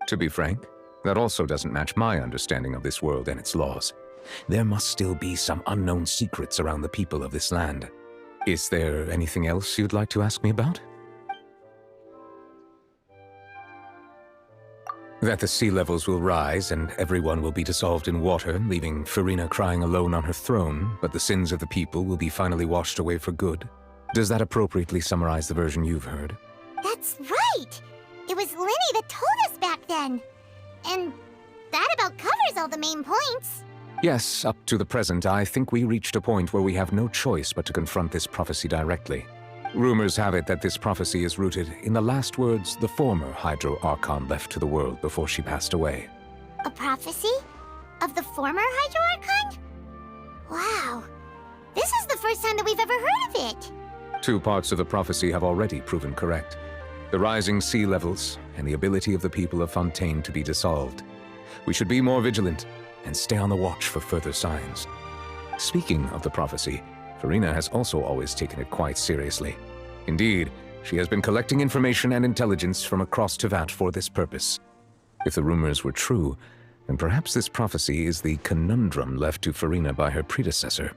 To be frank, that also doesn't match my understanding of this world and its laws. There must still be some unknown secrets around the people of this land. Is there anything else you'd like to ask me about? That the sea levels will rise and everyone will be dissolved in water, leaving Farina crying alone on her throne, but the sins of the people will be finally washed away for good. Does that appropriately summarize the version you've heard? That's right! It was Linny that told us back then. And that about covers all the main points. Yes, up to the present, I think we reached a point where we have no choice but to confront this prophecy directly. Rumors have it that this prophecy is rooted in the last words the former Hydro Archon left to the world before she passed away. A prophecy? Of the former Hydro Archon? Wow. This is the first time that we've ever heard of it. Two parts of the prophecy have already proven correct. The rising sea levels and the ability of the people of Fontaine to be dissolved. We should be more vigilant and stay on the watch for further signs. Speaking of the prophecy, Farina has also always taken it quite seriously. Indeed, she has been collecting information and intelligence from across Tevat for this purpose. If the rumors were true, then perhaps this prophecy is the conundrum left to Farina by her predecessor.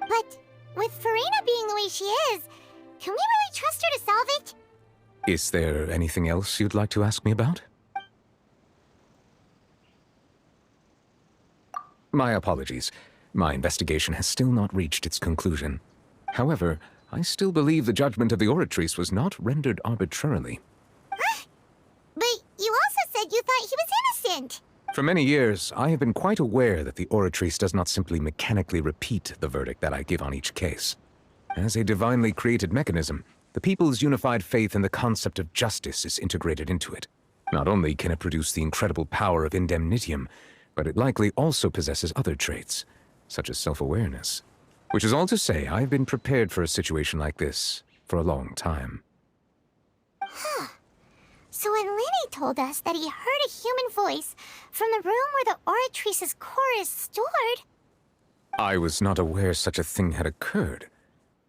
But with Farina being the way she is, can we really trust her to solve it? Is there anything else you'd like to ask me about? My apologies. My investigation has still not reached its conclusion. However, I still believe the judgment of the Oratrice was not rendered arbitrarily. Huh? But you also said you thought he was innocent. For many years, I have been quite aware that the Oratrice does not simply mechanically repeat the verdict that I give on each case. As a divinely created mechanism, the people's unified faith in the concept of justice is integrated into it. Not only can it produce the incredible power of indemnitium, but it likely also possesses other traits, such as self-awareness. Which is all to say, I've been prepared for a situation like this for a long time. Huh. So when Lenny told us that he heard a human voice from the room where the Oratrice's core is stored... I was not aware such a thing had occurred.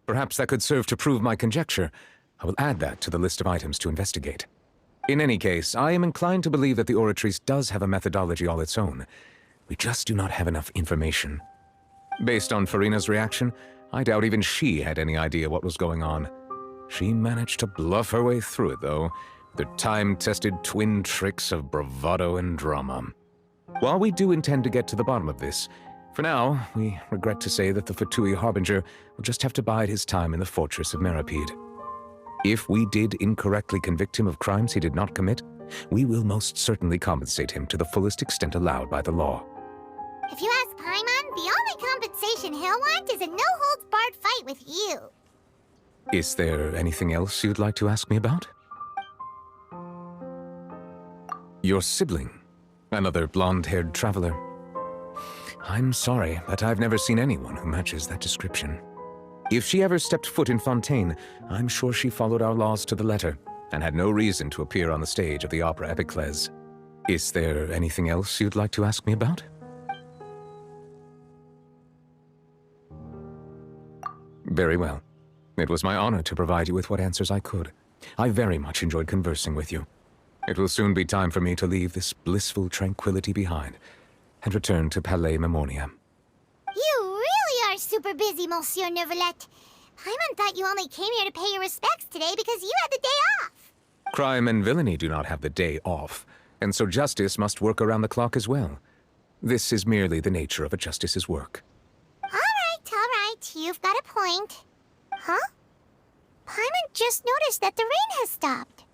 Perhaps that could serve to prove my conjecture. I will add that to the list of items to investigate. In any case, I am inclined to believe that the Oratrice does have a methodology all its own. We just do not have enough information. Based on Farina's reaction, I doubt even she had any idea what was going on. She managed to bluff her way through it, though, with her time-tested twin tricks of bravado and drama. While we do intend to get to the bottom of this, for now, we regret to say that the Fatui Harbinger will just have to bide his time in the fortress of Meripede. If we did incorrectly convict him of crimes he did not commit, we will most certainly compensate him to the fullest extent allowed by the law. If you ask Paimon, the only compensation he'll want is a no-holds-barred fight with you. Is there anything else you'd like to ask me about? Your sibling, another blonde-haired traveler. I'm sorry, but I've never seen anyone who matches that description. If she ever stepped foot in Fontaine, I'm sure she followed our laws to the letter, and had no reason to appear on the stage of the opera Epiclese. Is there anything else you'd like to ask me about? Very well. It was my honor to provide you with what answers I could. I very much enjoyed conversing with you. It will soon be time for me to leave this blissful tranquility behind and return to Palais Memonia. You really are super busy, Monsieur Neuvillette. Paimon thought you only came here to pay your respects today because you had the day off. Crime and villainy do not have the day off, and so justice must work around the clock as well. This is merely the nature of a justice's work. All right, you've got a point. Huh? Paimon just noticed that the rain has stopped.